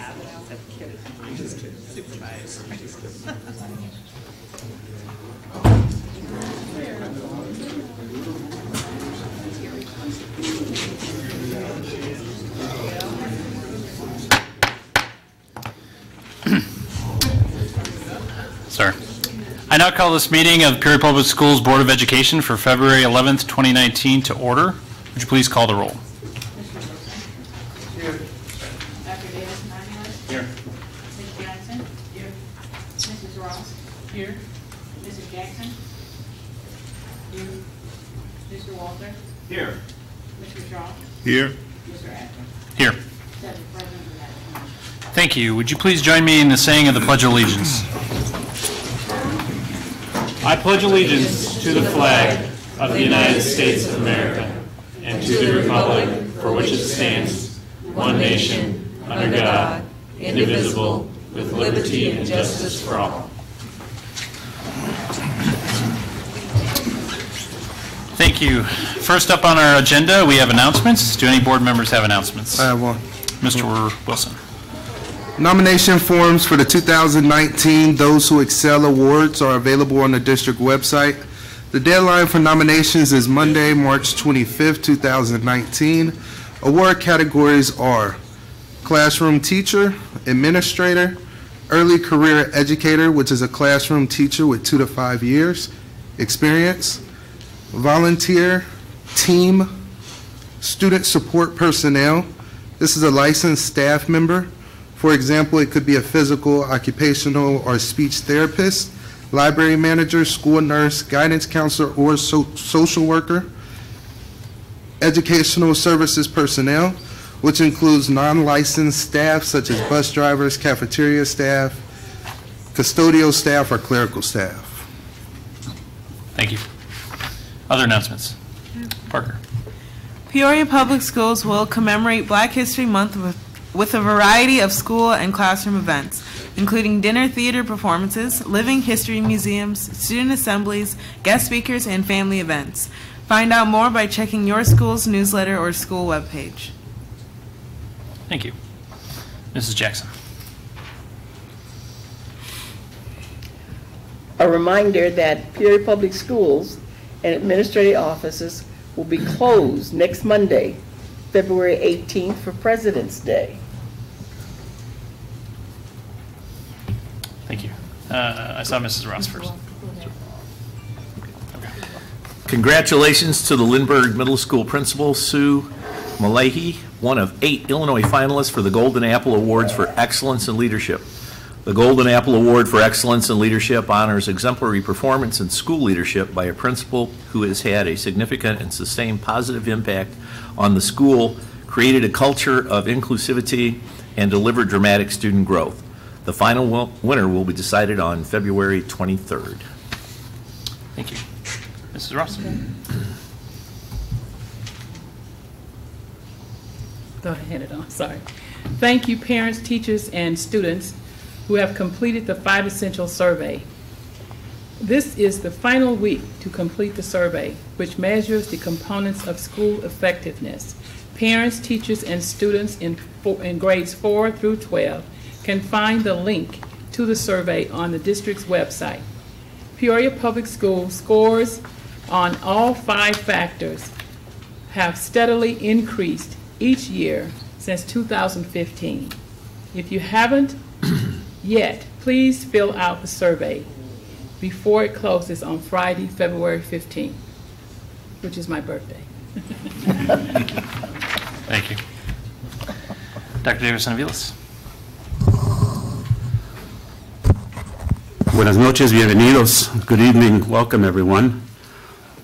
Yeah, but I also have a kid at home. Just supervise. Sir. I now call this meeting of Peoria Public Schools Board of Education for February 11th, 2019 to order. Would you please call the roll? Here. Dr. Davis, Here. Mrs. Jackson. Here. Mrs. Ross. Here. Mrs. Jackson. Here. Mr. Walter. Here. Mr. Shaw. Here. Mr. Atkin. Here. 7 present and absent. Thank you. Would you please join me in the saying of the Pledge of Allegiance? I pledge allegiance to the flag of the United States of America and to the republic for which it stands, one nation, under God, indivisible, with liberty and justice for all. Thank you. First up on our agenda, we have announcements. Do any board members have announcements? I have one. Mr. Wilson. Nomination forms for the 2019 Those Who Excel Awards are available on the district website. The deadline for nominations is Monday, March 25th, 2019. Award categories are Classroom Teacher, Administrator, Early Career Educator, which is a classroom teacher with 2 to 5 years experience, Volunteer, Team, Student Support Personnel. This is a licensed staff member. For example, it could be a physical, occupational, or speech therapist, library manager, school nurse, guidance counselor, or social worker. Educational services personnel, which includes non-licensed staff such as bus drivers, cafeteria staff, custodial staff, or clerical staff. Thank you. Other announcements? Parker. Peoria Public Schools will commemorate Black History Month with a variety of school and classroom events, including dinner theater performances, living history museums, student assemblies, guest speakers, and family events. Find out more by checking your school's newsletter or school webpage. Thank you. Mrs. Jackson. A reminder that Peoria Public Schools and administrative offices will be closed next Monday, February 18th for President's Day. Thank you. I saw Mrs. Ross first. Okay. Congratulations to the Lindbergh Middle School principal, Sue Malahi, one of 8 Illinois finalists for the Golden Apple Awards for Excellence in Leadership. The Golden Apple Award for Excellence in Leadership honors exemplary performance in school leadership by a principal who has had a significant and sustained positive impact on the school, created a culture of inclusivity, and delivered dramatic student growth. The final winner will be decided on February 23rd. Thank you. Mrs. Ross. Go ahead, I'm sorry. Thank you, parents, teachers, and students who have completed the 5 Essential Survey. This is the final week to complete the survey, which measures the components of school effectiveness. Parents, teachers, and students in grades 4 through 12 can find the link to the survey on the district's website. Peoria Public Schools scores on all 5 factors have steadily increased each year since 2015. If you haven't yet, please fill out the survey before it closes on Friday, February 15th, which is my birthday. Thank you. Dr. Davis-Aviles. Buenas noches, bienvenidos. Good evening, welcome everyone.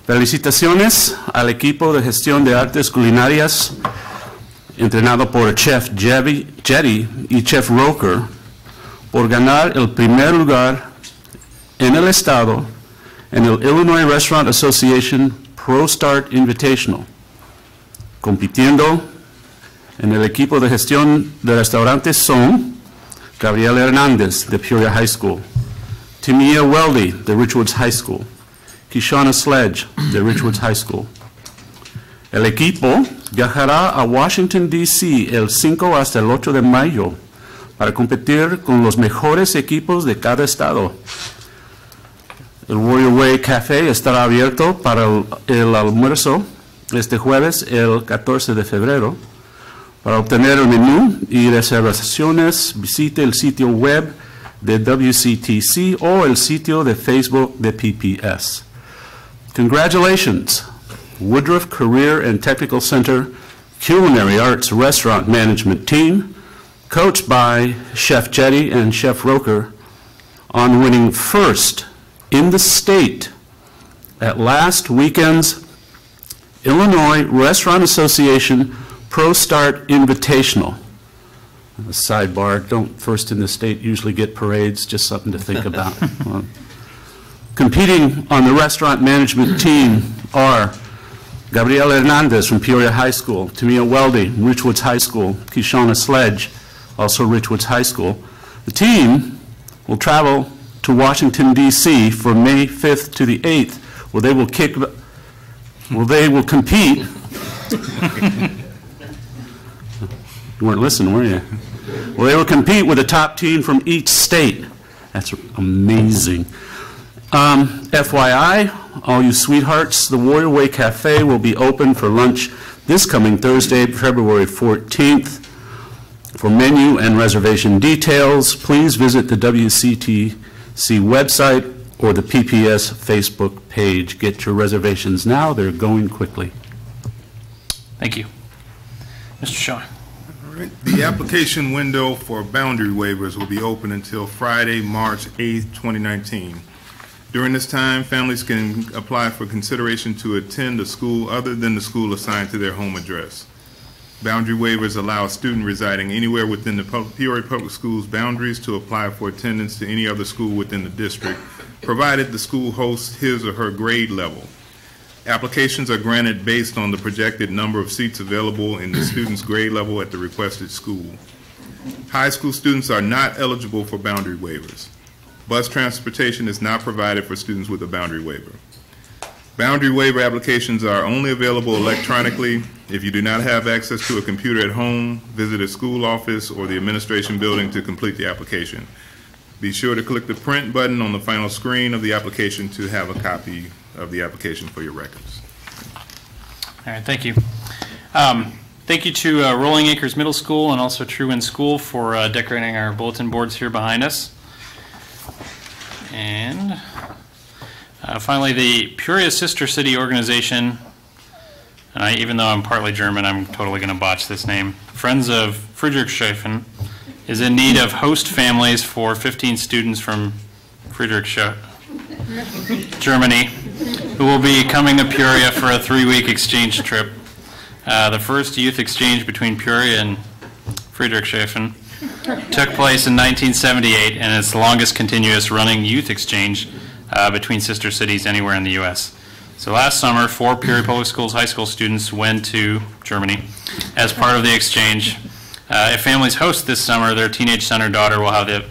Felicitaciones al equipo de gestión de artes culinarias entrenado por Chef Jetty y Chef Roker por ganar el primer lugar en el estado en el Illinois Restaurant Association Pro Start Invitational, compitiendo en el equipo de gestión de restaurantes son Gabriel Hernández de Peoria High School, Timia Weldy de Richwoods High School, Kishana Sledge de Richwoods High School. El equipo viajará a Washington, D.C. el 5 hasta el 8 de mayo para competir con los mejores equipos de cada estado. El Warrior Way Café estará abierto para el almuerzo este jueves, el 14 de febrero. Para obtener el menú y reservaciones, visite el sitio web de WCTC o el sitio de Facebook de PPS. Congratulations, Woodruff Career and Technical Center Culinary Arts Restaurant Management Team, coached by Chef Jetty and Chef Roker, on winning first in the state at last weekend's Illinois Restaurant Association Pro Start Invitational. A sidebar, don't first in the state usually get parades, just something to think about. Competing on the restaurant management team are Gabriel Hernandez from Peoria High School, Tamia Weldy, Richwoods High School, Kishona Sledge, also Richwoods High School. The team will travel to Washington, D.C. for May 5th to the 8th, where they will compete. You weren't listening, were you? Well, they will compete with a top team from each state. That's amazing. FYI, all you sweethearts, the Warrior Way Cafe will be open for lunch this coming Thursday, February 14th. For menu and reservation details, please visit the WCTC website or the PPS Facebook page. Get your reservations now. They're going quickly. Thank you. Mr. Shaw. All right. The application window for boundary waivers will be open until Friday, March 8th, 2019. During this time, families can apply for consideration to attend a school other than the school assigned to their home address. Boundary waivers allow a student residing anywhere within the Peoria Public Schools boundaries to apply for attendance to any other school within the district, provided the school hosts his or her grade level. Applications are granted based on the projected number of seats available in the student's grade level at the requested school. High school students are not eligible for boundary waivers. Bus transportation is not provided for students with a boundary waiver. Boundary waiver applications are only available electronically. If you do not have access to a computer at home, visit a school office or the administration building to complete the application. Be sure to click the print button on the final screen of the application to have a copy of the application for your records. All right, thank you. Thank you to Rolling Acres Middle School and also True Wind School for decorating our bulletin boards here behind us. And finally, the Peoria Sister City Organization, even though I'm partly German, I'm totally going to botch this name, Friends of Friedrichshafen, is in need of host families for 15 students from Friedrichshafen, Germany, who will be coming to Peoria for a 3-week exchange trip. The first youth exchange between Peoria and Friedrichshafen took place in 1978, and it's the longest continuous running youth exchange between sister cities anywhere in the U.S. So last summer, 4 Peoria Public Schools high school students went to Germany as part of the exchange. If families host this summer, their teenage son or daughter will have the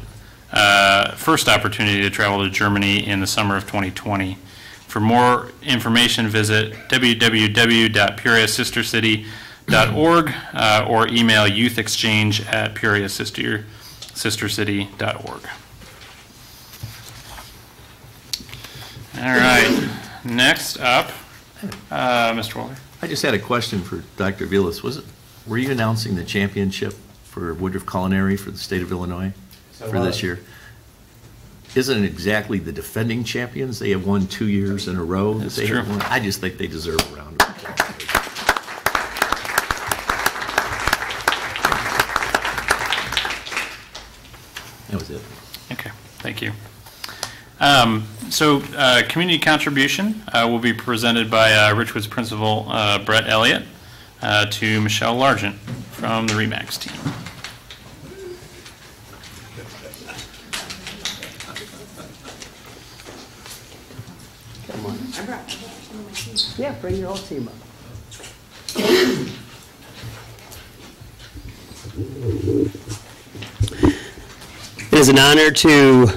first opportunity to travel to Germany in the summer of 2020. For more information, visit www.peoriasistercity.org or email youthexchange@peoriasistercity.org. All right. Next up, Mr. Waller. I just had a question for Dr. Vilas. Were you announcing the championship for Woodruff Culinary for the state of Illinois for this year? Isn't it exactly the defending champions? They have won 2 years in a row. That's true. I just think they deserve a round of applause. That was it. Okay, thank you. Community contribution will be presented by Richwoods Principal Brett Elliott to Michelle Largent from the REMAX team. Come on. Yeah, bring your whole team up. It is an honor to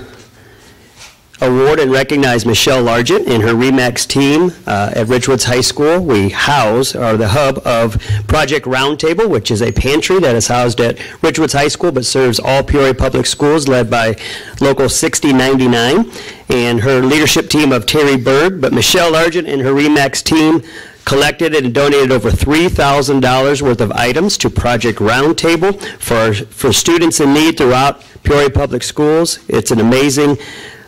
award and recognize Michelle Largent and her RE/MAX team at Richwoods High School. We house, or the hub of Project Roundtable, which is a pantry that is housed at Richwoods High School but serves all Peoria Public Schools, led by Local 6099, and her leadership team of Terry Berg. But Michelle Largent and her RE/MAX team collected and donated over $3,000 worth of items to Project Roundtable for students in need throughout Peoria Public Schools. It's an amazing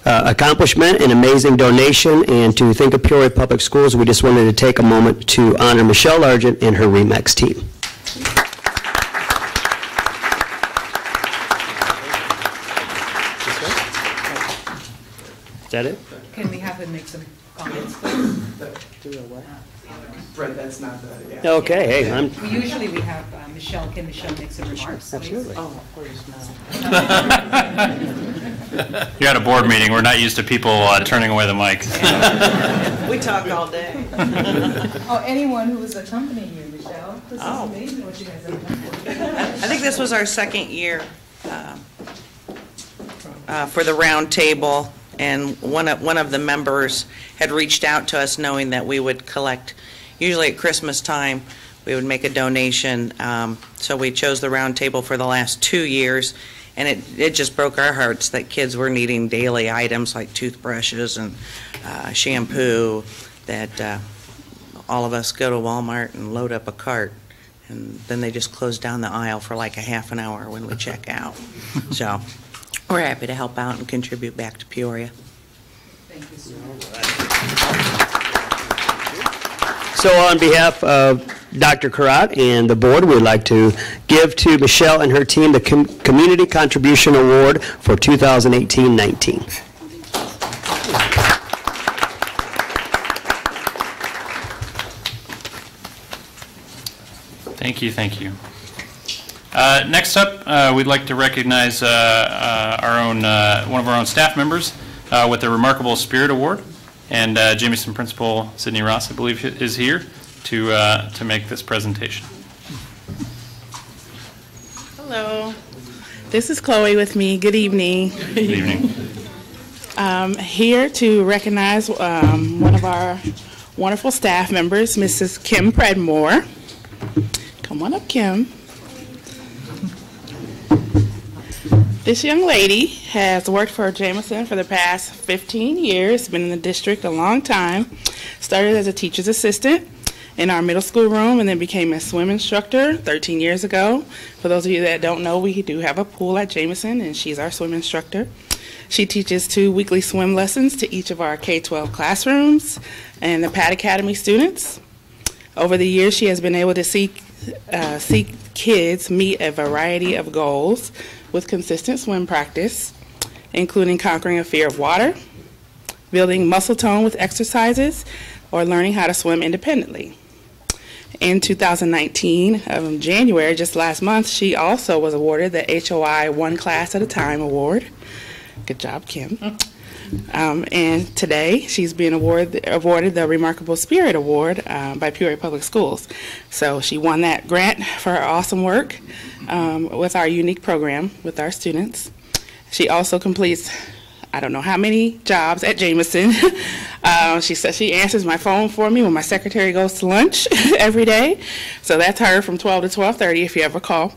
accomplishment, an amazing donation, and to think of Peoria Public Schools, we just wanted to take a moment to honor Michelle Largent and her RE/MAX team. Is that it? Can we have him make some comments, please? Brett, that's not the, yeah. Okay, hey, I'm... Usually we have Michelle, can Michelle make some remarks, please? Absolutely. Oh, of course not. You're at a board meeting. We're not used to people turning away the mic. We talk all day. Oh, anyone who was accompanying you, Michelle? This is amazing what you guys have done. I think this was our second year for the round table, and one of the members had reached out to us knowing that we would collect, usually at Christmas time, we would make a donation. So we chose the round table for the last 2 years, and it just broke our hearts that kids were needing daily items like toothbrushes and shampoo, that all of us go to Walmart and load up a cart, and then they just close down the aisle for like a half an hour when we check out. So we're happy to help out and contribute back to Peoria. Thank you so much. So on behalf of Dr. Karat and the board, we'd like to give to Michelle and her team the Community Contribution Award for 2018-19. Thank you, thank you. Next up, we'd like to recognize one of our own staff members with the Remarkable Spirit Award. And Jameson Principal Sydney Ross, I believe, is here to make this presentation. Hello, this is Chloe with me. Good evening. Good evening. Here to recognize one of our wonderful staff members, Mrs. Kim Predmore. Come on up, Kim. This young lady has worked for Jameson for the past 15 years, been in the district a long time, started as a teacher's assistant in our middle school room, and then became a swim instructor 13 years ago. For those of you that don't know, we do have a pool at Jameson, and she's our swim instructor. She teaches 2 weekly swim lessons to each of our K-12 classrooms and the Pat Academy students. Over the years, she has been able to see kids meet a variety of goals with consistent swim practice, including conquering a fear of water, building muscle tone with exercises, or learning how to swim independently. In 2019, January, just last month, she also was awarded the HOI One Class at a Time Award. Good job, Kim. And today, she's being awarded the Remarkable Spirit Award by Peoria Public Schools. So she won that grant for her awesome work with our unique program with our students. She also completes, I don't know how many jobs at Jameson. She says she answers my phone for me when my secretary goes to lunch every day. So that's her from 12 to 12:30 if you ever call.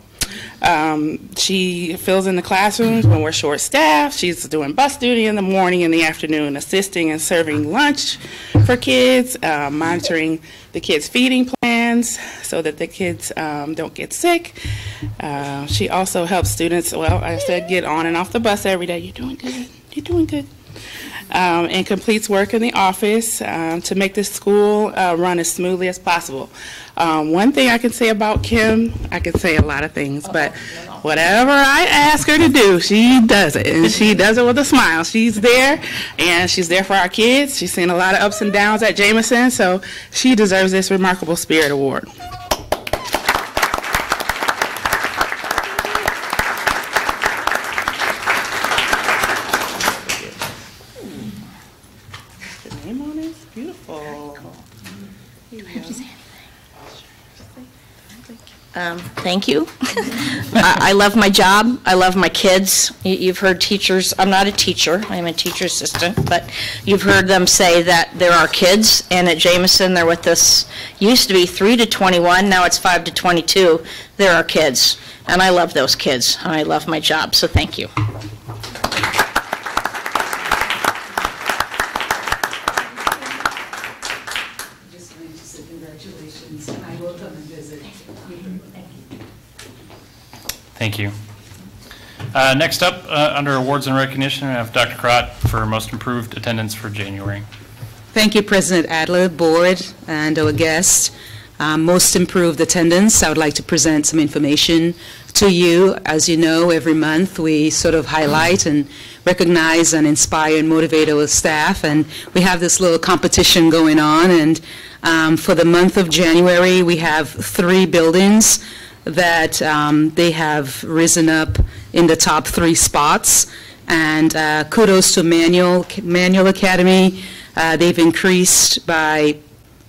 She fills in the classrooms when we're short-staffed. She's doing bus duty in the morning and the afternoon, assisting and serving lunch for kids, monitoring the kids' feeding plans so that the kids don't get sick. She also helps students, well, I said, get on and off the bus every day. You're doing good. You're doing good. And completes work in the office to make this school run as smoothly as possible. One thing I can say about Kim, I can say a lot of things, but whatever I ask her to do, she does it, and she does it with a smile. She's there, and she's there for our kids. She's seen a lot of ups and downs at Jameson, so she deserves this Remarkable Spirit Award. Thank you. I love my job. I love my kids. You've heard teachers, I'm not a teacher, I'm a teacher assistant, but you've heard them say that there are kids, and at Jameson they're with us, used to be 3 to 21, now it's 5 to 22. There are kids, and I love those kids, and I love my job, so thank you. Just wanted to say congratulations, and I will come and visit. Thank you. Next up, under awards and recognition, I have Dr. Crott for most improved attendance for January. Thank you, President Adler, board, and our guests. Most improved attendance, I would like to present some information to you. As you know, every month we sort of highlight and recognize and inspire and motivate our staff, and we have this little competition going on. And for the month of January, we have 3 buildings that they have risen up in the top 3 spots. And kudos to Manual Academy. They've increased by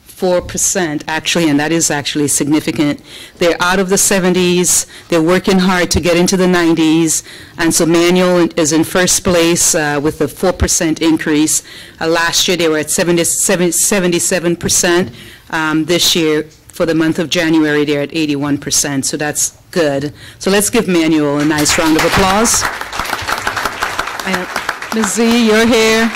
4% actually, and that is actually significant. They're out of the 70s. They're working hard to get into the 90s. And so Manual is in first place with a 4% increase. Last year they were at 77%. This year, for the month of January, they're at 81%, so that's good. So let's give Manual a nice round of applause. Ms. Z, you're here.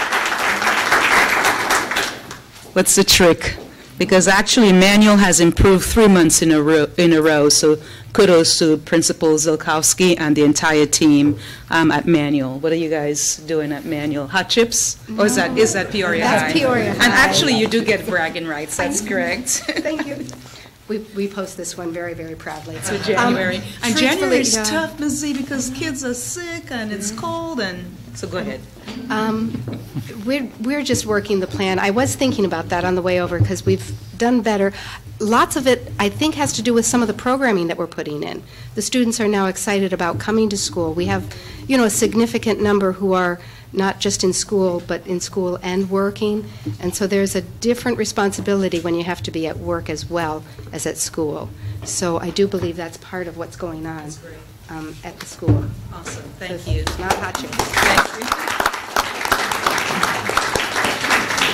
What's the trick? Because actually Manual has improved 3 months in a row, so kudos to Principal Zilkowski and the entire team at Manual. What are you guys doing at Manual? Hot chips? Or is that Peoria High? That's Peoria High. And actually you do get bragging rights, that's correct. Thank you. We post this one very, very proudly. So January. And January is yeah. tough, Ms. Z, because kids are sick and it's cold, and so go ahead. We're just working the plan. I was thinking about that on the way over because we've done better. Lots of it, I think, has to do with some of the programming that we're putting in. The students are now excited about coming to school. We have, a significant number who are not just in school, but in school and working. And so there's a different responsibility when you have to be at work as well as at school. So I do believe that's part of what's going on at the school. Awesome, thank you. Not hot chips.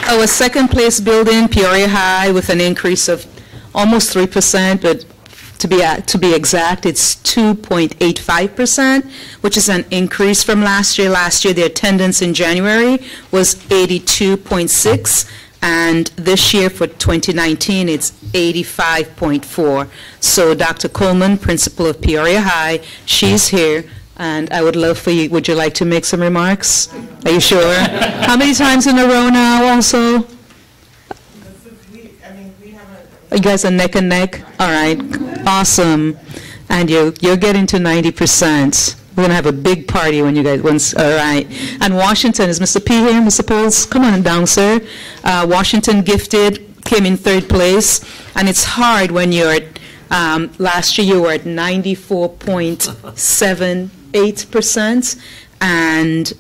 Our second place building, Peoria High, with an increase of almost 3%, but to be exact, it's 2.85%, which is an increase from last year. Last year, the attendance in January was 82.6, and this year for 2019, it's 85.4. So Dr. Coleman, principal of Peoria High, she's here, and I would love for you, would you like to make some remarks? Are you sure? How many times in a row now also? You guys are neck and neck? All right, awesome. And you're getting to 90%. We're going to have a big party when you guys, all right. And Washington, is Mr. P here, Mr. Poles? Come on down, sir. Washington Gifted came in 3rd place. And it's hard when you're at, last year you were at 94.78%. And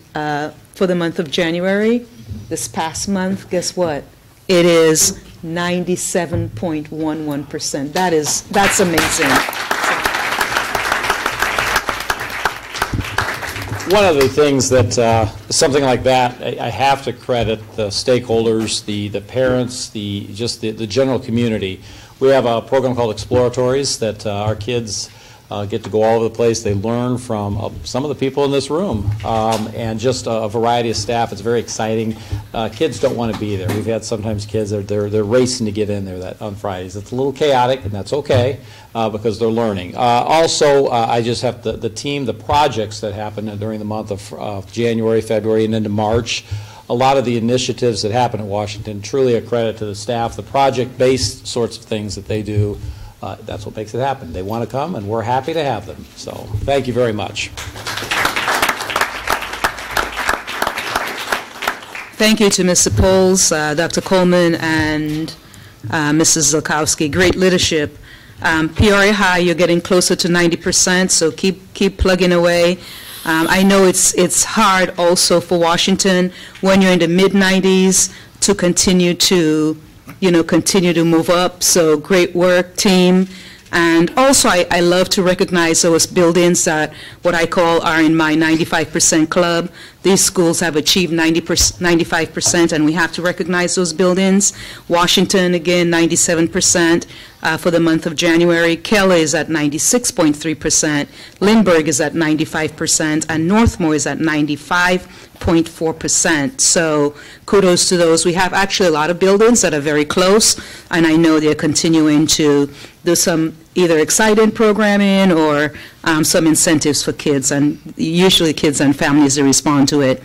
for the month of January, this past month, guess what? It is 97.11%. That's amazing. One of the things that something like that, I have to credit the stakeholders, the parents, the general community. We have a program called Exploratories that our kids get to go all over the place. They learn from some of the people in this room and just a variety of staff. It's very exciting. Kids don't want to be there. We've had sometimes kids, they're racing to get in there on Fridays. It's a little chaotic, and that's okay because they're learning. Also, I just have the team, the projects that happen during the month of January, February, and into March. A lot of the initiatives that happen at Washington, truly a credit to the staff, the project-based sorts of things that they do. That's what makes it happen. They want to come, and we're happy to have them. So thank you very much. Thank you to Mr. Poles, Dr. Coleman, and Mrs. Zilkowski. Great leadership. Peoria High, you're getting closer to 90%, so keep plugging away. I know it's hard also for Washington when you're in the mid-90s to continue to move up. So great work, team. And also, I love to recognize those buildings that what I call are in my 95% club. These schools have achieved 95%, and we have to recognize those buildings. Washington, again, 97% for the month of January. Kelly is at 96.3%. Lindbergh is at 95%, and Northmore is at 95.4%. So kudos to those. We have actually a lot of buildings that are very close, and I know they're continuing to do some either exciting programming or some incentives for kids, and usually kids and families that respond to it.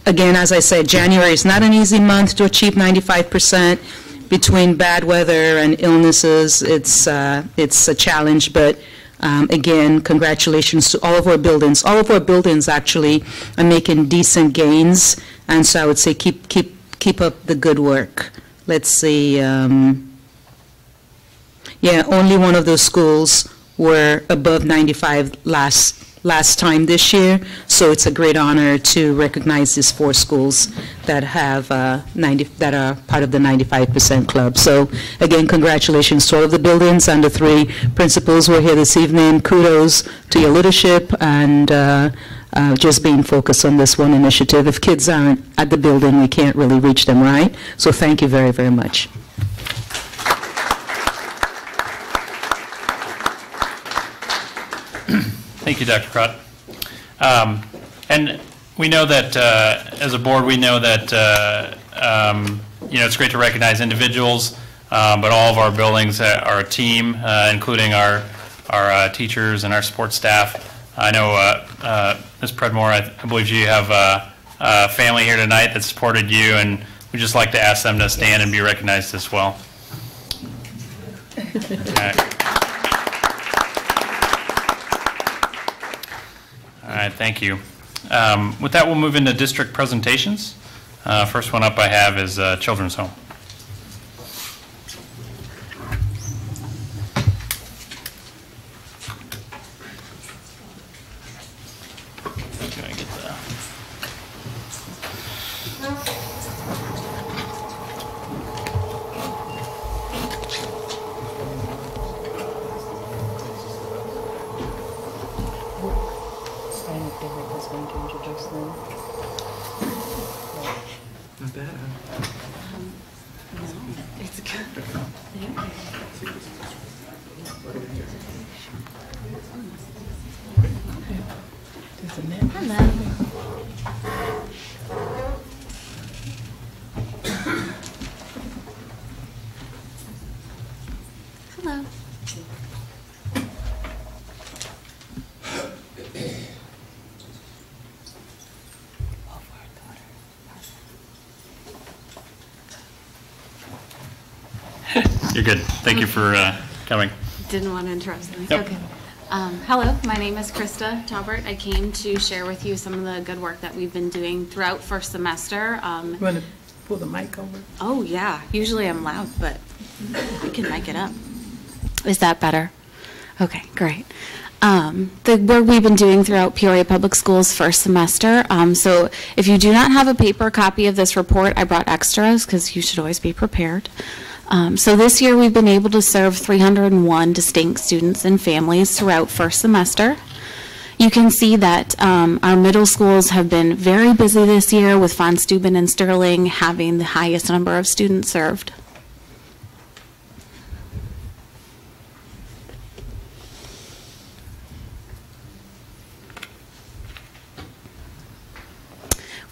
Again, as I said, January is not an easy month to achieve 95%. Between bad weather and illnesses, it's a challenge, but again, congratulations to all of our buildings. All of our buildings actually are making decent gains, and so I would say keep up the good work. Let's see. Yeah, only one of those schools were above 95 last time this year, so it's a great honor to recognize these 4 schools that have that are part of the 95% club. So again, congratulations to all of the buildings and the 3 principals who are here this evening. Kudos to your leadership and just being focused on this one initiative. If kids aren't at the building, we can't really reach them, right? So thank you very, very much. Thank you, Dr. Crott. And we know that, as a board, we know that, it's great to recognize individuals, but all of our buildings are a team, including our teachers and our support staff. I know, Ms. Predmore, I believe you have a family here tonight that supported you, and we'd just like to ask them to stand and be recognized as well. All right, thank you. With that, we'll move into district presentations. First one up I have is Children's Home. Can I get that? Not bad, huh? No, it's good. Thank you. Hello. Hello. You're good. Thank you for coming. Didn't want to interrupt them. Yep. Okay. Hello, my name is Krista Talbert. I came to share with you some of the good work that we've been doing throughout first semester. You want to pull the mic over? Oh, yeah. Usually I'm loud, but I can mic it up. Is that better? Okay, great. The work we've been doing throughout Peoria Public Schools first semester. So if you do not have a paper copy of this report, I brought extras because you should always be prepared. So this year we've been able to serve 301 distinct students and families throughout first semester. You can see that our middle schools have been very busy this year, with Von Steuben and Sterling having the highest number of students served.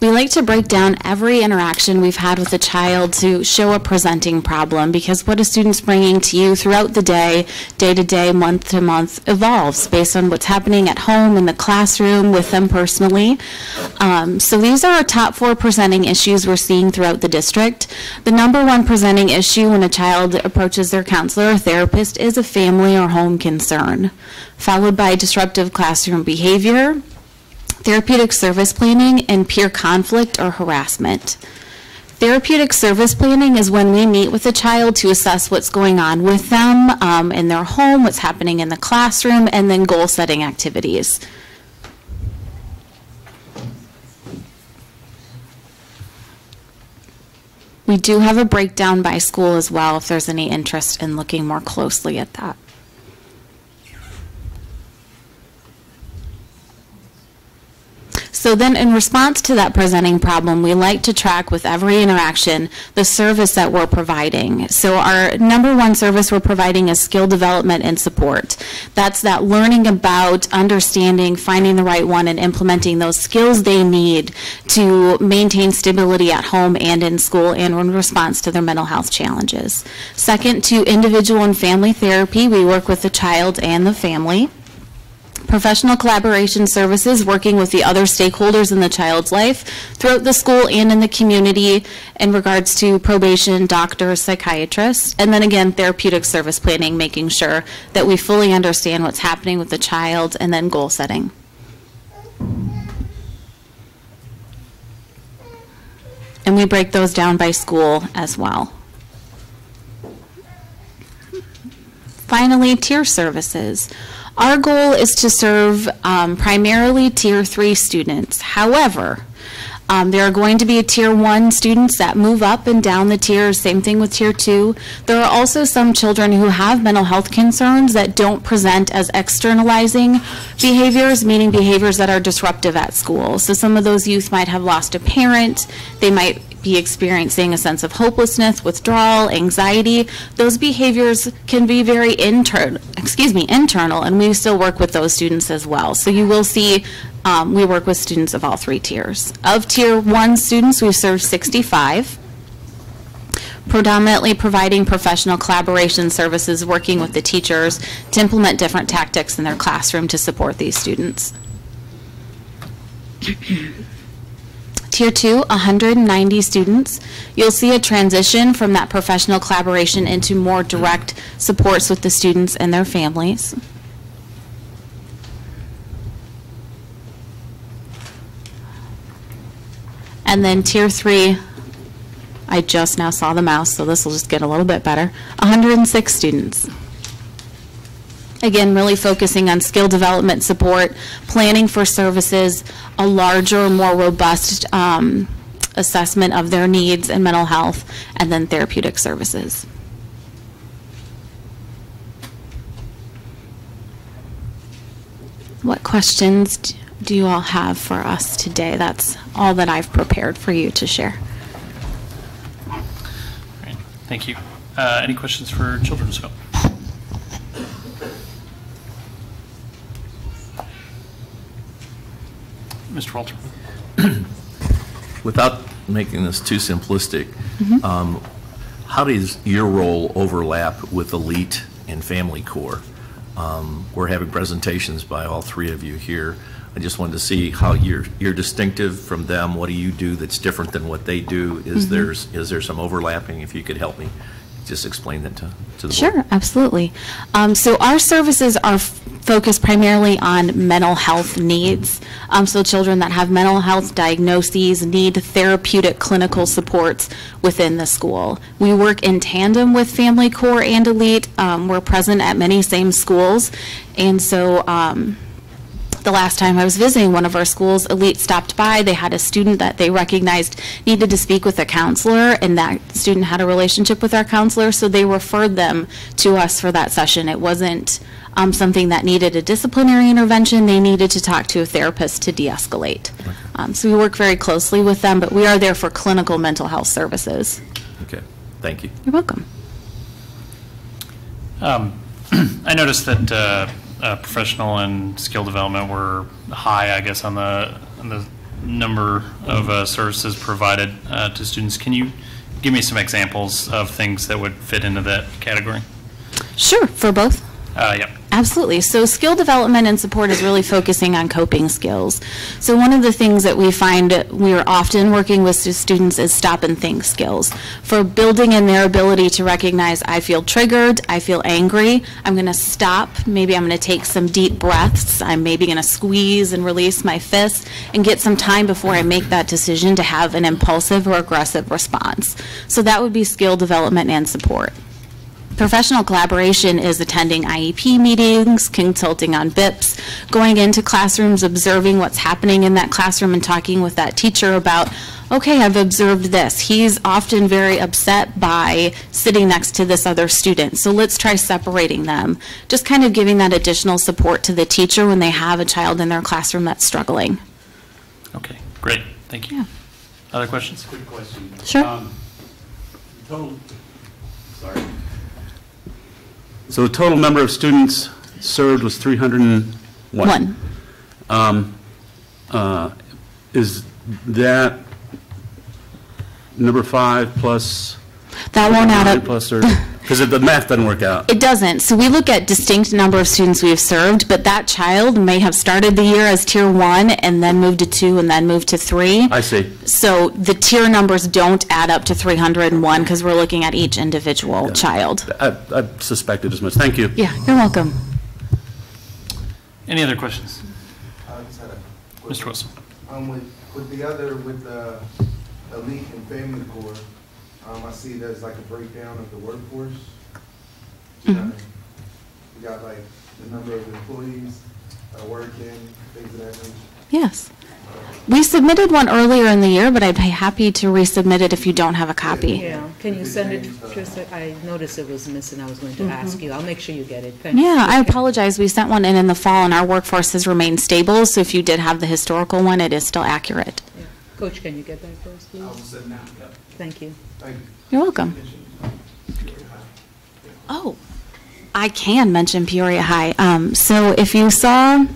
We like to break down every interaction we've had with a child to show a presenting problem, because what a student's bringing to you throughout the day, day to day, month to month, evolves based on what's happening at home, in the classroom, with them personally. So these are our top 4 presenting issues we're seeing throughout the district. The number 1 presenting issue when a child approaches their counselor or therapist is a family or home concern, followed by disruptive classroom behavior, therapeutic service planning, and peer conflict or harassment. Therapeutic service planning is when we meet with a child to assess what's going on with them in their home, what's happening in the classroom, and then goal-setting activities. We do have a breakdown by school as well if there's any interest in looking more closely at that. So then in response to that presenting problem, we like to track with every interaction the service that we're providing. So our number one service we're providing is skill development and support. That's that learning about, understanding, finding the right one, and implementing those skills they need to maintain stability at home and in school and in response to their mental health challenges. Second, to individual and family therapy, we work with the child and the family. Professional collaboration services, working with the other stakeholders in the child's life throughout the school and in the community in regards to probation, doctors, psychiatrists, and then again, therapeutic service planning, making sure that we fully understand what's happening with the child, and then goal setting. And we break those down by school as well. Finally, tier services. Our goal is to serve primarily Tier 3 students. However, there are going to be Tier 1 students that move up and down the tiers, same thing with Tier 2. There are also some children who have mental health concerns that don't present as externalizing behaviors, meaning behaviors that are disruptive at school. So some of those youth might have lost a parent, they might be experiencing a sense of hopelessness, withdrawal, anxiety. Those behaviors can be very internal, and we still work with those students as well. So you will see we work with students of all three tiers. Of Tier 1 students, we've served 65, predominantly providing professional collaboration services, working with the teachers to implement different tactics in their classroom to support these students. Tier 2, 190 students. You'll see a transition from that professional collaboration into more direct supports with the students and their families. And then Tier 3, I just now saw the mouse, so this will just get a little bit better, 106 students. Again, really focusing on skill development support, planning for services, a larger, more robust assessment of their needs and mental health, and then therapeutic services. What questions do you all have for us today? That's all that I've prepared for you to share. Great. Thank you. Any questions for Children's Scope? Mr. Walter. Without making this too simplistic, how does your role overlap with Elite and Family Core? We're having presentations by all three of you here. I just wanted to see how you're distinctive from them. What do you do that's different than what they do? Is there some overlapping? If you could help me just explain that to the board. Sure, absolutely. So our services are focused primarily on mental health needs. So children that have mental health diagnoses need therapeutic clinical supports within the school. We work in tandem with Family Core and Elite. We're present at many same schools. And so the last time I was visiting one of our schools, Elite stopped by. They had a student that they recognized needed to speak with a counselor, and that student had a relationship with our counselor, so they referred them to us for that session. It wasn't something that needed a disciplinary intervention. They needed to talk to a therapist to de-escalate. So we work very closely with them, but we are there for clinical mental health services. Okay, thank you. You're welcome. I noticed that professional and skill development were high, I guess, on the number of services provided to students. Can you give me some examples of things that would fit into that category? Sure, for both. Yep. Absolutely. So skill development and support is really focusing on coping skills. So one of the things that we find we are often working with students is stop and think skills for building in their ability to recognize, I feel triggered, I feel angry, I'm going to stop, maybe I'm going to take some deep breaths, I'm maybe going to squeeze and release my fists and get some time before I make that decision to have an impulsive or aggressive response. So that would be skill development and support. Professional collaboration is attending IEP meetings, consulting on BIPs, going into classrooms, observing what's happening in that classroom and talking with that teacher about, okay, I've observed this. He's often very upset by sitting next to this other student, so let's try separating them. Just kind of giving that additional support to the teacher when they have a child in their classroom that's struggling. Great, thank you. Yeah. Other questions? Quick question. Sure. So the total number of students served was 301. One. Is that number 5 plus? That won't add up. Plus, because the math doesn't work out. It doesn't. So we look at distinct number of students we have served, but that child may have started the year as tier 1 and then moved to 2 and then moved to 3. I see. So the tier numbers don't add up to 301 because we're looking at each individual child. I suspected as much. Thank you. Yeah, you're welcome. Any other questions? Mr. Wilson. With the elite and family corps, I see there's like a breakdown of the workforce. Mhm. You got like the number of employees working, things of that nature. Yes. We submitted one earlier in the year, but I'd be happy to resubmit it if you don't have a copy. Yeah, can you send it, Trista? I noticed it was missing, I was going to ask you. I'll make sure you get it. Thank you. Yeah, I apologize. We sent one in the fall, and our workforce has remained stable, so if you did have the historical one, it is still accurate. Yeah. Coach, can you get that for us, please? I'll send that. Thank you. Thank you. You're welcome. Oh, I can mention Peoria High. So if you saw,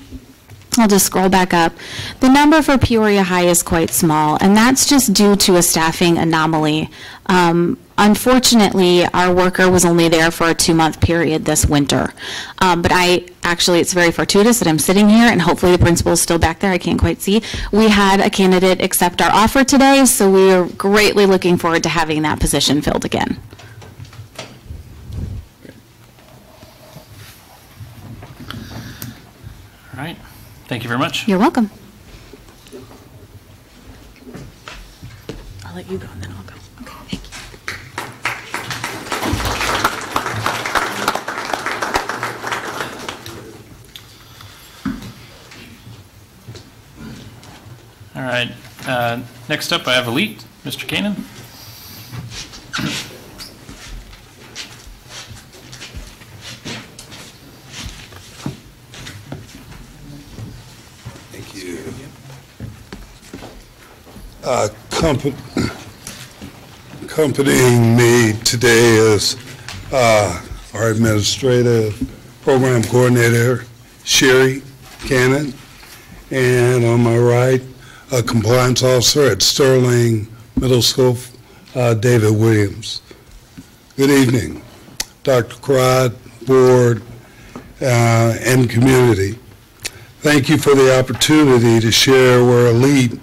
I'll just scroll back up. The number for Peoria High is quite small, and that's just due to a staffing anomaly. Unfortunately, our worker was only there for a 2-month period this winter. But it's very fortuitous that I'm sitting here, and hopefully the principal's still back there. I can't quite see. We had a candidate accept our offer today, so we are greatly looking forward to having that position filled again. All right, thank you very much. You're welcome. I'll let you go, and then I'll go. Okay, thank you. All right, next up I have Elite, Mr. Kanan. Thank you. Accompanying me today is our administrative program coordinator, Sherry Cannon, and on my right, a compliance officer at Sterling Middle School, David Williams. Good evening, Dr. Crod, board, and community. Thank you for the opportunity to share where Elite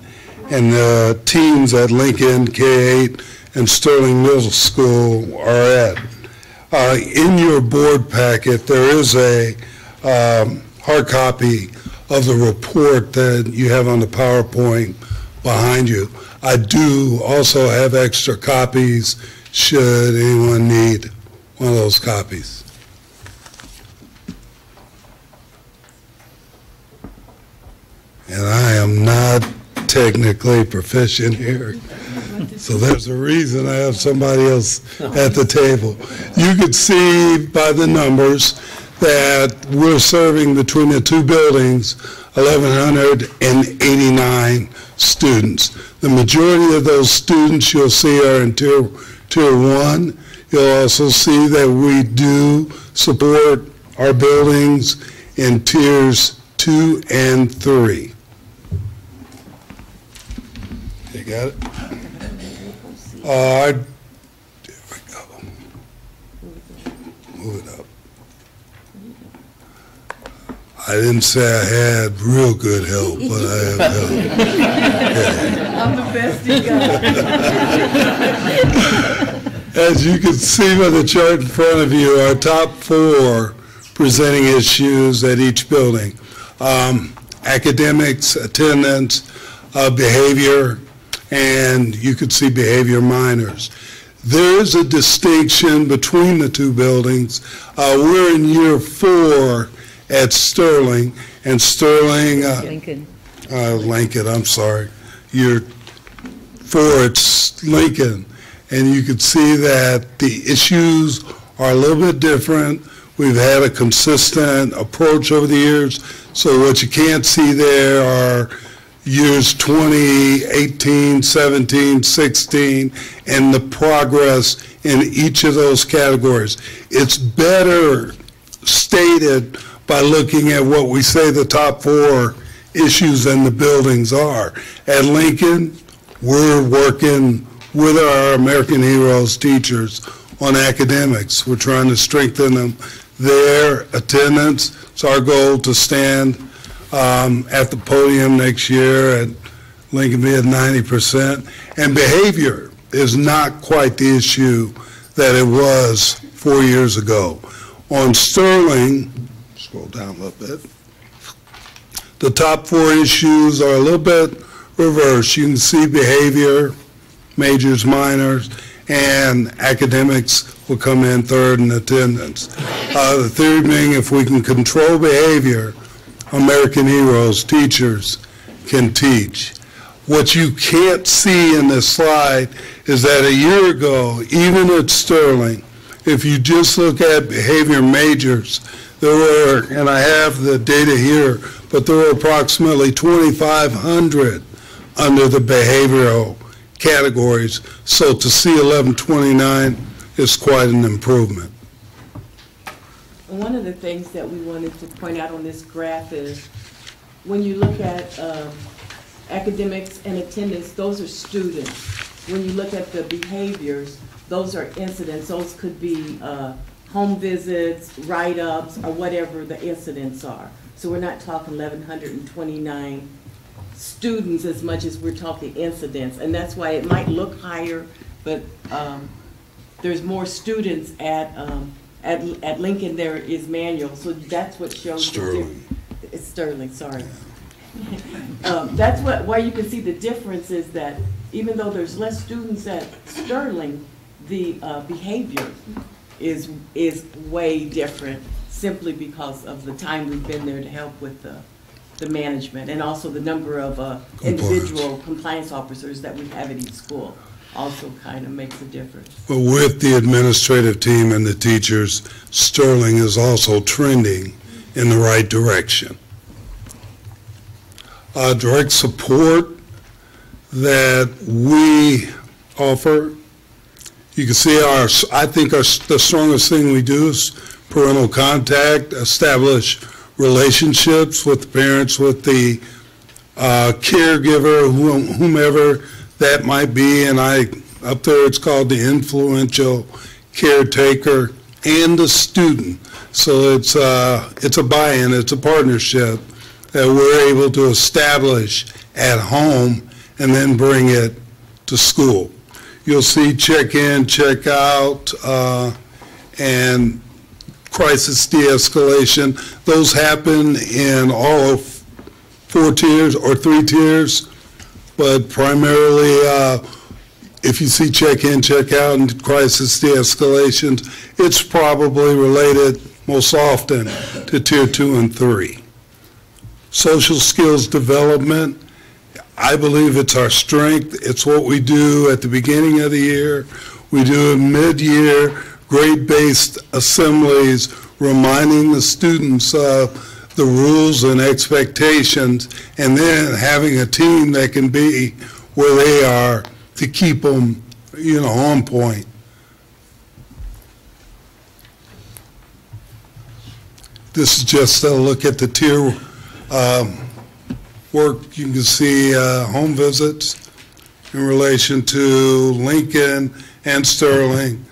and the teams at Lincoln, K-8, and Sterling Middle School are at. In your board packet, there is a hard copy of the report that you have on the PowerPoint behind you. I do also have extra copies should anyone need one of those copies. And I am not technically proficient here, so there's a reason I have somebody else at the table. You could see by the numbers that we're serving between the two buildings 1,189 students. The majority of those students you'll see are in tier 1. You'll also see that we do support our buildings in tiers 2 and 3. You got it? There we go. Move it up. I didn't say I had real good help, but I have help. Yeah. I'm the best you got. As you can see by the chart in front of you, our top 4 presenting issues at each building. Academics, attendance, behavior, and you could see behavior minors. There is a distinction between the two buildings. We're in year 4 at Sterling, and Sterling, Lincoln. Lincoln, I'm sorry. Year 4 at Lincoln, and you can see that the issues are a little bit different. We've had a consistent approach over the years, so what you can't see there are, years 2018, 17, 16, and the progress in each of those categories. It's better stated by looking at what we say the top 4 issues in the buildings are. At Lincoln, we're working with our American Heroes teachers on academics. We're trying to strengthen them. Their attendance, it's our goal to stand at the podium next year at Lincoln be at 90%. And behavior is not quite the issue that it was 4 years ago. On Sterling, scroll down a little bit, the top 4 issues are a little bit reversed. You can see behavior, majors, minors, and academics will come in third in attendance. The theory being if we can control behavior, American Heroes teachers can teach. What you can't see in this slide is that a year ago, even at Sterling, if you just look at behavior majors, there were, and I have the data here, but there were approximately 2,500 under the behavioral categories. So to see 1129 is quite an improvement. One of the things that we wanted to point out on this graph is when you look at academics and attendance, those are students. When you look at the behaviors, those are incidents. Those could be home visits, write-ups, or whatever the incidents are. So we're not talking 1,129 students as much as we're talking incidents. And that's why it might look higher, but there's more students at Lincoln there is manual. So that's what shows Sterling. It's Sterling, sorry. That's why you can see the difference is that even though there's less students at Sterling, the behavior is way different simply because of the time we've been there to help with the management and also the number of individual compliance officers that we have at each school also kind of makes a difference. But with the administrative team and the teachers, Sterling is also trending in the right direction. Direct support that we offer, you can see I think the strongest thing we do is parental contact, establish relationships with the parents, with the caregiver, whomever that might be, and up there it's called the influential caretaker, and the student. So it's a buy-in, it's a partnership that we're able to establish at home and then bring it to school. You'll see check-in, check-out, and crisis de-escalation. Those happen in all of 4 tiers or 3 tiers, but primarily if you see check-in, check-out, and crisis de-escalations, it's probably related most often to tier 2 and 3. Social skills development, I believe it's our strength. It's what we do at the beginning of the year. We do it mid-year, grade-based assemblies, reminding the students of the rules and expectations, and then having a team that can be where they are to keep them, on point. This is just a look at the tier work. You can see home visits in relation to Lincoln and Sterling.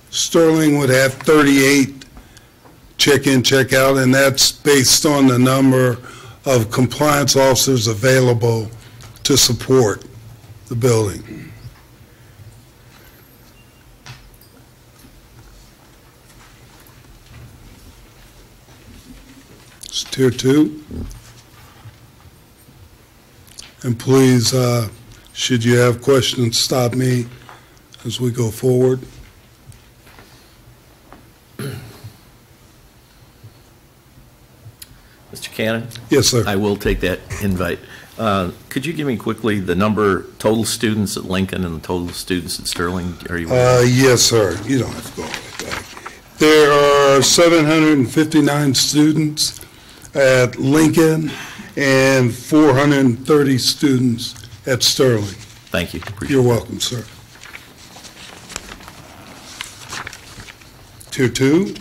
Sterling would have 38 check-in, check-out, and that's based on the number of compliance officers available to support the building. It's tier 2. And please, should you have questions, stop me as we go forward. Mr. Cannon? Yes, sir. I will take that invite. Could you give me quickly the total students at Lincoln and the total students at Sterling? Yes, sir. You don't have to go all the way back. There are 759 students at Lincoln and 430 students at Sterling. Thank you. You're welcome, sir. Tier 2.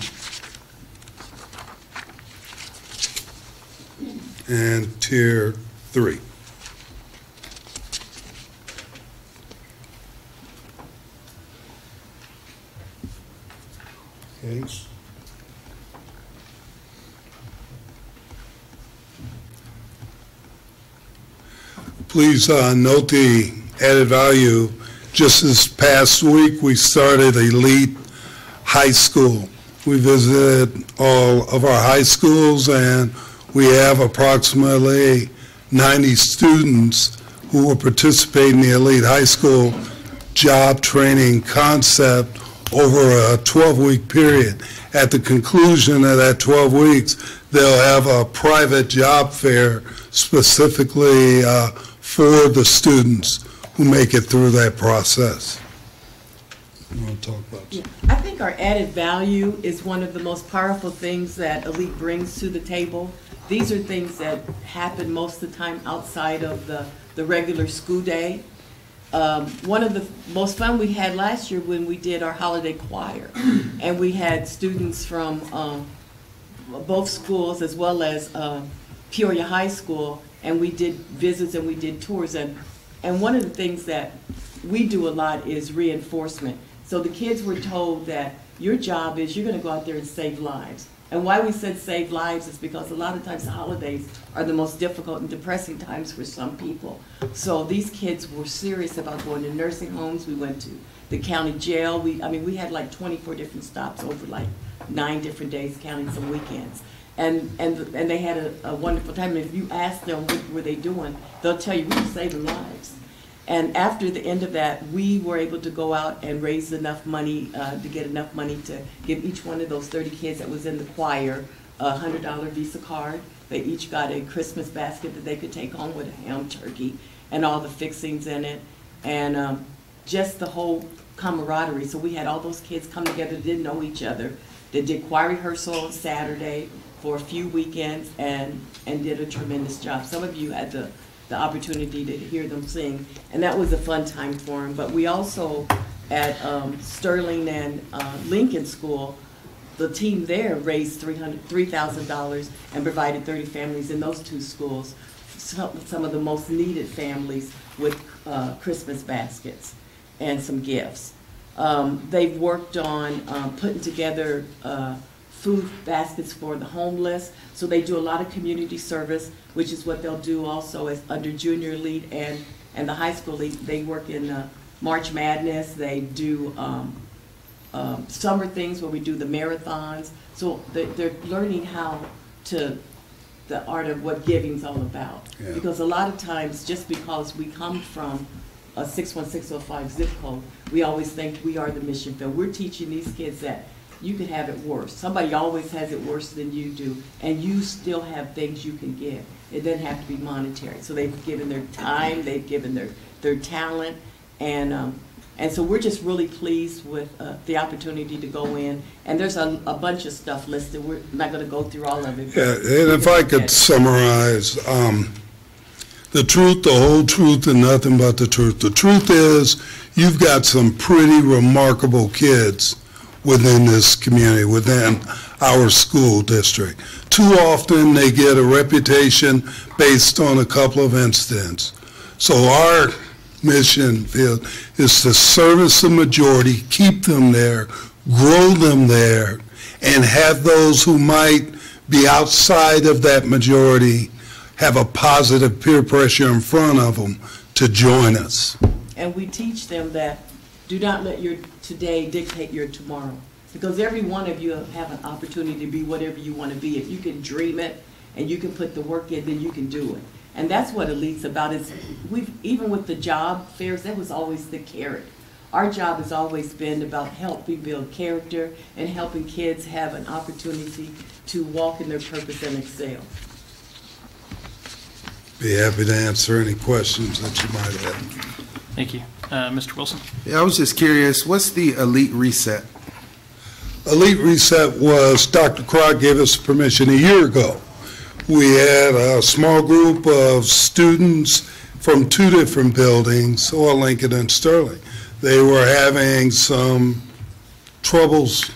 And Tier 3. Okay. Please note the added value. Just this past week, we started Elite High School. We visited all of our high schools, and we have approximately 90 students who will participate in the Elite High School job training concept over a 12-week period. At the conclusion of that 12 weeks, they'll have a private job fair specifically for the students who make it through that process. You want to talk about that? I think our added value is one of the most powerful things that Elite brings to the table. These are things that happen most of the time outside of the regular school day. One of the most fun we had last year when we did our holiday choir, and we had students from both schools as well as Peoria High School, and we did visits and we did tours. And one of the things that we do a lot is reinforcement. So the kids were told that your job is you're going to go out there and save lives. And why we said save lives is because a lot of times the holidays are the most difficult and depressing times for some people. So these kids were serious about going to nursing homes. We went to the county jail. We had like 24 different stops over like 9 different days, counting some weekends. And they had a wonderful time. And if you ask them what were they doing, they'll tell you we were saving lives. And after the end of that, we were able to go out and raise enough money to get enough money to give each one of those 30 kids that was in the choir a $100 Visa card. They each got a Christmas basket that they could take home with a ham turkey and all the fixings in it, and just the whole camaraderie. So we had all those kids come together that didn't know each other. They did choir rehearsal on Saturday for a few weekends and did a tremendous job. Some of you had the opportunity to hear them sing, and that was a fun time for them. But we also, at Sterling and Lincoln School, the team there raised $3,000 and provided 30 families in those 2 schools, some of the most needed families, with Christmas baskets and some gifts. They've worked on putting together food baskets for the homeless. So they do a lot of community service, which is what they'll do also as under Junior Elite and the high school elite. They work in March Madness. They do summer things where we do the marathons. So they're learning how to, the art of what giving's all about. Yeah. Because a lot of times, just because we come from a 61605 zip code, we always think we are the mission field. We're teaching these kids that you could have it worse. Somebody always has it worse than you do, and you still have things you can give. It doesn't have to be monetary. So they've given their time, they've given their talent, and so we're just really pleased with the opportunity to go in. And there's a bunch of stuff listed. We're not going to go through all of it. Yeah, and if I could summarize, the truth, the whole truth, and nothing but the truth. The truth is you've got some pretty remarkable kids within this community, within our school district. Too often they get a reputation based on a couple of incidents. So our mission field is to service the majority, keep them there, grow them there, and have those who might be outside of that majority have a positive peer pressure in front of them to join us. And we teach them that do not let your today dictate your tomorrow. Because every one of you have an opportunity to be whatever you want to be. If you can dream it and you can put the work in, then you can do it. And that's what Elite's about. Even with the job fairs, that was always the carrot. Our job has always been about helping build character and helping kids have an opportunity to walk in their purpose and excel. Be happy to answer any questions that you might have. Thank you. Mr. Wilson? Yeah, I was just curious, what's the Elite Reset? Elite Reset was, Dr. Crowd gave us permission a year ago. we had a small group of students from two different buildings, Oil Lincoln and Sterling. They were having some problems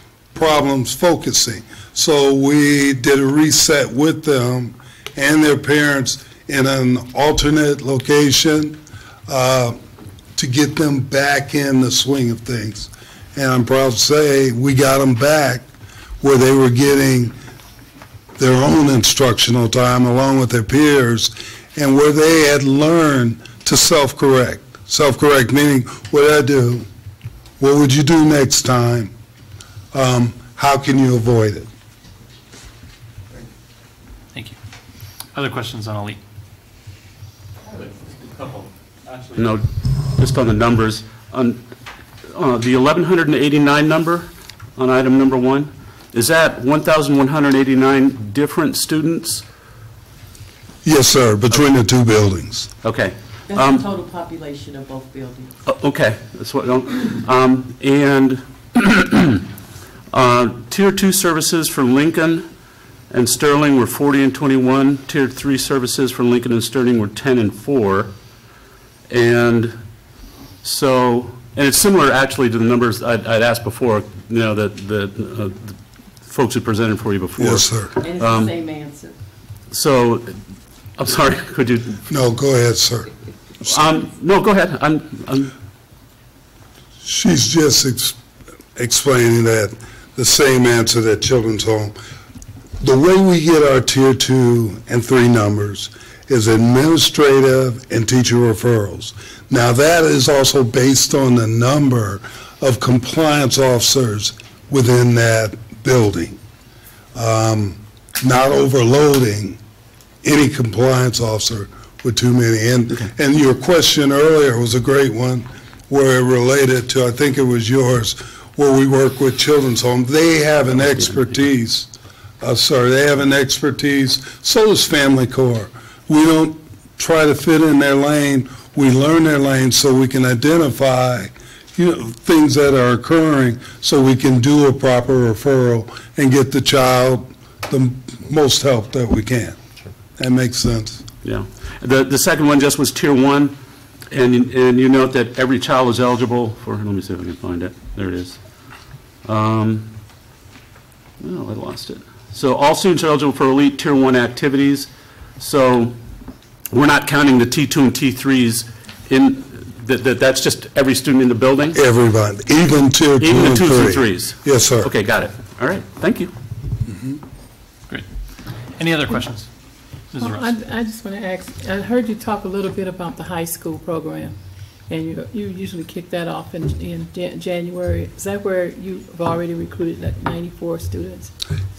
focusing. So we did a reset with them and their parents in an alternate location to get them back in the swing of things. And I'm proud to say we got them back where they were getting their own instructional time along with their peers, and where they had learned to self-correct. Self-correct meaning, what did I do? What would you do next time? How can you avoid it? Thank you. Other questions on elite? No, just on the numbers. On the 1,189 number on item number 1, is that 1,189 different students? Yes, sir, between the two buildings. Okay. That's the total population of both buildings. Okay, that's what, and Tier 2 services for Lincoln and Sterling were 40 and 21. Tier 3 services for Lincoln and Sterling were 10 and 4. And so, and it's similar actually to the numbers I'd asked before, you know, that the folks who presented for you before. Yes, sir. And it's the same answer. So, I'm sorry, could you? No, go ahead, sir. No, go ahead. I'm She's just explaining that the same answer that Children's Home. The way we get our Tier 2 and 3 numbers is administrative and teacher referrals. Now that is also based on the number of compliance officers within that building. Not overloading any compliance officer with too many. And your question earlier was a great one where it related to, I think it was yours, where we work with Children's Home. They have an expertise, they have an expertise, so does Family Corps. We don't try to fit in their lane, we learn their lane so we can identify, you know, things that are occurring so we can do a proper referral and get the child the most help that we can. That makes sense. Yeah. The second one just was Tier 1, and you note that every child is eligible for, let me see if I can find it. There it is. Oh, I lost it. So all students are eligible for elite Tier 1 activities. So we're not counting the T2 and T3s in, that's just every student in the building? Everybody, even Tier 2 even the and 2s and 3. 3s? Yes, sir. Okay, got it. All right, thank you. Great. Any other questions? Well, I just want to ask, I heard you talk a little bit about the high school program, and you usually kick that off in January. Is that where you've already recruited like 94 students?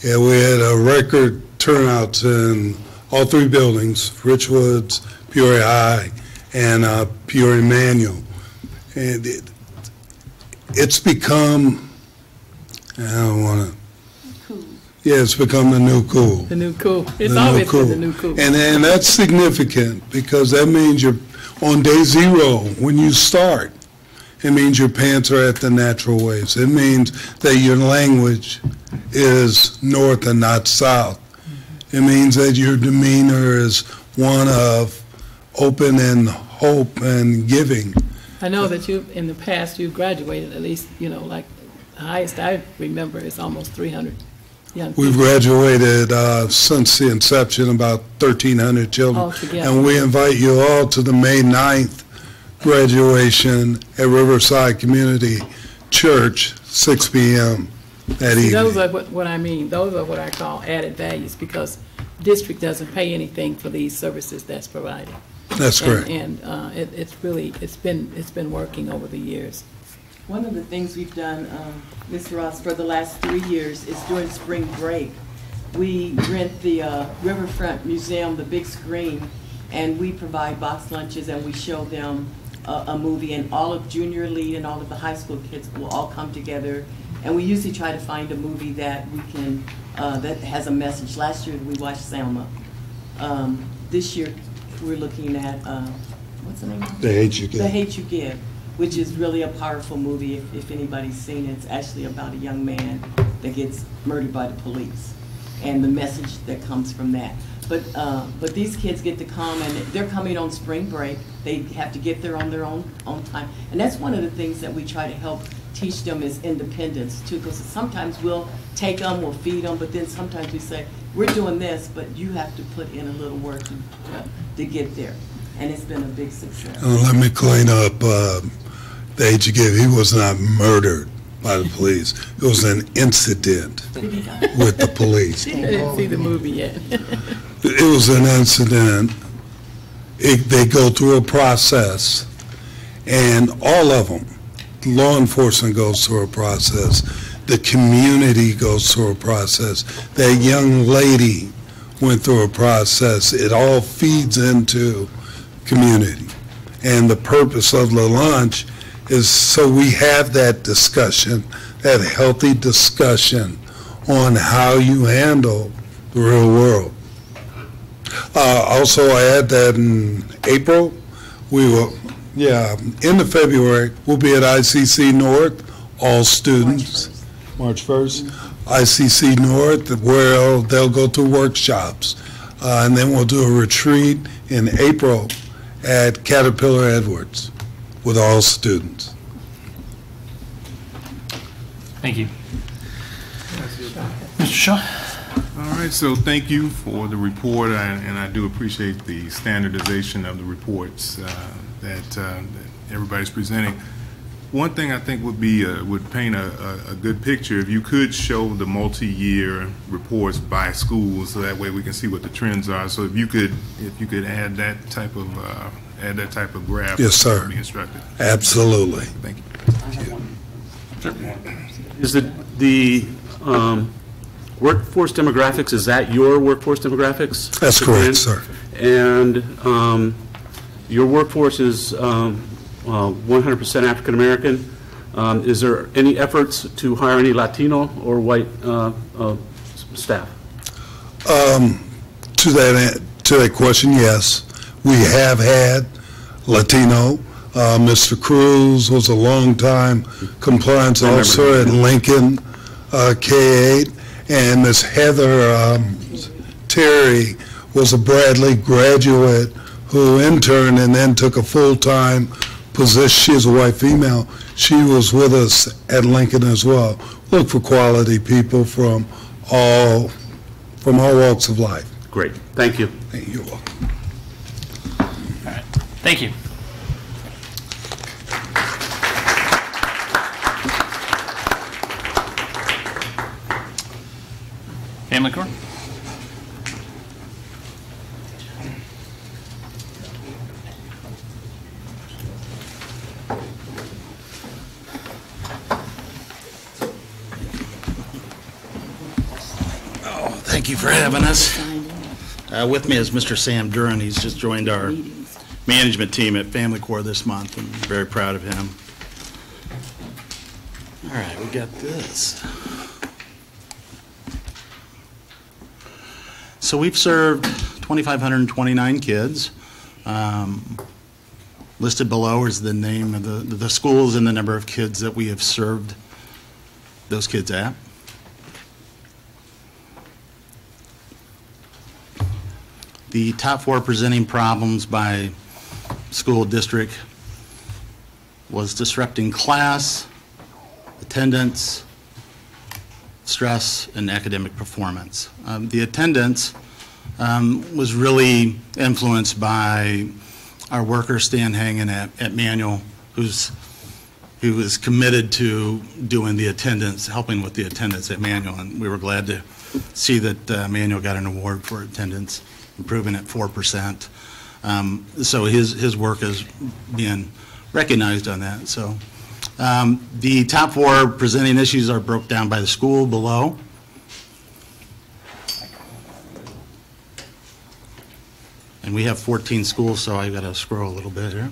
Yeah, we had a record turnout in all 3 buildings, Richwoods, Peoria High, and Peoria Manual. And it's become, I don't want to, yeah, it's become the new cool. The new cool. It's always been the new cool. And that's significant because that means you're on day 0 when you start. It means your pants are at the natural waist. It means that your language is north and not south. It means that your demeanor is one of open and hope and giving. I know that in the past, you've graduated at least, you know, like the highest I remember is almost 300 young people. We've graduated since the inception about 1,300 children. Altogether. And we invite you all to the May 9th graduation at Riverside Community Church, 6 p.m. that evening. Those are what I mean. Those are what I call added values because district doesn't pay anything for these services that's provided. That's correct. And it's been working over the years. One of the things we've done, Ms. Ross, for the last 3 years is during spring break, we rent the Riverfront Museum, the big screen, and we provide box lunches and we show them a movie, and all of junior elite and all of the high school kids will all come together, and we usually try to find a movie that we can, that has a message. Last year we watched Selma. This year we're looking at, what's the name of it? The Hate You Give. The Hate You Give, which is really a powerful movie if anybody's seen it. It's actually about a young man that gets murdered by the police and the message that comes from that. But these kids get to come, and they're coming on spring break. They have to get there on their own time. And that's one of the things that we try to help teach them is independence too, because sometimes we'll take them, we'll feed them, but then sometimes we say, we're doing this, but you have to put in a little work to get there. And it's been a big success. Let me clean up the age you gave. He was not murdered by the police. It was an incident with the police. I didn't see the movie yet. It was an incident. They go through a process, and all of them, law enforcement goes through a process, the community goes through a process, that young lady went through a process. It all feeds into community. And the purpose of the lunch is so we have that discussion, that healthy discussion on how you handle the real world. Also, I add that in April, we will, end of February, we'll be at ICC North, all students, March 1st, ICC North, where they'll go through workshops. And then we'll do a retreat in April at Caterpillar Edwards with all students. Thank you. Mr. Shaw? All right, so thank you for the report, and I do appreciate the standardization of the reports that everybody's presenting. One thing I think would be would paint a good picture if you could show the multi-year reports by schools, so that way we can see what the trends are. So if you could add that type of graph, yes, sir. That would be instructive. Absolutely. Thank you. Is the workforce demographics, is that your workforce demographics? That's correct, sir. And your workforce is 100% African American. Is there any efforts to hire any Latino or white staff? To that question, yes. We have had Latino. Mr. Cruz was a long-time compliance officer at Lincoln K-8, and Ms. Heather Terry was a Bradley graduate who interned and then took a full-time position. She's a white female. She was with us at Lincoln as well. Look for quality people from all walks of life. Great. Thank you. You're welcome. All right. Thank you. Family Court? Thank you for having us. With me is Mr. Sam Duran. He's just joined our management team at Family Corps this month, and I'm very proud of him. All right, we got this. So we've served 2,529 kids. Listed below is the name of the schools and the number of kids that we have served those kids at. The top 4 presenting problems by school district was disrupting class, attendance, stress, and academic performance. The attendance was really influenced by our worker Stan Hangen at Manual, who was committed to doing the attendance, helping with the attendance at Manual, and we were glad to see that Manual got an award for attendance, improving at 4%. So his work is being recognized on that. So the top 4 presenting issues are broke down by the school below. And we have 14 schools, so I've got to scroll a little bit here.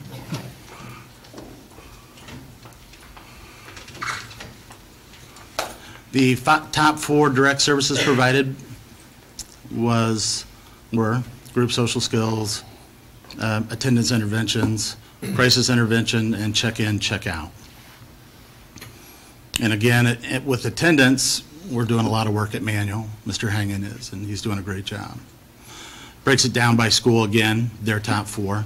The top 4 direct services provided were group social skills, attendance interventions, crisis intervention, and check-in, check-out. And again, with attendance, we're doing a lot of work at Manual. Mr. Hangen is, and he's doing a great job. breaks it down by school again, their top 4.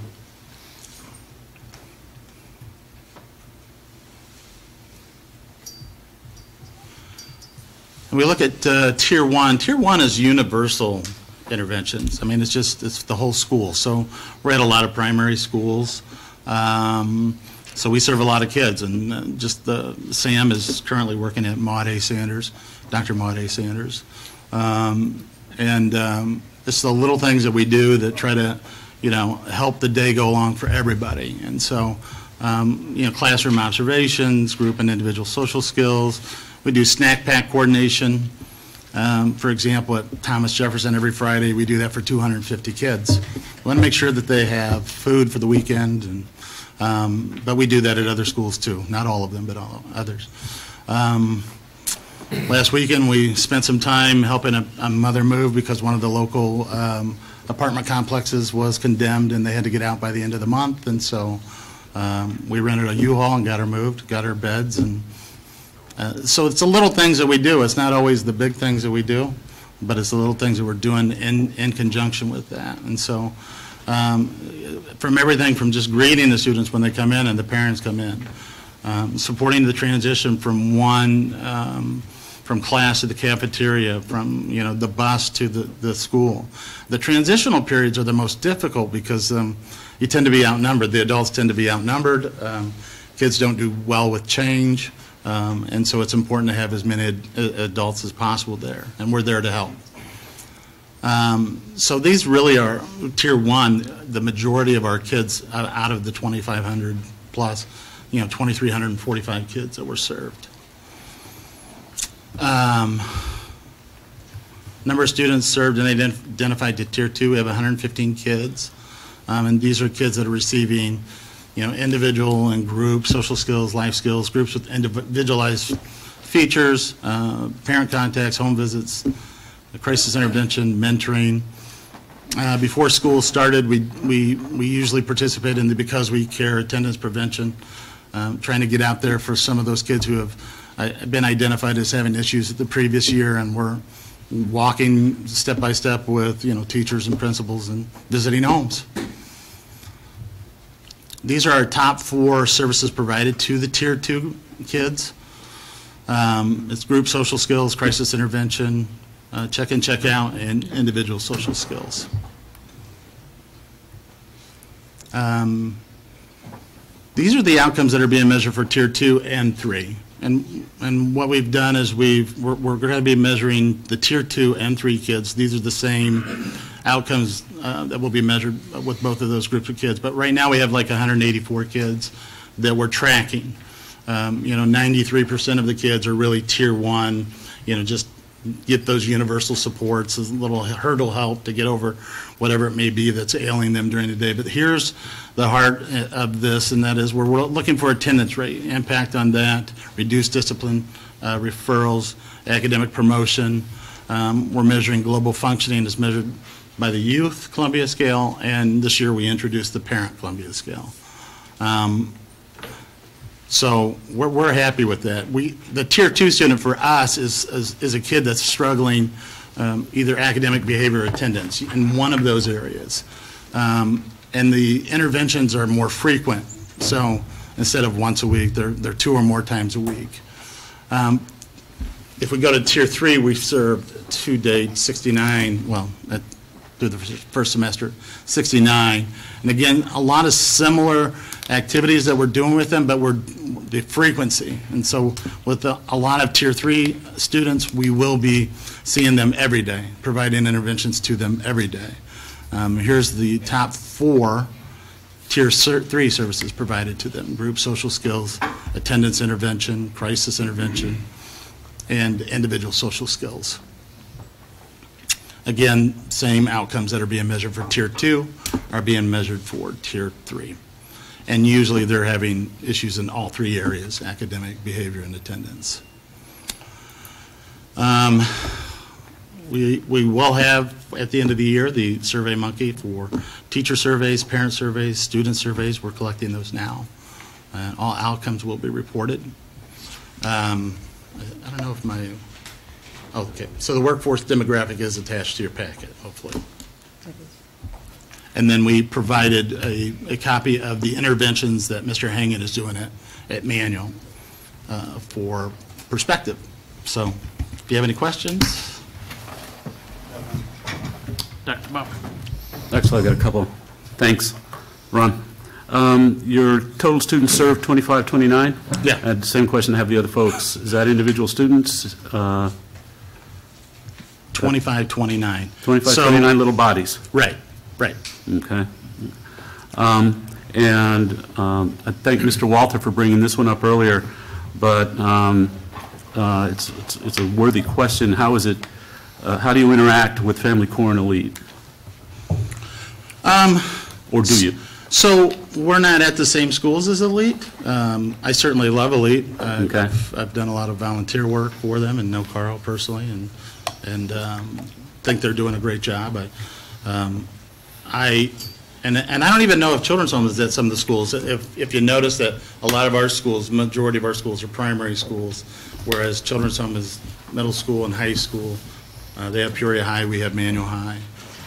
And we look at Tier 1. Tier 1 is universal interventions. I mean, it's the whole school. So we're at a lot of primary schools. So we serve a lot of kids, and Sam is currently working at Maud A. Sanders, Dr. Maud A. Sanders. It's the little things that we do that try to, help the day go along for everybody. And so, classroom observations, group and individual social skills. We do snack pack coordination. For example, at Thomas Jefferson every Friday, we do that for 250 kids. We want to make sure that they have food for the weekend, but we do that at other schools too. Not all of them, but all others. Last weekend, we spent some time helping a mother move because one of the local apartment complexes was condemned and they had to get out by the end of the month. And so we rented a U-Haul and got her moved, got her beds. And so it's the little things that we do. It's not always the big things that we do, but it's the little things that we're doing in conjunction with that. And so from everything from just greeting the students when they come in and the parents come in, supporting the transition from from class to the cafeteria, from the bus to the school. The transitional periods are the most difficult because you tend to be outnumbered. The adults tend to be outnumbered. Kids don't do well with change, and so it's important to have as many adults as possible there, and we're there to help. So these really are Tier 1. The majority of our kids out of the 2,500 plus, 2,345 kids that were served. Number of students served and identified to Tier 2, we have 115 kids. And these are kids that are receiving, individual and group social skills, life skills, groups with individualized features, parent contacts, home visits, crisis intervention, mentoring. Before school started, we usually participate in the Because We Care attendance prevention, trying to get out there for some of those kids who have been identified as having issues the previous year, and we're walking step by step with teachers and principals and visiting homes. These are our top 4 services provided to the Tier 2 kids. It's group social skills, crisis intervention, check-in, check-out, and individual social skills. These are the outcomes that are being measured for Tier 2 and 3. And what we've done is we're going to be measuring the Tier 2 and 3 kids. These are the same outcomes that will be measured with both of those groups of kids. But right now we have like 184 kids that we're tracking. 93% of the kids are really Tier 1, just get those universal supports, a little hurdle help to get over whatever it may be that's ailing them during the day. But here's the heart of this, and that is we're looking for attendance rate, impact on that, reduced discipline, referrals, academic promotion. We're measuring global functioning as measured by the youth Columbia scale, and this year we introduced the parent Columbia scale. So we're happy with that. The Tier 2 student for us is a kid that's struggling either academic behavior or attendance in one of those areas. And the interventions are more frequent. So instead of once a week, they're 2 or more times a week. If we go to Tier 3, we've served to date 69, through the first semester, 69. And again, a lot of similar activities that we're doing with them, but the frequency. And so with a lot of Tier 3 students, we will be seeing them every day, providing interventions to them every day. Here's the top 4 Tier 3 services provided to them: group social skills, attendance intervention, crisis intervention, and individual social skills. Again, same outcomes that are being measured for Tier 2 are being measured for Tier 3. And usually they're having issues in all 3 areas: academic, behavior, and attendance. We will have, at the end of the year, the Survey Monkey for teacher surveys, parent surveys, student surveys. We're collecting those now. All outcomes will be reported. I don't know if okay. So the workforce demographic is attached to your packet, hopefully. And then we provided a copy of the interventions that Mr. Hangen is doing at Manual for perspective. So if you have any questions. Dr. Bob. Actually, I got a couple. Thanks. Ron. Your total students served 2529? Yeah. I had the same question to have the other folks. Is that individual students? 2529. 2529 little bodies? Right, right. Okay. I thank Mr. Walter for bringing this one up earlier, but it's a worthy question. How is it? How do you interact with Family Core and Elite? Or do you? So we're not at the same schools as Elite. I certainly love Elite. Okay. I've done a lot of volunteer work for them and know Carl personally, and think they're doing a great job. I don't even know if Children's Home is at some of the schools. If you notice that a lot of our schools, majority of our schools are primary schools, whereas Children's Home is middle school and high school. They have Peoria High, we have Manual High.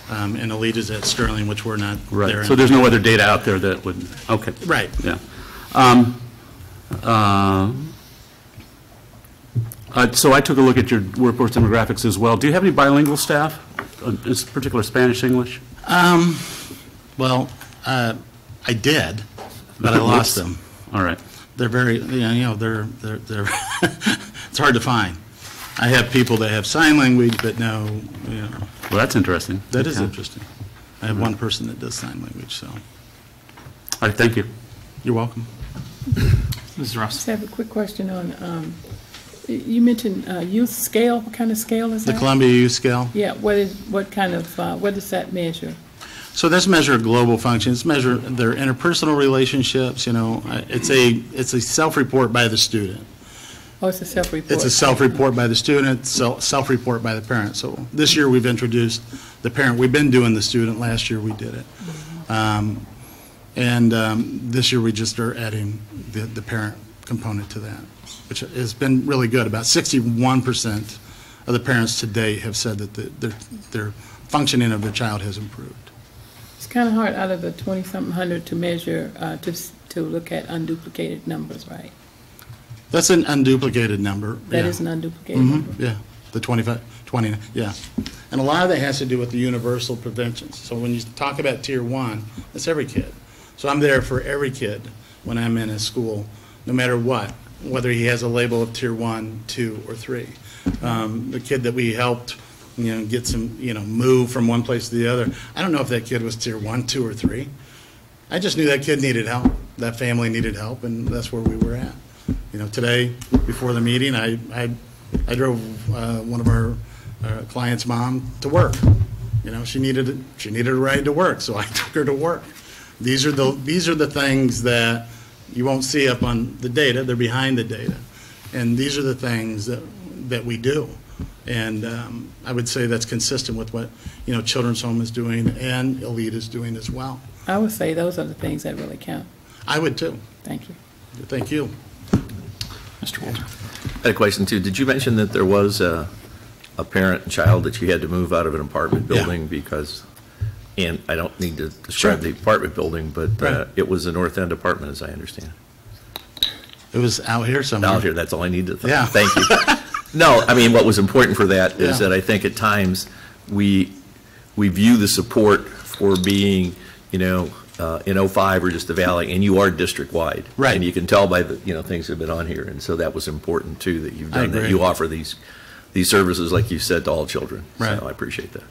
And Elite is at Sterling, which we're not there. Right. So there's no other data out there that would, okay. Right. Yeah. So I took a look at your workforce demographics as well. Do you have any bilingual staff, in particular Spanish, English? Well, I did, but I lost them. All right. They're very, they're it's hard to find. I have people that have sign language, but no, Well, that's interesting. That is interesting. I have one person that does sign language, so. All right, thank you. You're welcome. Mrs. Ross. I just have a quick question on, you mentioned youth scale. What kind of scale is that? The Columbia Youth Scale. Yeah, what does that measure? So this measure global functions, measure their interpersonal relationships, it's a self-report by the student. Oh, it's a self-report. It's a self-report by the student, self-report by the parent. So this year we've introduced the parent. We've been doing the student. Last year we did it. This year we just are adding the parent component to that, which has been really good. About 61% of the parents to date have said that their functioning of their child has improved. It's kind of hard out of the 20-something hundred to measure, to look at unduplicated numbers, right? That's an unduplicated number. That is an unduplicated number. Yeah, the 20, yeah. And a lot of that has to do with the universal preventions. So when you talk about Tier 1, that's every kid. So I'm there for every kid when I'm in a school, no matter what, whether he has a label of Tier 1, 2, or 3. The kid that we helped, get some, move from one place to the other, I don't know if that kid was Tier 1, 2, or 3. I just knew that kid needed help, that family needed help, and that's where we were at. Today, before the meeting, I drove one of our clients' mom to work. She needed a ride to work, so I took her to work. These are the things that you won't see up on the data. They're behind the data, and these are the things that we do. And I would say that's consistent with what Children's Home is doing and Elite is doing as well. I would say those are the things that really count. I would too. Thank you. Thank you. Mr. Walter. I had a question too. Did you mention that there was a parent and child that you had to move out of an apartment building because, and I don't need to describe the apartment building, but it was a North End apartment, as I understand. It was out here somewhere. Out here, that's all I need to yeah. Thank you. No, I mean, what was important for that is that I think at times we view the support for being, in 05 or just the Valley, and you are district-wide. Right. And you can tell by the, things that have been on here, and so that was important, too, that you've done that. You offer these services, like you said, to all children. Right. So I appreciate that.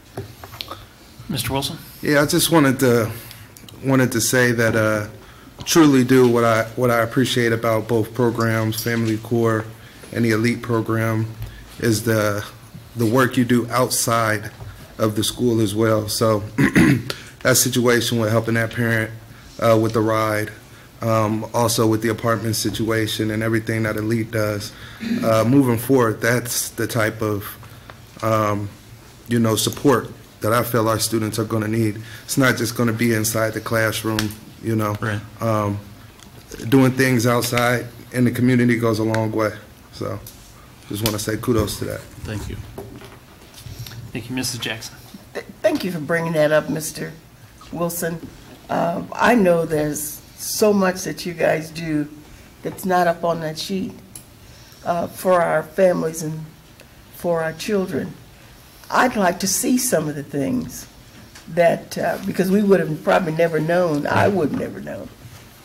Mr. Wilson? Yeah, I just wanted to say that truly do what I appreciate about both programs, Family Core and the Elite program, is the work you do outside of the school as well. So that situation with helping that parent with the ride, also with the apartment situation and everything that Elite does, moving forward, that's the type of support that I feel our students are going to need. It's not just going to be inside the classroom, Right. Doing things outside in the community goes a long way. So just want to say kudos to that. Thank you. Thank you, Mrs. Jackson. Thank you for bringing that up, Mr. Wilson. I know there's so much that you guys do that's not up on that sheet for our families and for our children. I'd like to see some of the things that, because we would have probably never known, I would have never known,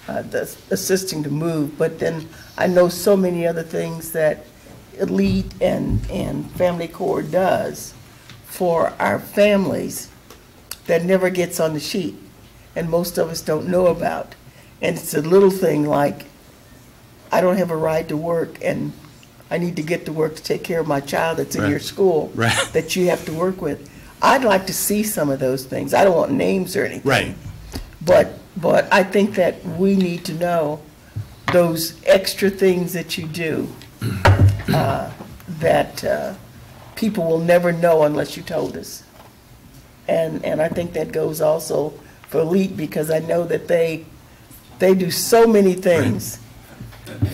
the assisting to move, but then I know so many other things that Elite and Family Corps does for our families that never gets on the sheet, and most of us don't know about. And it's a little thing like, I don't have a ride to work, and I need to get to work to take care of my child that's in your school that you have to work with. I'd like to see some of those things. I don't want names or anything. Right. But I think that we need to know those extra things that you do that people will never know unless you told us. And I think that goes also for Elite, because I know that they do so many things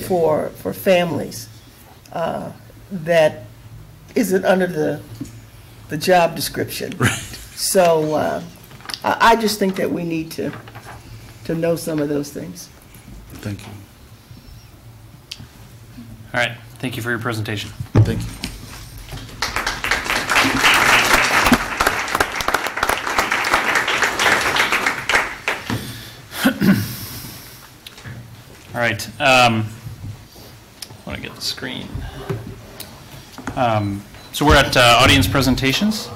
for families that isn't under the job description. So I just think that we need to know some of those things. Thank you. All right. Thank you for your presentation. Thank you. All right. I want to get the screen. So we're at audience presentations.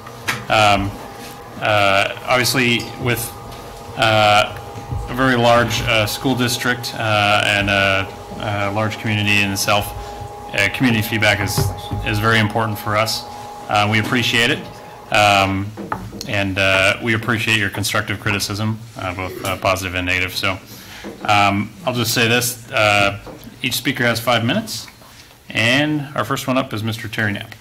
Obviously, with a very large school district and a large community in itself, community feedback is very important for us. We appreciate it, and we appreciate your constructive criticism, both positive and negative. So I'll just say this. Each speaker has 5 minutes, and our first one up is Mr. Terry Knapp.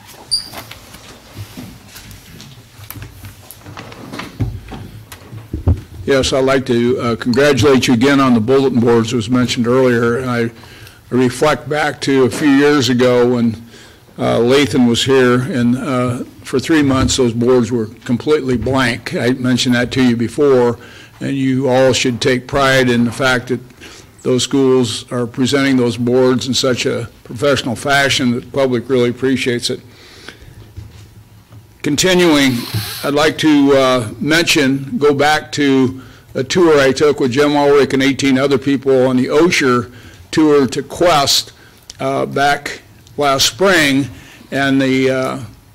Yes, I'd like to congratulate you again on the bulletin boards, as was mentioned earlier. And I reflect back to a few years ago when Lathan was here, and for 3 months those boards were completely blank. I mentioned that to you before, and you all should take pride in the fact that those schools are presenting those boards in such a professional fashion that the public really appreciates it. Continuing, I'd like to go back to a tour I took with Jim Ulrich and 18 other people on the Osher tour to Quest back last spring, and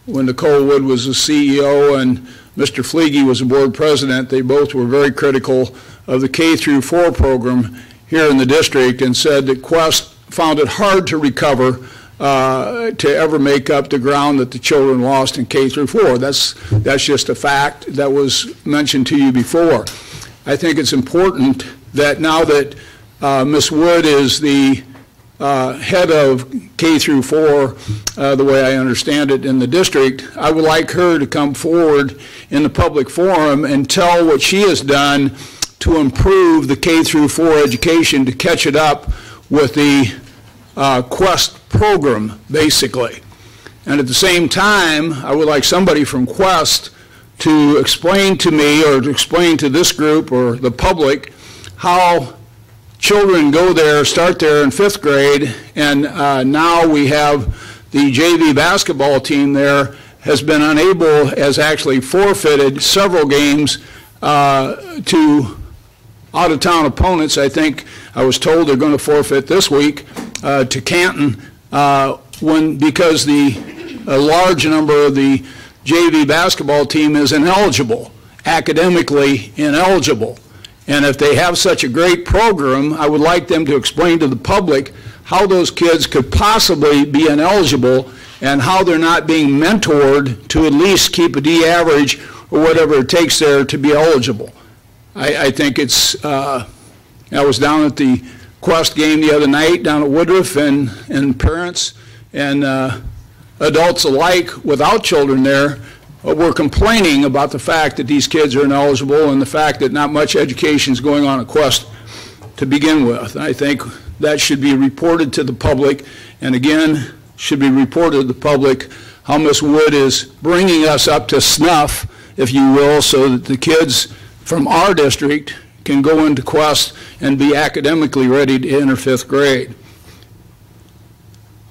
when Nicole Wood was the CEO and Mr. Fleege was the board president, they both were very critical of the K-4 program here in the district and said that Quest found it hard to recover to ever make up the ground that the children lost in K-4. That's just a fact that was mentioned to you before. I think it's important that now that Ms. Wood is the head of K-4, the way I understand it in the district, I would like her to come forward in the public forum and tell what she has done to improve the K-4 education to catch it up with the Quest program, basically. And at the same time, I would like somebody from Quest to explain to me or to explain to this group or the public how children go there, start there in 5th grade, and now we have the JV basketball team there has been unable, has actually forfeited several games to out-of-town opponents. I think I was told they're going to forfeit this week to Canton because a large number of the JV basketball team is ineligible, academically ineligible. And if they have such a great program, I would like them to explain to the public how those kids could possibly be ineligible and how they're not being mentored to at least keep a D average or whatever it takes there to be eligible. I think it's, I was down at the Quest game the other night down at Woodruff, and parents and adults alike without children there were complaining about the fact that these kids are ineligible and the fact that not much education is going on at Quest to begin with. I think that should be reported to the public, and again, should be reported to the public how Ms. Wood is bringing us up to snuff, if you will, so that the kids from our district can go into Quest and be academically ready to enter 5th grade.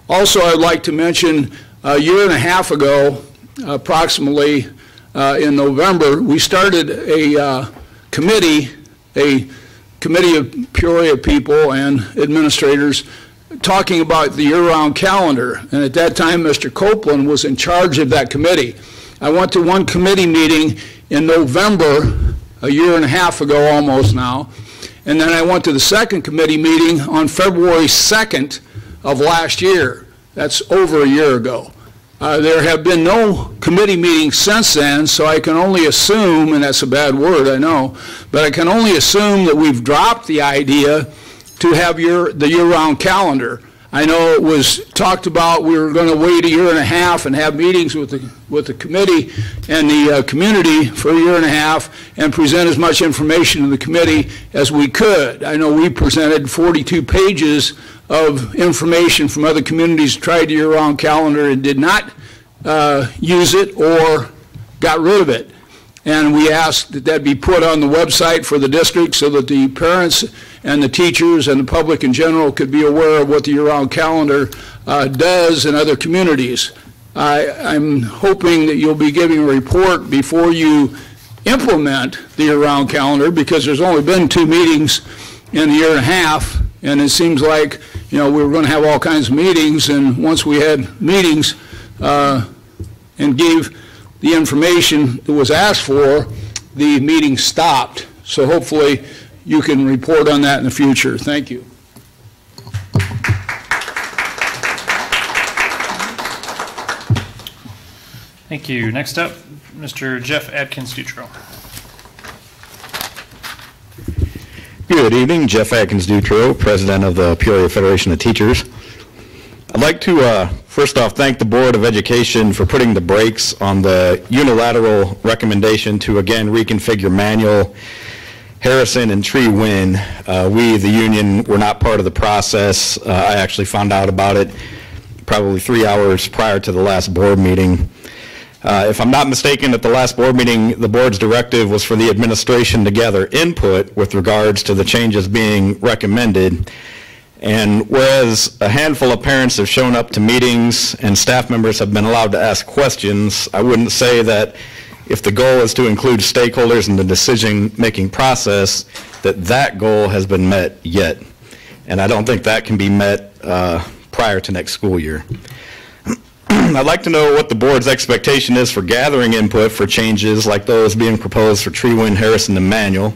Also, I'd like to mention a year and a half ago, approximately in November, we started a committee of Peoria people and administrators talking about the year-round calendar. And at that time, Mr. Copeland was in charge of that committee. I went to one committee meeting in November, a year and a half ago almost now, and then I went to the second committee meeting on February 2nd of last year. That's over a year ago. There have been no committee meetings since then, so I can only assume, and that's a bad word, I know, but I can only assume that we've dropped the idea to have the year-round calendar. I know it was talked about we were going to wait a year and a half and have meetings with the committee and the community for a year and a half and present as much information to the committee as we could. I know we presented 42 pages of information from other communities, tried the year-round calendar and did not use it or got rid of it. And we asked that that be put on the website for the district so that the parents and the teachers and the public in general could be aware of what the year-round calendar does in other communities. I'm hoping that you'll be giving a report before you implement the year-round calendar, because there's only been 2 meetings in a year and a half, and it seems like, you know, we were going to have all kinds of meetings, and once we had meetings and gave the information that was asked for, the meeting stopped. So hopefully you can report on that in the future. Thank you. Thank you. Next up, Mr. Jeff Adkins-Dutro. Good evening, Jeff Adkins-Dutro, President of the Peoria Federation of Teachers. I'd like to first off thank the Board of Education for putting the brakes on the unilateral recommendation to again reconfigure Manual, Harrison, and Tree Wynn. We, the union, were not part of the process. I actually found out about it probably 3 hours prior to the last board meeting. If I'm not mistaken, at the last board meeting, the board's directive was for the administration to gather input with regards to the changes being recommended. And whereas a handful of parents have shown up to meetings and staff members have been allowed to ask questions, I wouldn't say that if the goal is to include stakeholders in the decision-making process, that goal has been met yet. And I don't think that can be met prior to next school year. I'd like to know what the board's expectation is for gathering input for changes like those being proposed for Tree Wynn, Harrison, and Manual.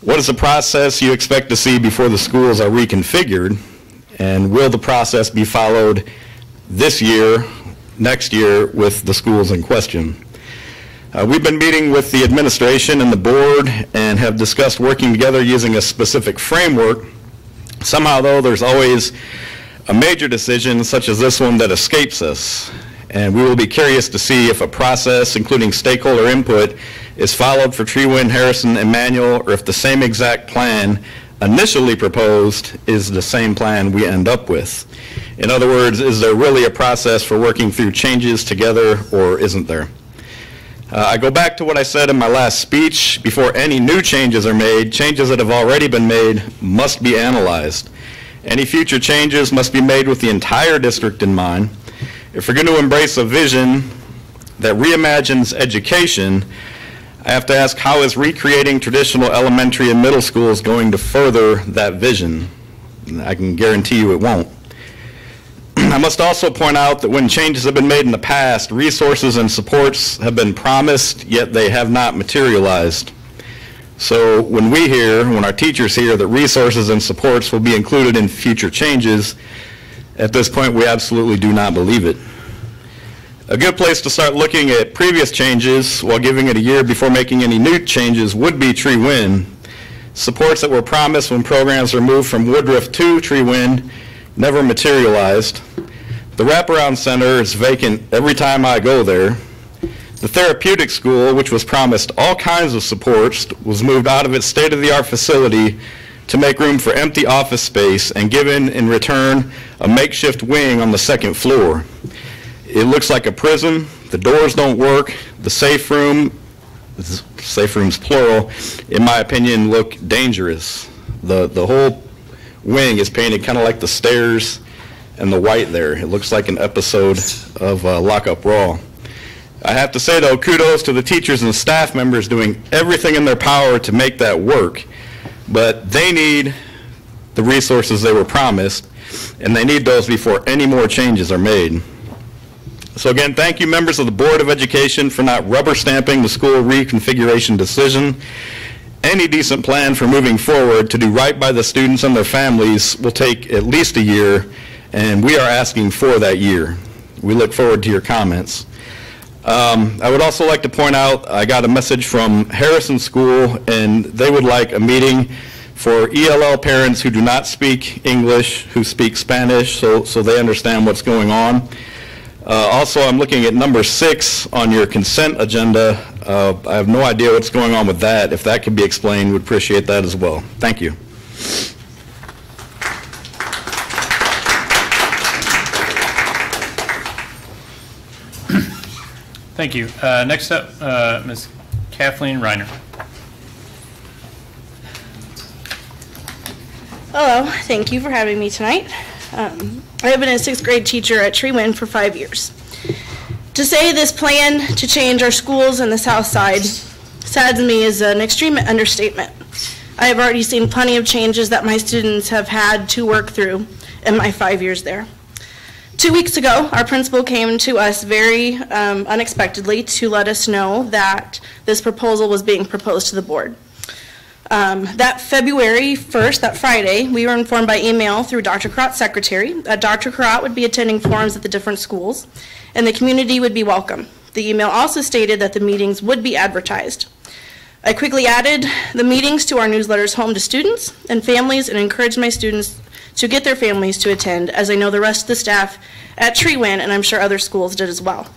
What is the process you expect to see before the schools are reconfigured? And will the process be followed this year, next year, with the schools in question? We've been meeting with the administration and the board and have discussed working together using a specific framework. Somehow, though, there's always a major decision such as this one that escapes us. And we will be curious to see if a process, including stakeholder input, is followed for Tree Wynn, Harrison, and Manual, or if the same exact plan initially proposed is the same plan we end up with. In other words, is there really a process for working through changes together, or isn't there? I go back to what I said in my last speech. Before any new changes are made, changes that have already been made must be analyzed. Any future changes must be made with the entire district in mind. If we're going to embrace a vision that reimagines education, I have to ask, how is recreating traditional elementary and middle schools going to further that vision? I can guarantee you it won't. I must also point out that when changes have been made in the past, resources and supports have been promised, yet they have not materialized. So when our teachers hear that resources and supports will be included in future changes, at this point we absolutely do not believe it. A good place to start looking at previous changes while giving it a year before making any new changes would be Tree Wynn. Supports that were promised when programs were moved from Woodruff to Tree Wynn never materialized. The wraparound center is vacant every time I go there. The therapeutic school, which was promised all kinds of supports, was moved out of its state-of-the-art facility to make room for empty office space and given in return a makeshift wing on the second floor. It looks like a prison. The doors don't work. The safe room is safe rooms plural, in my opinion, look dangerous. The whole wing is painted kind of like the stairs and the white there. It looks like an episode of Lockup Raw. I have to say, though, kudos to the teachers and staff members doing everything in their power to make that work, but they need the resources they were promised, and they need those before any more changes are made. So again, thank you, members of the Board of Education, for not rubber stamping the school reconfiguration decision. Any decent plan for moving forward to do right by the students and their families will take at least a year, and we are asking for that year. We look forward to your comments. I would also like to point out, I got a message from Harrison School, and they would like a meeting for ELL parents who do not speak English, who speak Spanish, so they understand what's going on. Also, I'm looking at number 6 on your consent agenda. I have no idea what's going on with that. If that could be explained, we'd appreciate that as well. Thank you. Thank you. Next up, Ms. Kathleen Reiner. Hello, thank you for having me tonight. I have been a 6th grade teacher at Treewin for 5 years. To say this plan to change our schools in the South Side saddens me is an extreme understatement. I have already seen plenty of changes that my students have had to work through in my 5 years there. 2 weeks ago, our principal came to us very unexpectedly to let us know that this proposal was being proposed to the board. That February 1st, that Friday, we were informed by email through Dr. Carot's secretary that Dr. Carot would be attending forums at the different schools and the community would be welcome. The email also stated that the meetings would be advertised. I quickly added the meetings to our newsletters home to students and families and encouraged my students to get their families to attend, as I know the rest of the staff at Treewin and I'm sure other schools did as well.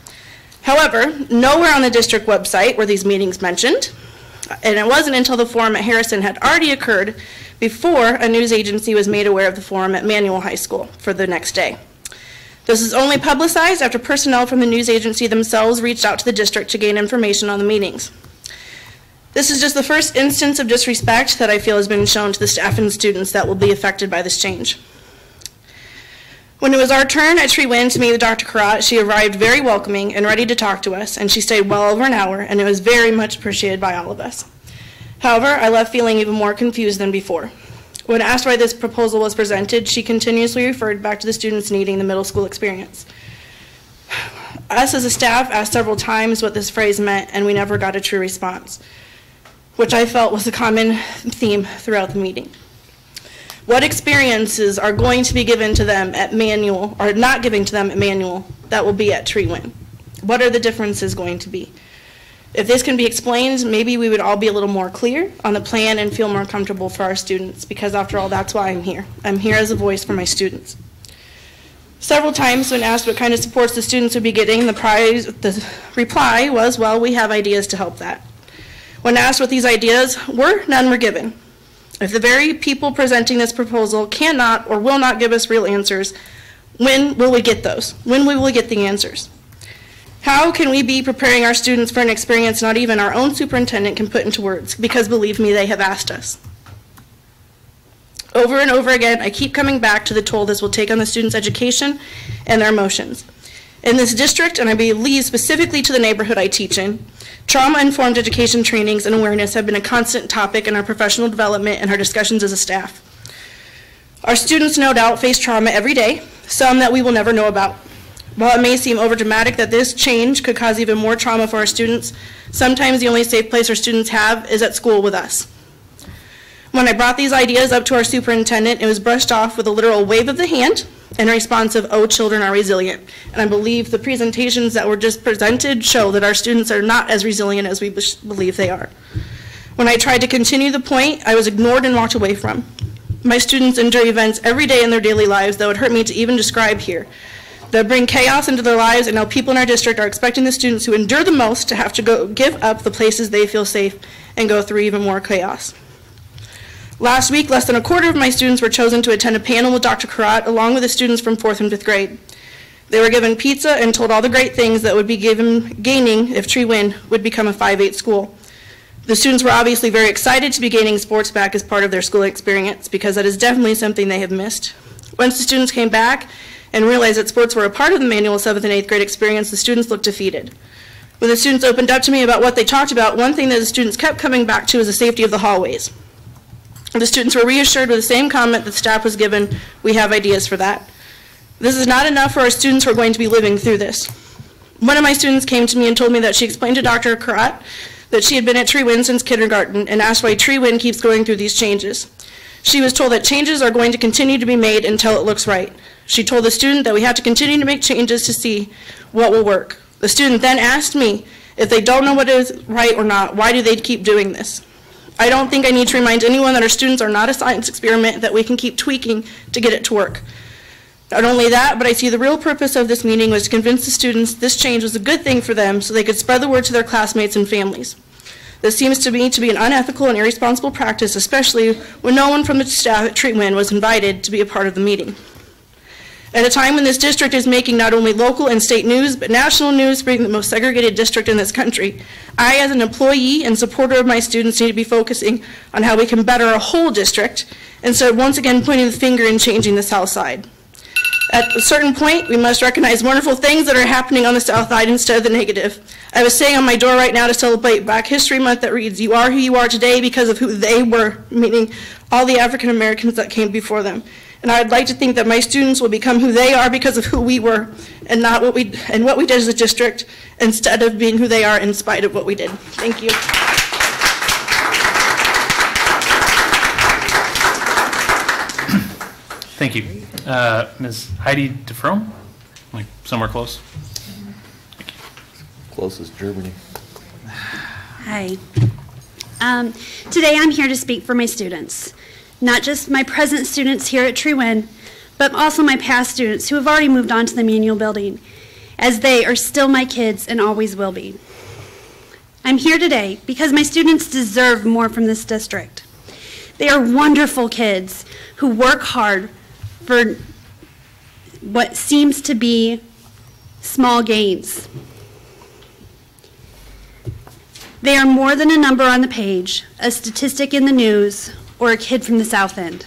However, nowhere on the district website were these meetings mentioned. And it wasn't until the forum at Harrison had already occurred before a news agency was made aware of the forum at Manual High School for the next day. This is only publicized after personnel from the news agency themselves reached out to the district to gain information on the meetings. This is just the first instance of disrespect that I feel has been shown to the staff and students that will be affected by this change. When it was our turn at Treewin to meet with Dr. Carot, she arrived very welcoming and ready to talk to us, and she stayed well over an hour, and it was very much appreciated by all of us. However, I left feeling even more confused than before. When asked why this proposal was presented, she continuously referred back to the students needing the middle school experience. Us as a staff asked several times what this phrase meant, and we never got a true response, which I felt was a common theme throughout the meeting. What experiences are going to be given to them at Manual, or not giving to them at Manual, that will be at Treewin? What are the differences going to be? If this can be explained, maybe we would all be a little more clear on the plan and feel more comfortable for our students, because after all, that's why I'm here. I'm here as a voice for my students. Several times when asked what kind of supports the students would be getting, the reply was, well, we have ideas to help that. When asked what these ideas were, none were given. If the very people presenting this proposal cannot or will not give us real answers, when will we get those? When will we get the answers? How can we be preparing our students for an experience not even our own superintendent can put into words? Because believe me, they have asked us. Over and over again, I keep coming back to the toll this will take on the students' education and their emotions. In this district, and I believe specifically to the neighborhood I teach in, trauma-informed education trainings and awareness have been a constant topic in our professional development and our discussions as a staff. Our students no doubt face trauma every day, some that we will never know about. While it may seem overdramatic that this change could cause even more trauma for our students, sometimes the only safe place our students have is at school with us. When I brought these ideas up to our superintendent, it was brushed off with a literal wave of the hand and a response of, oh, children are resilient. And I believe the presentations that were just presented show that our students are not as resilient as we believe they are. When I tried to continue the point, I was ignored and walked away from. My students endure events every day in their daily lives that would hurt me to even describe here, that bring chaos into their lives, and now people in our district are expecting the students who endure the most to have to go give up the places they feel safe and go through even more chaos. Last week, less than a quarter of my students were chosen to attend a panel with Dr. Carot along with the students from 4th and 5th grade. They were given pizza and told all the great things that would be gaining if Treewin would become a 5-8 school. The students were obviously very excited to be gaining sports back as part of their school experience because that is definitely something they have missed. Once the students came back and realized that sports were a part of the manual 7th and 8th grade experience, the students looked defeated. When the students opened up to me about what they talked about, one thing that the students kept coming back to was the safety of the hallways. The students were reassured with the same comment that staff was given, we have ideas for that. This is not enough for our students who are going to be living through this. One of my students came to me and told me that she explained to Dr. Karat that she had been at Tree Wind since kindergarten and asked why Tree Wind keeps going through these changes. She was told that changes are going to continue to be made until it looks right. She told the student that we have to continue to make changes to see what will work. The student then asked me if they don't know what is right or not, why do they keep doing this? I don't think I need to remind anyone that our students are not a science experiment that we can keep tweaking to get it to work. Not only that, but I see the real purpose of this meeting was to convince the students this change was a good thing for them so they could spread the word to their classmates and families. This seems to me to be an unethical and irresponsible practice, especially when no one from the staff at Tree Wind was invited to be a part of the meeting. At a time when this district is making not only local and state news, but national news, being the most segregated district in this country, I, as an employee and supporter of my students, need to be focusing on how we can better our whole district instead of once again pointing the finger and changing the South Side. At a certain point, we must recognize wonderful things that are happening on the South Side instead of the negative. I have a saying on my door right now to celebrate Black History Month that reads, "You are who you are today because of who they were," meaning all the African Americans that came before them. And I'd like to think that my students will become who they are because of who we were and not what we did as a district, instead of being who they are in spite of what we did. Thank you. Thank you. Ms. Heidi DeFrome, like somewhere close. Closest Germany. Hi. Today I'm here to speak for my students. Not just my present students here at Tree Wind, but also my past students who have already moved on to the Manual building, as they are still my kids and always will be. I'm here today because my students deserve more from this district. They are wonderful kids who work hard for what seems to be small gains. They are more than a number on the page, a statistic in the news, or a kid from the South End.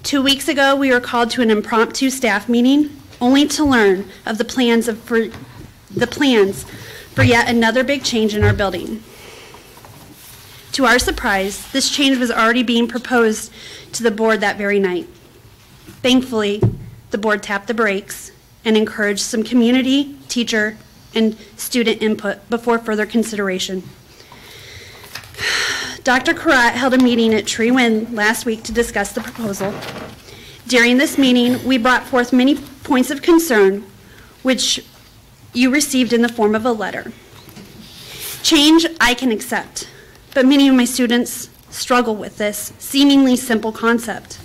2 weeks ago, we were called to an impromptu staff meeting, only to learn of the plans for yet another big change in our building. To our surprise, this change was already being proposed to the board that very night. Thankfully, the board tapped the brakes and encouraged some community, teacher, and student input before further consideration. Dr. Karat held a meeting at Tree Wind last week to discuss the proposal. During this meeting, we brought forth many points of concern, which you received in the form of a letter. Change I can accept, but many of my students struggle with this seemingly simple concept.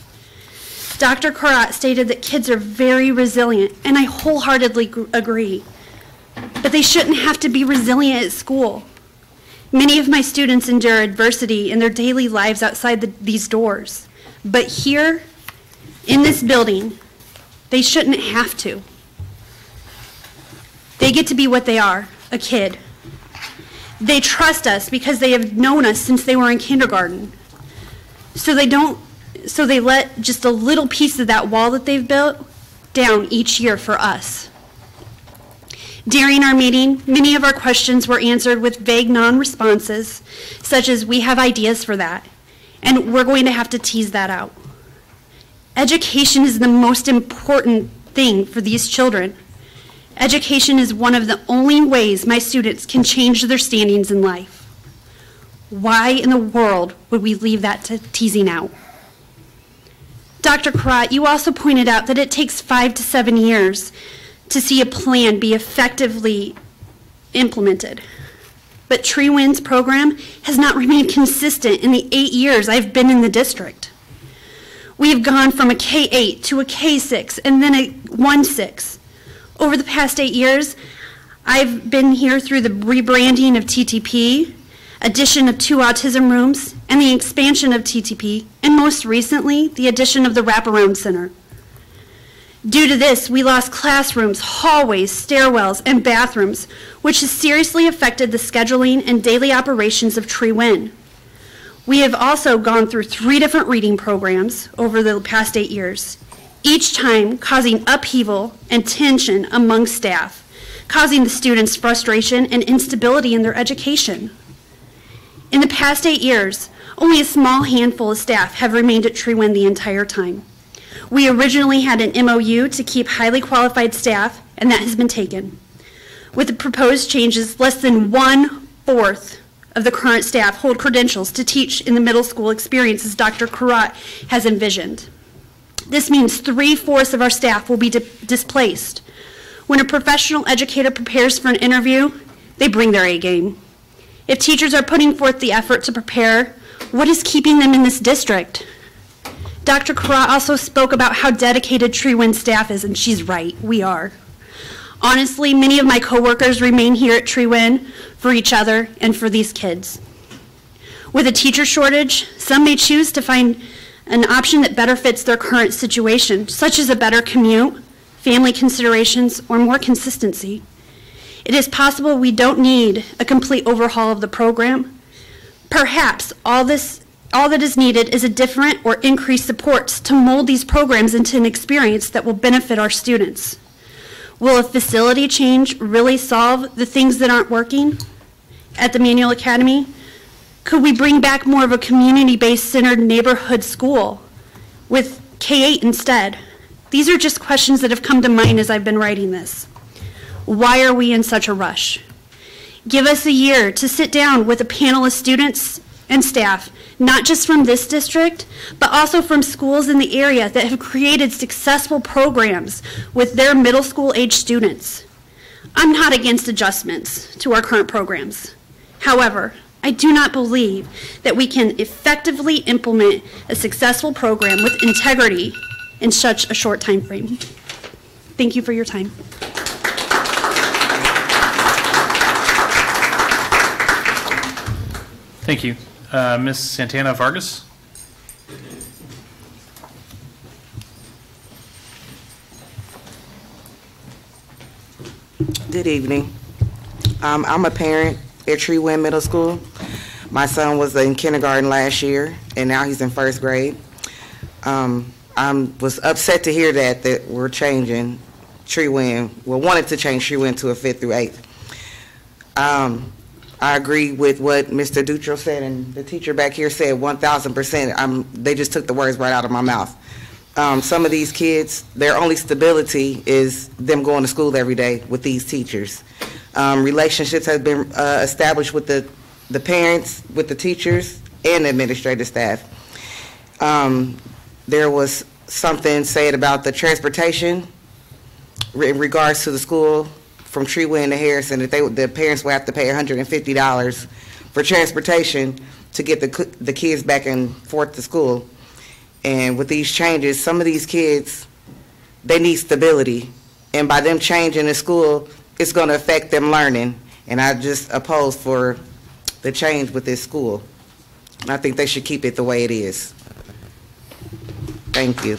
Dr. Karat stated that kids are very resilient, and I wholeheartedly agree. But they shouldn't have to be resilient at school. Many of my students endure adversity in their daily lives outside these doors. But here, in this building, they shouldn't have to. They get to be what they are, a kid. They trust us because they have known us since they were in kindergarten. So they let just a little piece of that wall that they've built down each year for us. During our meeting, many of our questions were answered with vague non-responses, such as, "We have ideas for that, and we're going to have to tease that out." Education is the most important thing for these children. Education is one of the only ways my students can change their standings in life. Why in the world would we leave that to teasing out? Dr. Karat, you also pointed out that it takes 5 to 7 years to see a plan be effectively implemented. But Tree Wind's program has not remained consistent in the 8 years I've been in the district. We've gone from a K-8 to a K-6 and then a 1-6. Over the past 8 years, I've been here through the rebranding of TTP, addition of 2 autism rooms, and the expansion of TTP, and most recently, the addition of the wraparound center. Due to this, we lost classrooms, hallways, stairwells, and bathrooms, which has seriously affected the scheduling and daily operations of Tree Win. We have also gone through 3 different reading programs over the past 8 years, each time causing upheaval and tension among staff, causing the students frustration and instability in their education. In the past 8 years, only a small handful of staff have remained at Tree Win the entire time. We originally had an MOU to keep highly qualified staff, and that has been taken. With the proposed changes, less than 1/4 of the current staff hold credentials to teach in the middle school experience as Dr. Karat has envisioned. This means 3/4 of our staff will be displaced. When a professional educator prepares for an interview, they bring their A game. If teachers are putting forth the effort to prepare, what is keeping them in this district? Dr. Karat also spoke about how dedicated Tree Win staff is, and she's right, we are. Honestly, many of my coworkers remain here at Tree Win for each other and for these kids. With a teacher shortage, some may choose to find an option that better fits their current situation, such as a better commute, family considerations, or more consistency. It is possible we don't need a complete overhaul of the program. Perhaps all that is needed is a different or increased supports to mold these programs into an experience that will benefit our students. Will a facility change really solve the things that aren't working at the Manual Academy? Could we bring back more of a community-based centered neighborhood school with K-8 instead? These are just questions that have come to mind as I've been writing this. Why are we in such a rush? Give us a year to sit down with a panel of students and staff, not just from this district, but also from schools in the area that have created successful programs with their middle school age students. I'm not against adjustments to our current programs. However, I do not believe that we can effectively implement a successful program with integrity in such a short time frame. Thank you for your time. Thank you. Ms. Santana Vargas? Good evening. I'm a parent at Tree Win Middle School. My son was in kindergarten last year, and now he's in 1st grade. I was upset to hear that we're changing Tree Win, wanted to change Tree Win to a 5th through 8th. I agree with what Mr. Dutro said, and the teacher back here said 1,000%. They just took the words right out of my mouth. Some of these kids, their only stability is them going to school every day with these teachers. Relationships have been established with the parents, with the teachers, and the administrative staff. There was something said about the transportation in regards to the school from Tree Win to Harrison, that the parents would have to pay $150 for transportation to get the kids back and forth to school. And with these changes, some of these kids, they need stability. And by them changing the school, it's going to affect them learning. And I just oppose for the change with this school. I think they should keep it the way it is. Thank you.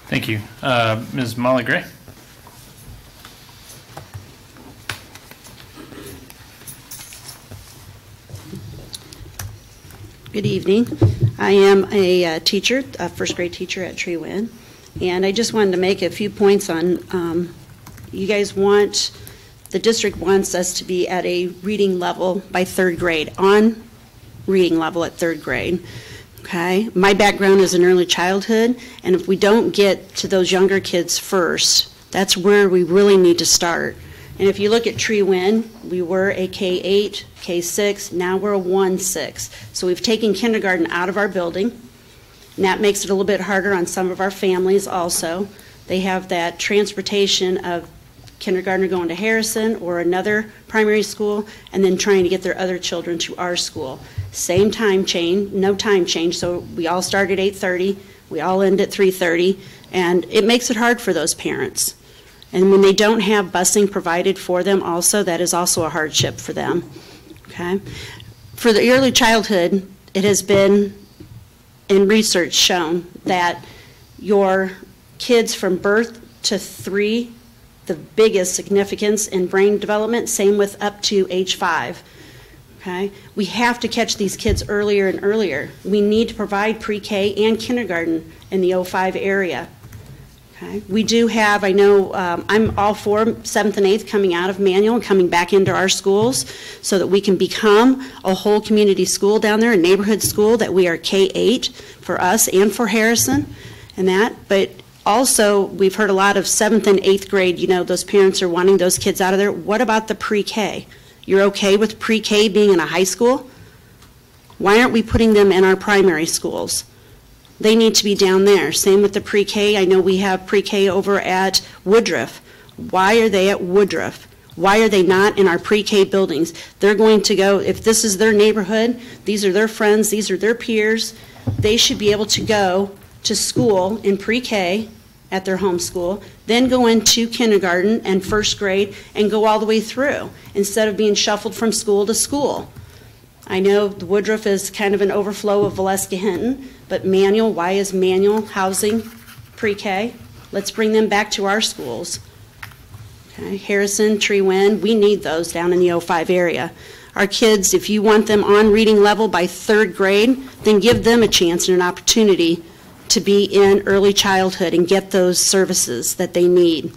Thank you. Ms. Molly Gray? Good evening. I am a teacher, a 1st grade teacher at Tree Win, and I just wanted to make a few points on, you guys want, the district wants us to be at a reading level by 3rd grade, on reading level at 3rd grade. Okay, my background is in early childhood, and if we don't get to those younger kids first, that's where we really need to start. And if you look at Tree Win, we were a K-8, K-6, now we're a 1-6. So we've taken kindergarten out of our building, and that makes it a little bit harder on some of our families also. They have that transportation of kindergartner going to Harrison or another primary school, and then trying to get their other children to our school. Same time change, no time change, so we all start at 8:30, we all end at 3:30, and it makes it hard for those parents. And when they don't have busing provided for them also, that is also a hardship for them, okay? For the early childhood, it has been in research shown that your kids from birth to 3, the biggest significance in brain development, same with up to age 5. Okay? We have to catch these kids earlier and earlier. We need to provide pre-K and kindergarten in the 05 area. Okay? We do have, I know, I'm all for 7th and 8th coming out of manual and coming back into our schools so that we can become a whole community school down there, a neighborhood school, that we are K-8 for us and for Harrison and that. But also, we've heard a lot of 7th and 8th grade, you know, those parents are wanting those kids out of there. What about the pre-K? You're okay with pre-K being in a high school? Why aren't we putting them in our primary schools? They need to be down there. Same with the pre-K. I know we have pre-K over at Woodruff. Why are they at Woodruff? Why are they not in our pre-K buildings? They're going to go, if this is their neighborhood, these are their friends, these are their peers, they should be able to go to school in pre-K at their home school, then go into kindergarten and 1st grade and go all the way through instead of being shuffled from school to school. I know the Woodruff is kind of an overflow of Valeska Hinton, but manual, why is manual housing pre-K? Let's bring them back to our schools. Okay, Harrison, Treewin, we need those down in the 05 area. Our kids, if you want them on reading level by 3rd grade, then give them a chance and an opportunity to be in early childhood and get those services that they need.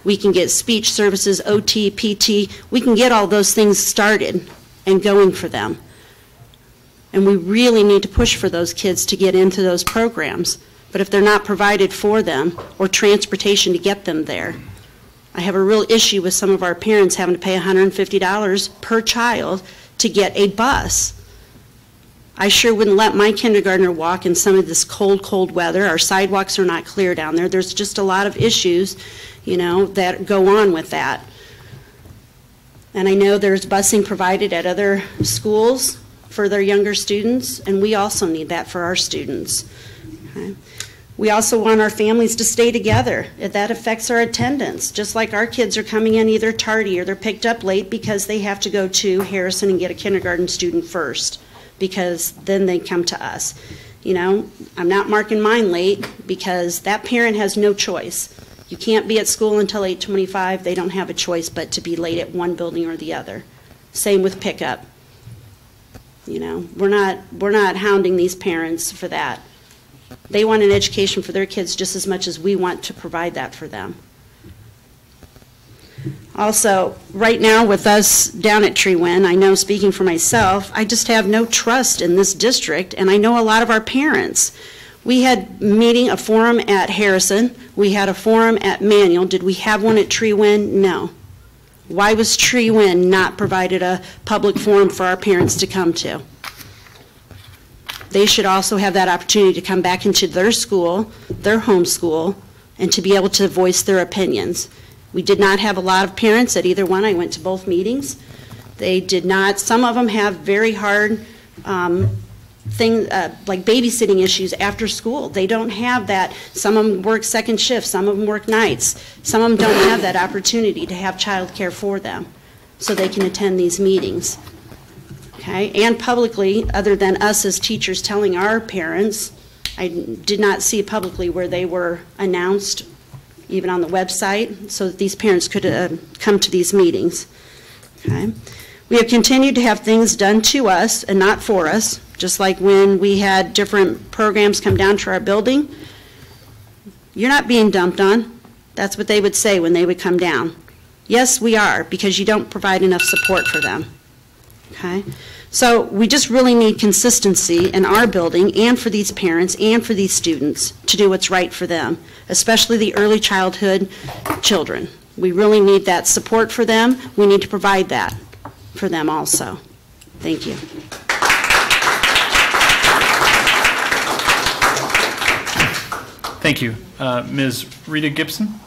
We can get speech services, OT, PT, we can get all those things started and going for them. And we really need to push for those kids to get into those programs. But if they're not provided for them or transportation to get them there, I have a real issue with some of our parents having to pay $150 per child to get a bus. I sure wouldn't let my kindergartner walk in some of this cold, cold weather. Our sidewalks are not clear down there. There's just a lot of issues, you know, that go on with that. And I know there's busing provided at other schools for their younger students, and we also need that for our students. Okay? We also want our families to stay together. That affects our attendance. Just like our kids are coming in either tardy or they're picked up late because they have to go to Harrison and get a kindergarten student first, because then they come to us. You know, I'm not marking mine late because that parent has no choice. You can't be at school until 8:25. They don't have a choice but to be late at one building or the other. Same with pickup. You know, we're not hounding these parents for that. They want an education for their kids just as much as we want to provide that for them. Also, right now with us down at Treewin, I know, speaking for myself, I just have no trust in this district, and I know a lot of our parents. We had a forum at Harrison. We had a forum at Manual. Did we have one at Treewin? No. Why was Treewin not provided a public forum for our parents to come to? They should also have that opportunity to come back into their school, their home school, and to be able to voice their opinions. We did not have a lot of parents at either one. I went to both meetings. They did not, some of them have very hard like babysitting issues after school. They don't have that. Some of them work second shift, some of them work nights. Some of them don't have that opportunity to have childcare for them so they can attend these meetings. Okay, and publicly, other than us as teachers telling our parents, I did not see publicly where they were announced, even on the website, so that these parents could come to these meetings. Okay. We have continued to have things done to us and not for us, just like when we had different programs come down to our building. You're not being dumped on. That's what they would say when they would come down. Yes, we are, because you don't provide enough support for them. Okay? So we just really need consistency in our building and for these parents and for these students to do what's right for them, especially the early childhood children. We really need that support for them. We need to provide that for them also. Thank you. Thank you. Ms. Rita Gibson?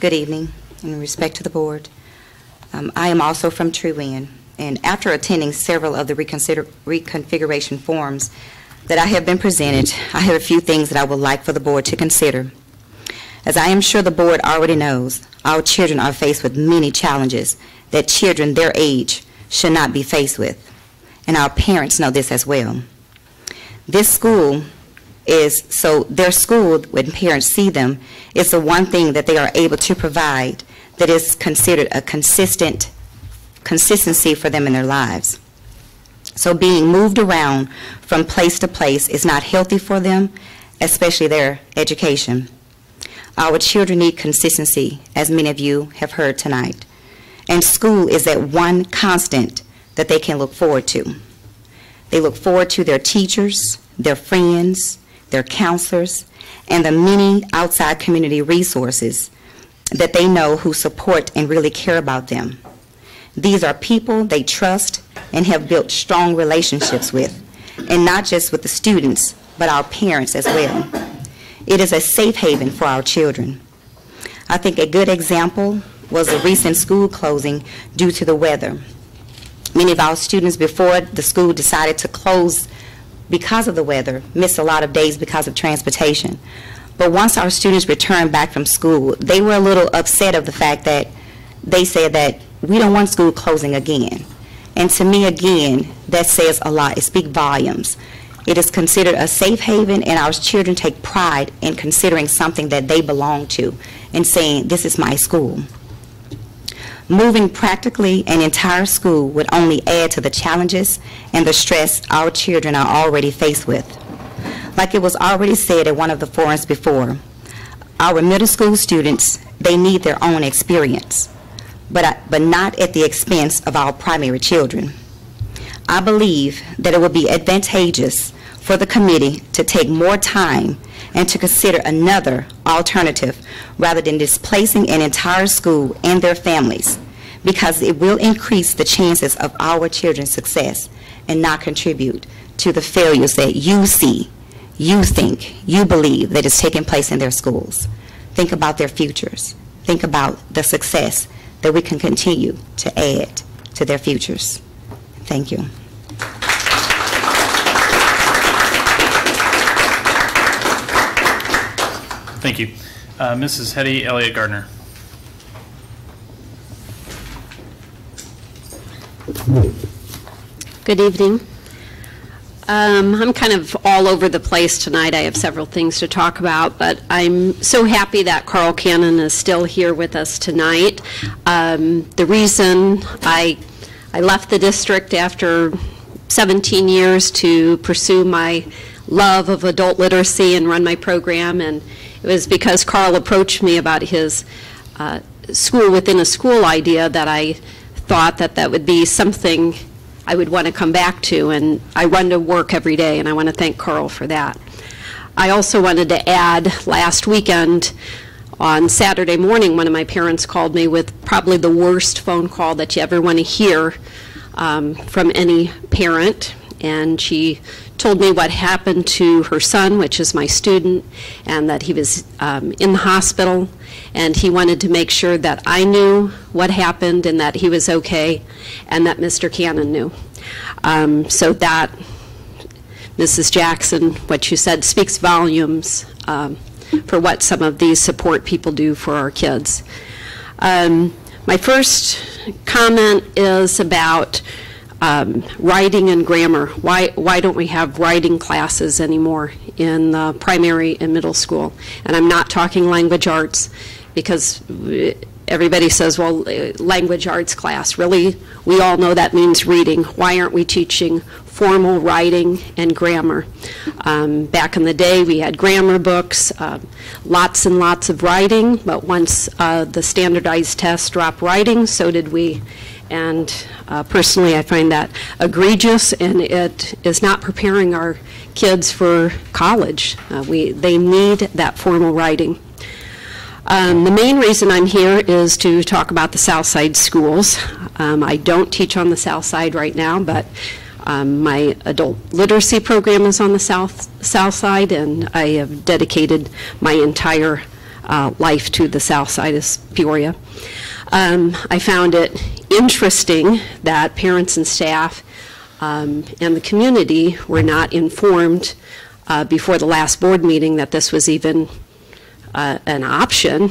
Good evening. In respect to the board, I am also from Treewin, and after attending several of the reconfiguration forums that I have been presented, I have a few things that I would like for the board to consider. As I am sure the board already knows, our children are faced with many challenges that children their age should not be faced with. And our parents know this as well. This school is, so their school, when parents see them, is the one thing that they are able to provide that is considered a consistency for them in their lives. So being moved around from place to place is not healthy for them, especially their education. Our children need consistency, as many of you have heard tonight. And school is that one constant that they can look forward to. They look forward to their teachers, their friends, their counselors, and the many outside community resources that they know who support and really care about them. These are people they trust and have built strong relationships with, and not just with the students, but our parents as well. It is a safe haven for our children. I think a good example was a recent school closing due to the weather. Many of our students, before the school decided to close because of the weather, missed a lot of days because of transportation. But once our students returned back from school, they were a little upset of the fact that they said that we don't want school closing again. And to me, again, that says a lot. It speaks volumes. It is considered a safe haven, and our children take pride in considering something that they belong to and saying, this is my school. Moving practically an entire school would only add to the challenges and the stress our children are already faced with. Like it was already said at one of the forums before, our middle school students, they need their own experience, but not at the expense of our primary children. I believe that it would be advantageous for the committee to take more time and to consider another alternative rather than displacing an entire school and their families, because it will increase the chances of our children's success and not contribute to the failures that you see, you think, you believe that is taking place in their schools. Think about their futures. Think about the success that we can continue to add to their futures. Thank you. Thank you. Mrs. Hetty Elliott Gardner. Good evening. I'm kind of all over the place tonight. I have several things to talk about, but I'm so happy that Carl Cannon is still here with us tonight. The reason I left the district after 17 years to pursue my love of adult literacy and run my program, and it was because Carl approached me about his school within a school idea that I thought that would be something I would want to come back to, and I run to work every day, and I want to thank Carl for that. I also wanted to add, last weekend on Saturday morning, one of my parents called me with probably the worst phone call that you ever want to hear from any parent, and she told me what happened to her son, which is my student, and that he was in the hospital, and he wanted to make sure that I knew what happened and that he was okay, and that Mr. Cannon knew. So that, Mrs. Jackson, what you said speaks volumes for what some of these support people do for our kids. My first comment is about writing and grammar. Why don't we have writing classes anymore in the primary and middle school? And I'm not talking language arts, because everybody says, well, language arts class. Really, we all know that means reading. Why aren't we teaching formal writing and grammar? Back in the day, we had grammar books, lots and lots of writing, but once the standardized test dropped writing, so did we. And personally, I find that egregious, and it is not preparing our kids for college. They need that formal writing. The main reason I'm here is to talk about the South Side schools. I don't teach on the South Side right now, but my adult literacy program is on the South Side, and I have dedicated my entire life to the South Side of Peoria. I found it interesting that parents and staff and the community were not informed before the last board meeting that this was even an option.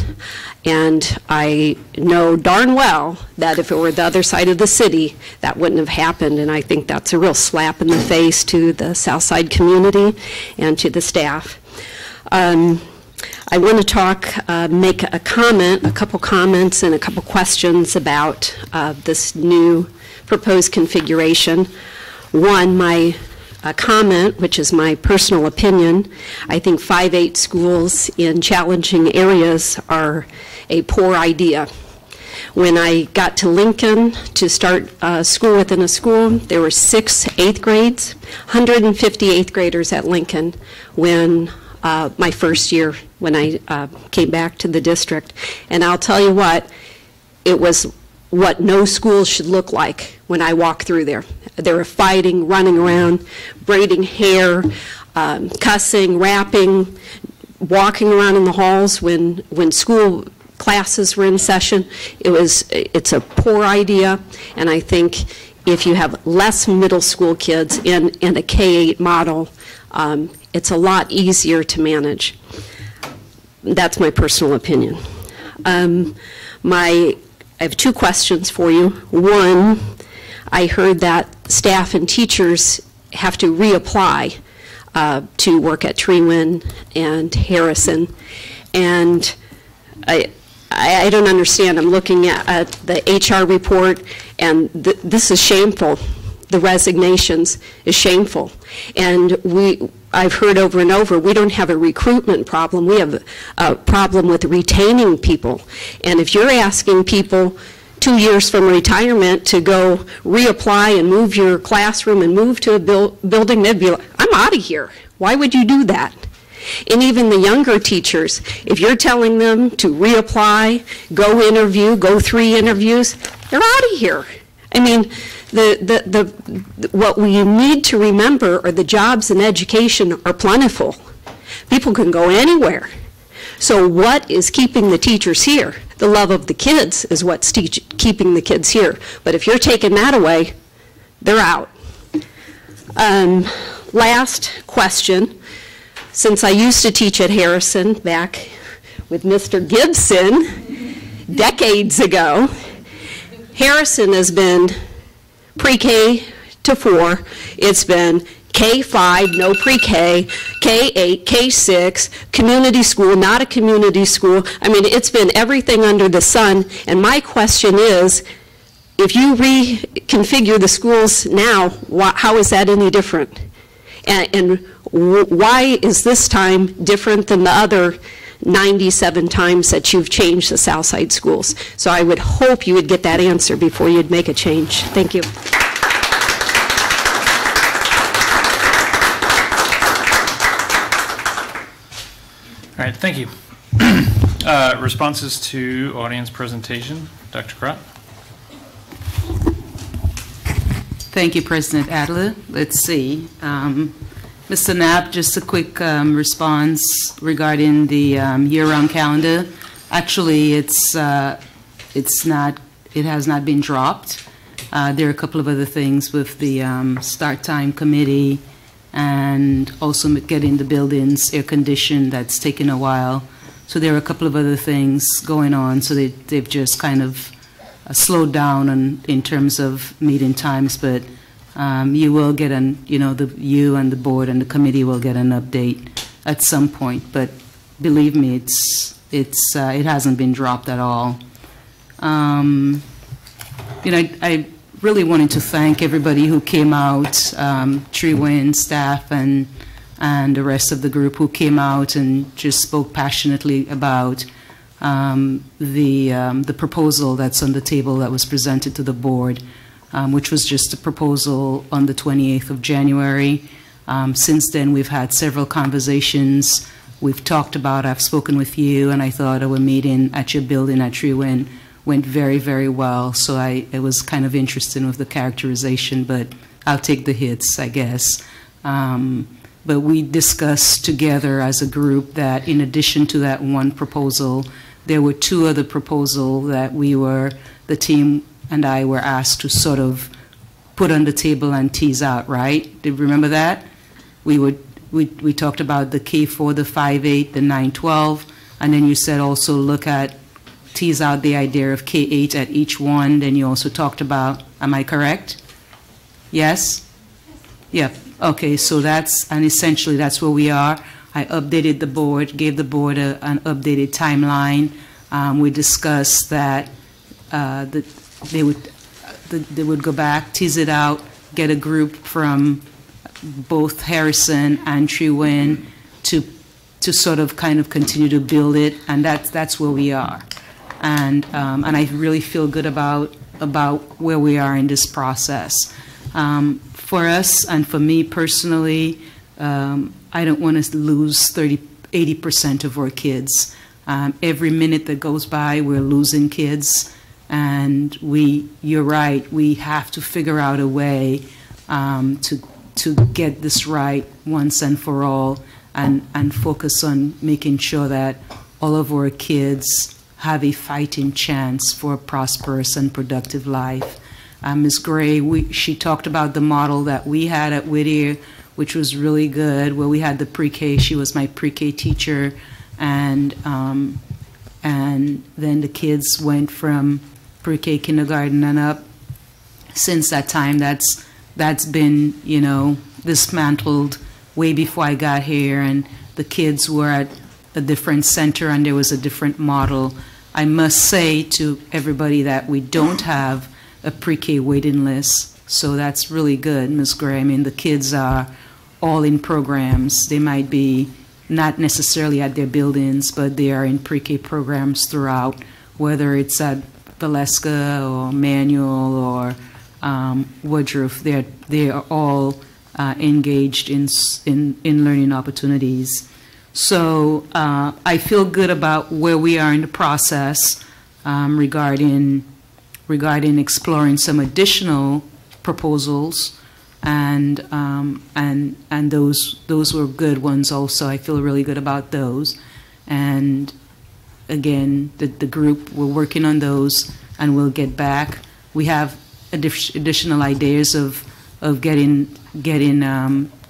And I know darn well that if it were the other side of the city, that wouldn't have happened. And I think that's a real slap in the face to the Southside community and to the staff. I want to talk, make a comment, a couple comments and a couple questions about this new proposed configuration. One, my comment, which is my personal opinion, I think 5-8 schools in challenging areas are a poor idea. When I got to Lincoln to start school within a school, there were 6 8th grades, 150 8th graders at Lincoln when my first year when I came back to the district. And I'll tell you what, it was what no school should look like when I walked through there. They were fighting, running around, braiding hair, cussing, rapping, walking around in the halls when school classes were in session. It's a poor idea, and I think if you have less middle school kids in a K-8 model, it's a lot easier to manage. That's my personal opinion. I have 2 questions for you. One, I heard that staff and teachers have to reapply to work at Trewin and Harrison. And I don't understand. I'm looking at the HR report, and this is shameful. The resignations is shameful. And I've heard over and over, we don't have a recruitment problem. We have a problem with retaining people. And if you're asking people 2 years from retirement to go reapply and move your classroom and move to a building, they'd be like, I'm out of here. Why would you do that? And even the younger teachers, if you're telling them to reapply, go interview, go 3 interviews, they're out of here. I mean, what we need to remember are the jobs in education are plentiful. People can go anywhere. So what is keeping the teachers here? The love of the kids is what's keeping the kids here. But if you're taking that away, they're out. Last question. Since I used to teach at Harrison back with Mr. Gibson decades ago, Harrison has been pre-K to 4. It's been K-5, no pre-K, K-8, K-6, community school, not a community school. I mean, it's been everything under the sun. And my question is, if you reconfigure the schools now, how is that any different? And why is this time different than the other 97 times that you've changed the Southside schools? So I would hope you would get that answer before you'd make a change. Thank you. All right, thank you. Responses to audience presentation. Dr. Crott. Thank you, President Adler. Let's see. Mr. Knapp, just a quick response regarding the year-round calendar. Actually, it has not been dropped. There are a couple of other things with the start time committee and also getting the buildings air conditioned. That's taken a while. So there are a couple of other things going on. So they've just kind of slowed down in terms of meeting times, but you will get you and the board and the committee will get an update at some point. But believe me, it hasn't been dropped at all. I really wanted to thank everybody who came out, Trewin staff and the rest of the group who came out and just spoke passionately about the proposal that's on the table that was presented to the board, which was just a proposal on the 28th of January. Since then, we've had several conversations. We've talked about, I've spoken with you, and I thought our meeting at your building at Trewin went very, very well. So it was kind of interesting with the characterization, but I'll take the hits, I guess. But we discussed together as a group that in addition to that one proposal, there were 2 other proposals that the team and I were asked to sort of put on the table and tease out, right? Do you remember that? We talked about the K4, the 5-8, the 9-12, And then you said also tease out the idea of K-8 at each one. Then you also talked about, am I correct? Yes? Yeah. Okay, so essentially that's where we are. I updated the board, gave the board an updated timeline. We discussed that they would go back, tease it out, get a group from both Harrison and Trewin to sort of kind of continue to build it, and that's where we are. And I really feel good about where we are in this process. For us and for me personally, I don't want to lose 80% of our kids. Every minute that goes by, we're losing kids, and you're right, we have to figure out a way to get this right once and for all, and focus on making sure that all of our kids have a fighting chance for a prosperous and productive life. Ms. Gray, she talked about the model that we had at Whittier, which was really good, where we had the pre-K. She was my pre-K teacher, and then the kids went from pre-K, kindergarten, and up. Since that time, that's been, dismantled way before I got here, and the kids were at a different center, and there was a different model. I must say to everybody that we don't have a pre-K waiting list, so that's really good, Ms. Gray. I mean, the kids are all in programs. They might be not necessarily at their buildings, but they are in pre-K programs throughout, whether it's at Valeska or Manual or Woodruff. They are all engaged in learning opportunities. So I feel good about where we are in the process regarding exploring some additional proposals, and those were good ones also. I feel really good about those. And again, the group, we're working on those, and we'll get back. We have additional ideas of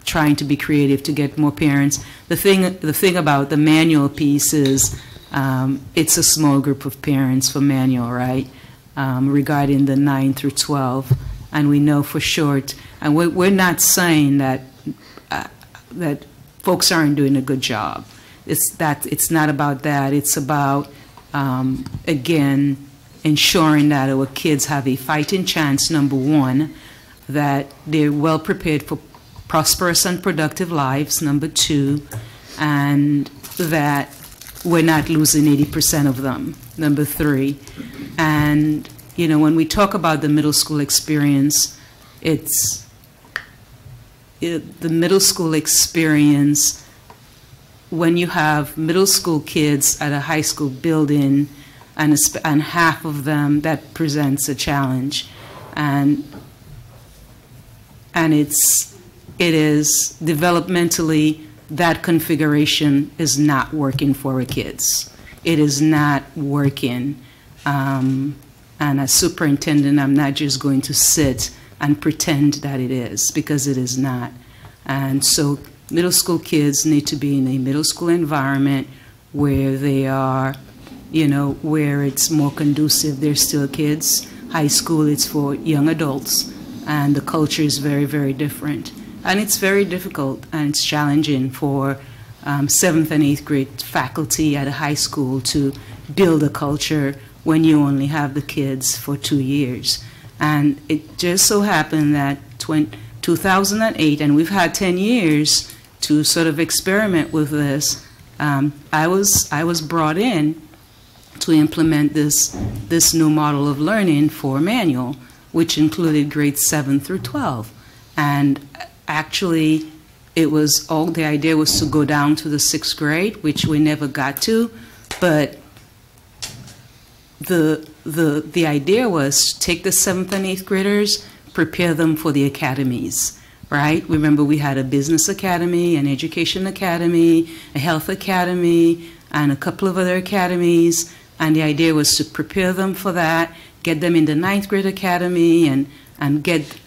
trying to be creative to get more parents. The thing about the Manual piece is it's a small group of parents for Manual, right? Regarding the 9 through 12, and we know for sure, and we're not saying that folks aren't doing a good job. It's not about that. It's about again ensuring that our kids have a fighting chance. Number one, that they're well prepared for prosperous and productive lives. Number two, and that we're not losing 80% of them. Number three, and when we talk about the middle school experience, the middle school experience, when you have middle school kids at a high school building, and half of them, that presents a challenge, and it is developmentally, that configuration is not working for our kids. It is not working. And as superintendent, I'm not just going to sit and pretend that it is, because it is not. And so middle school kids need to be in a middle school environment where they are, where it's more conducive. They're still kids. High school, it's for young adults, and the culture is very, very different. And it's very difficult, and it's challenging for 7th and 8th grade faculty at a high school to build a culture when you only have the kids for 2 years. And it just so happened that 2008, and we've had 10 years to sort of experiment with this, I was brought in to implement this new model of learning for Manual, which included grades 7 through 12. And actually, the idea was to go down to the 6th grade, which we never got to, but the idea was take the 7th and 8th graders, prepare them for the academies, right? Remember, we had a business academy, an education academy, a health academy, and a couple of other academies, and the idea was to prepare them for that, get them in the 9th grade academy, and get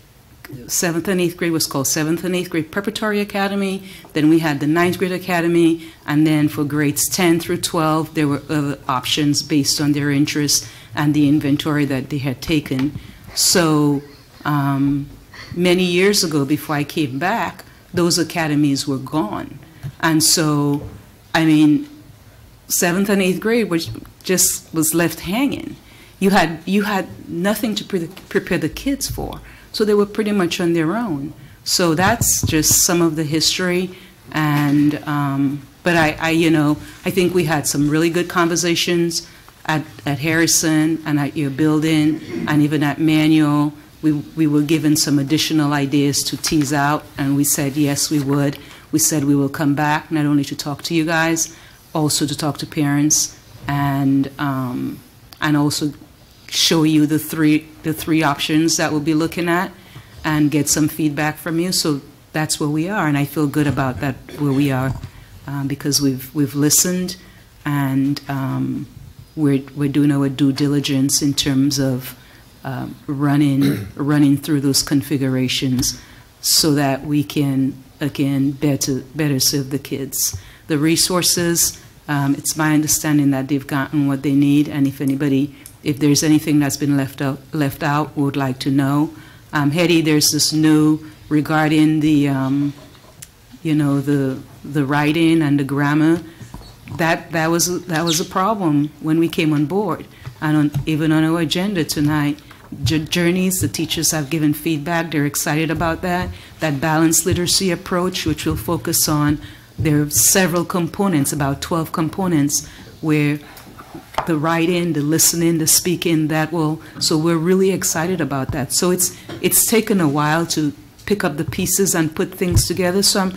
7th and 8th grade was called 7th and 8th grade Preparatory Academy. Then we had the 9th grade academy. And then for grades 10 through 12, there were other options based on their interests and the inventory that they had taken. So many years ago, before I came back, those academies were gone. And so, I mean, 7th and 8th grade was left hanging. You had nothing to prepare the kids for. So they were pretty much on their own. So that's just some of the history. And but I think we had some really good conversations at Harrison and at your building and even at Manual. We were given some additional ideas to tease out, and we said yes, we would. We said we will come back not only to talk to you guys, also to talk to parents, and also show you the three options that we'll be looking at, and get some feedback from you. So that's where we are, and I feel good about that where we are, because we've listened, and we're doing our due diligence in terms of running through those configurations so that we can, again, better serve the kids. The resources, it's my understanding that they've gotten what they need, and if there's anything that's been left out, we would like to know. Hetty, there's this new regarding the writing and the grammar. That was a problem when we came on board, and even on our agenda tonight. Journeys, the teachers have given feedback. They're excited about that. That balanced literacy approach, which will focus on, there are several components, about 12 components, where the writing, the listening, the speaking, so we're really excited about that. So it's taken a while to pick up the pieces and put things together. So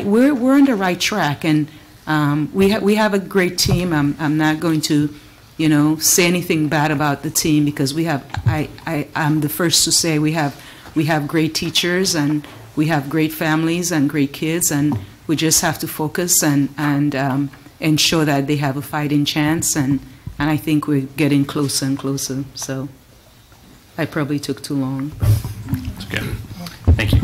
we're on the right track, and we have a great team. I'm not going to say anything bad about the team, because I'm the first to say we have great teachers, and we have great families and great kids, and we just have to focus and ensure that they have a fighting chance, and I think we're getting closer and closer. So I probably took too long. That's good. Thank you.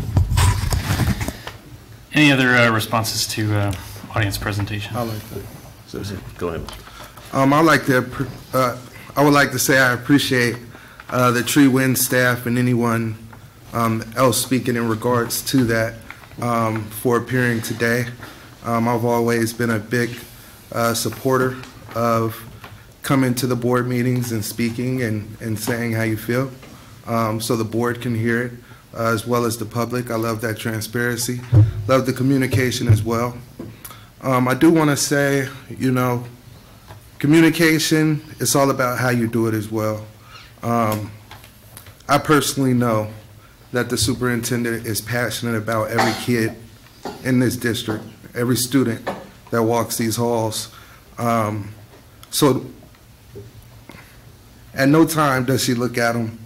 Any other responses to audience presentation? I like that. Go ahead. I would like to say I appreciate the Tree Wind staff and anyone else speaking in regards to that for appearing today. I've always been a big supporter of coming to the board meetings and speaking and saying how you feel, so the board can hear it, as well as the public. I love that transparency. Love the communication as well. I do want to say, communication, it's all about how you do it as well. I personally know that the superintendent is passionate about every kid in this district, every student that walks these halls. So at no time does she look at them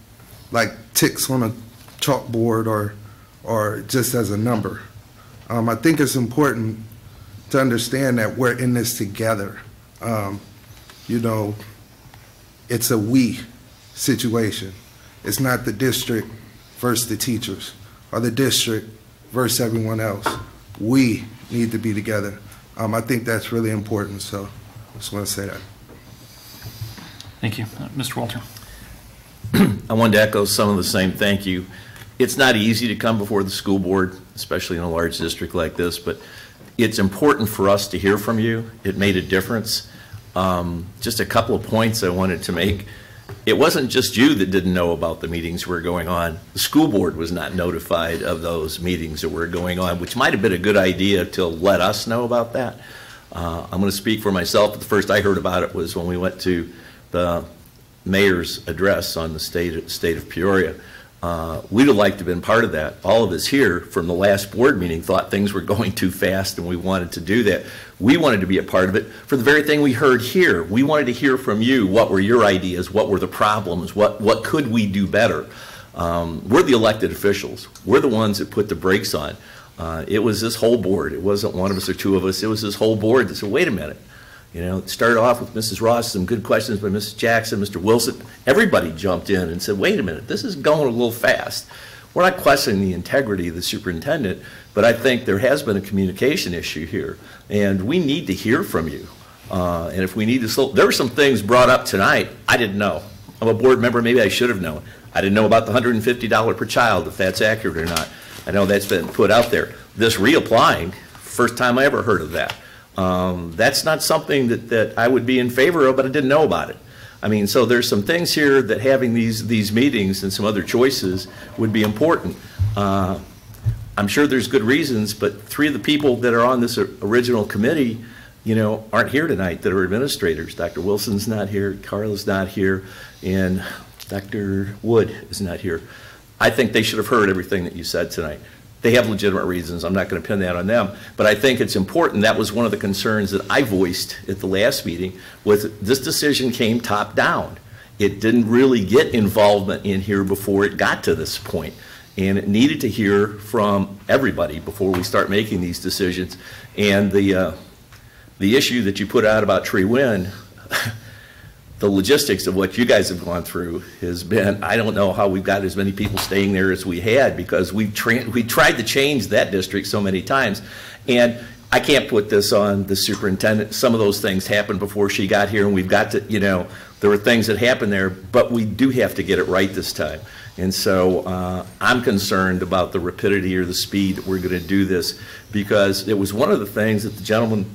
like ticks on a chalkboard or just as a number. I think it's important to understand that we're in this together. It's a we situation. It's not the district versus the teachers, or the district versus everyone else. We need to be together. I think that's really important, so I just want to say that. Thank you. Mr. Walter. I wanted to echo some of the same thank you. It's not easy to come before the school board, especially in a large district like this, but it's important for us to hear from you. It made a difference. Just a couple of points I wanted to make. It wasn't just you that didn't know about the meetings that were going on. The school board was not notified of those meetings that were going on, which might have been a good idea to let us know about that. I'm going to speak for myself, but the first I heard about it was when we went to the mayor's address on the state of Peoria. We'd have liked to have been part of that. All of us here from the last board meeting thought things were going too fast, and we wanted to do that. We wanted to be a part of it for the very thing we heard here. We wanted to hear from you. What were your ideas? What were the problems? What could we do better? We're the elected officials. We're the ones that put the brakes on. It was this whole board. It wasn't one of us or two of us. It was this whole board that said, wait a minute. It started off with Mrs. Ross, some good questions by Mrs. Jackson, Mr. Wilson. Everybody jumped in and said, wait a minute, this is going a little fast. We're not questioning the integrity of the superintendent, but I think there has been a communication issue here, and we need to hear from you. And if we need to, there were some things brought up tonight I didn't know. I'm a board member, maybe I should have known. I didn't know about the $150 per child, if that's accurate or not. I know that's been put out there. This reapplying, first time I ever heard of that. That's not something that I would be in favor of, but I didn't know about it. I mean, so there's some things here that having these meetings and some other choices would be important. I'm sure there's good reasons, but 3 of the people that are on this original committee, you know, aren't here tonight that are administrators. Dr. Wilson's not here, Carla's not here, and Dr. Wood is not here. I think they should have heard everything that you said tonight. They have legitimate reasons. I'm not going to pin that on them, but I think it's important. That was one of the concerns that I voiced at the last meeting, was this decision came top down. It didn't really get involvement in here before it got to this point, and it needed to hear from everybody before we start making these decisions. And the issue that you put out about Tree Wind, the logistics of what you guys have gone through has been, I don't know how we've got as many people staying there as we had, because we tried to change that district so many times. And I can't put this on the superintendent. Some of those things happened before she got here, and we've got to, you know, there were things that happened there, but we do have to get it right this time. And so I'm concerned about the rapidity or the speed that we're going to do this, because it was one of the things that the gentleman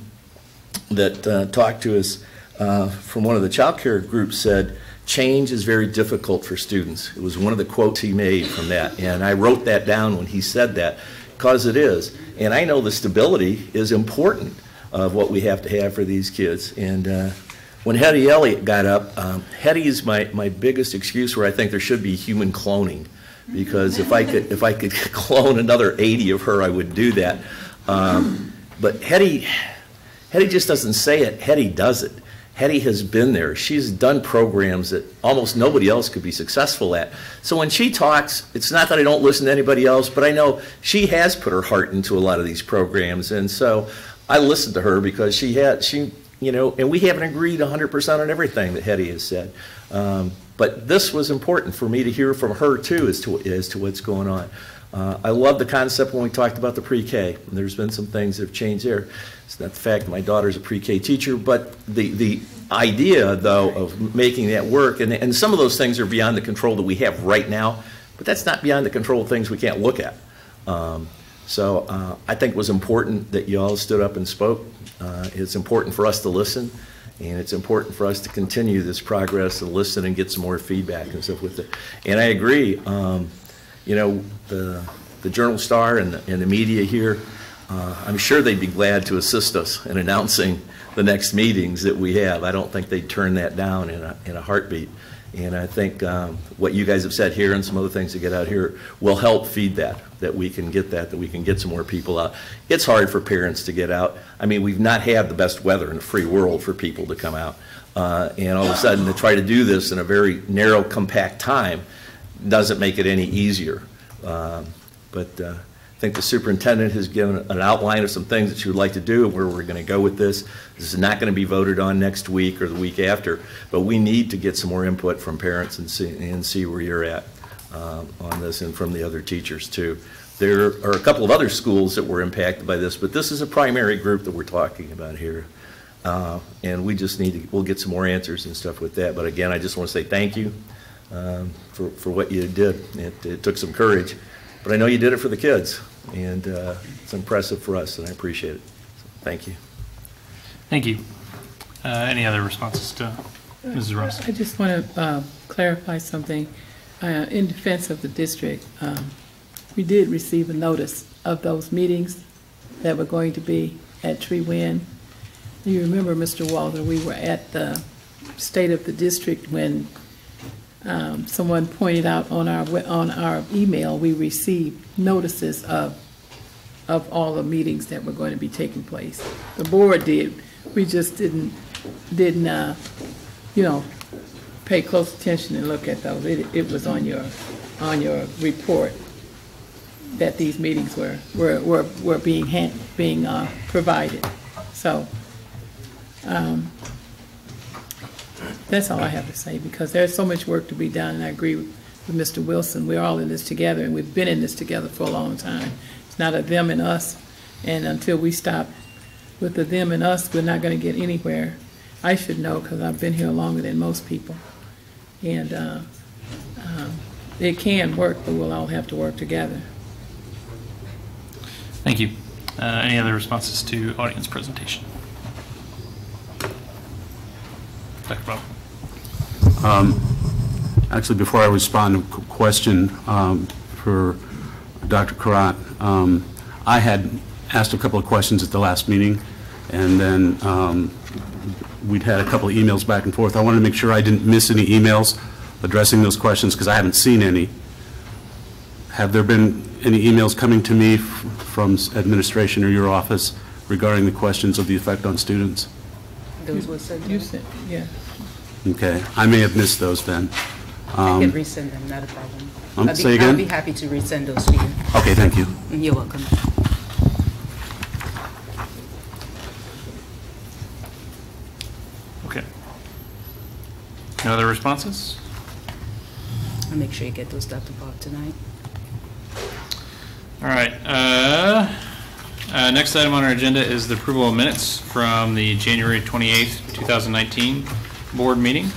that talked to us from one of the child care groups said, change is very difficult for students. It was one of the quotes he made from that, and I wrote that down when he said that, because it is. And I know the stability is important of what we have to have for these kids. And when Hetty Elliott got up, Hetty is my biggest excuse where I think there should be human cloning, because if I could clone another 80 of her, I would do that. But Hetty just doesn't say it, Hetty does it. Hetty has been there. She's done programs that almost nobody else could be successful at. So when she talks, it's not that I don't listen to anybody else, but I know she has put her heart into a lot of these programs. And so I listen to her because she, you know, and we haven't agreed 100% on everything that Hetty has said. But this was important for me to hear from her too as to what's going on. I love the concept when we talked about the pre-K. There's been some things that have changed there. It's not the fact that my daughter's a pre-K teacher, but the idea, though, of making that work, and some of those things are beyond the control that we have right now, but that's not beyond the control of things we can't look at. So I think it was important that you all stood up and spoke. It's important for us to listen, and it's important for us to continue this progress and listen and get some more feedback and stuff with it. And I agree. You know, the Journal Star and the media here, I'm sure they'd be glad to assist us in announcing the next meetings that we have. I don't think they'd turn that down in a heartbeat. And I think what you guys have said here and some other things that get out here will help feed that we can get that we can get some more people out. It's hard for parents to get out. I mean, we've not had the best weather in the free world for people to come out. And all of a sudden to try to do this in a very narrow, compact time doesn't make it any easier. But I think the superintendent has given an outline of some things that she would like to do and where we're going to go with this. This is not going to be voted on next week or the week after, but we need to get some more input from parents and see where you're at on this, and from the other teachers too. There are a couple of other schools that were impacted by this, but this is a primary group that we're talking about here. And we just need to, we'll get some more answers and stuff with that. But again, I just want to say thank you for what you did. It took some courage, but I know you did it for the kids, and it's impressive for us, and I appreciate it. So, thank you. Thank you. Any other responses to Mrs. Ross? I just want to clarify something. In defense of the district, we did receive a notice of those meetings that were going to be at Tree Wind. You remember, Mr. Walter, we were at the State of the District when someone pointed out on our email we received notices of all the meetings that were going to be taking place. The board did. We just didn't you know, pay close attention and look at those. It was on your report that these meetings were being provided. So that's all I have to say, because there's so much work to be done, and I agree with Mr. Wilson. We're all in this together, and we've been in this together for a long time. It's not a them and us, and until we stop with the them and us, we're not going to get anywhere. I should know because I've been here longer than most people. And it can work, but we'll all have to work together. Thank you. Any other responses to audience presentation? Dr. Bob. Actually, before I respond to a question for Dr. Karat, I had asked a couple of questions at the last meeting, and then we'd had a couple of emails back and forth. I wanted to make sure I didn't miss any emails addressing those questions because I haven't seen any. Have there been any emails coming to me from administration or your office regarding the questions of the effect on students? Those were sent. You sent, yeah. Okay, I may have missed those then. I can resend them, not a problem. Say again? I'll be happy to resend those to you. Okay, thank you. You're welcome. Okay. No other responses? I'll make sure you get those, Dr. Bob, tonight. All right. Next item on our agenda is the approval of minutes from the January 28th, 2019 board meeting.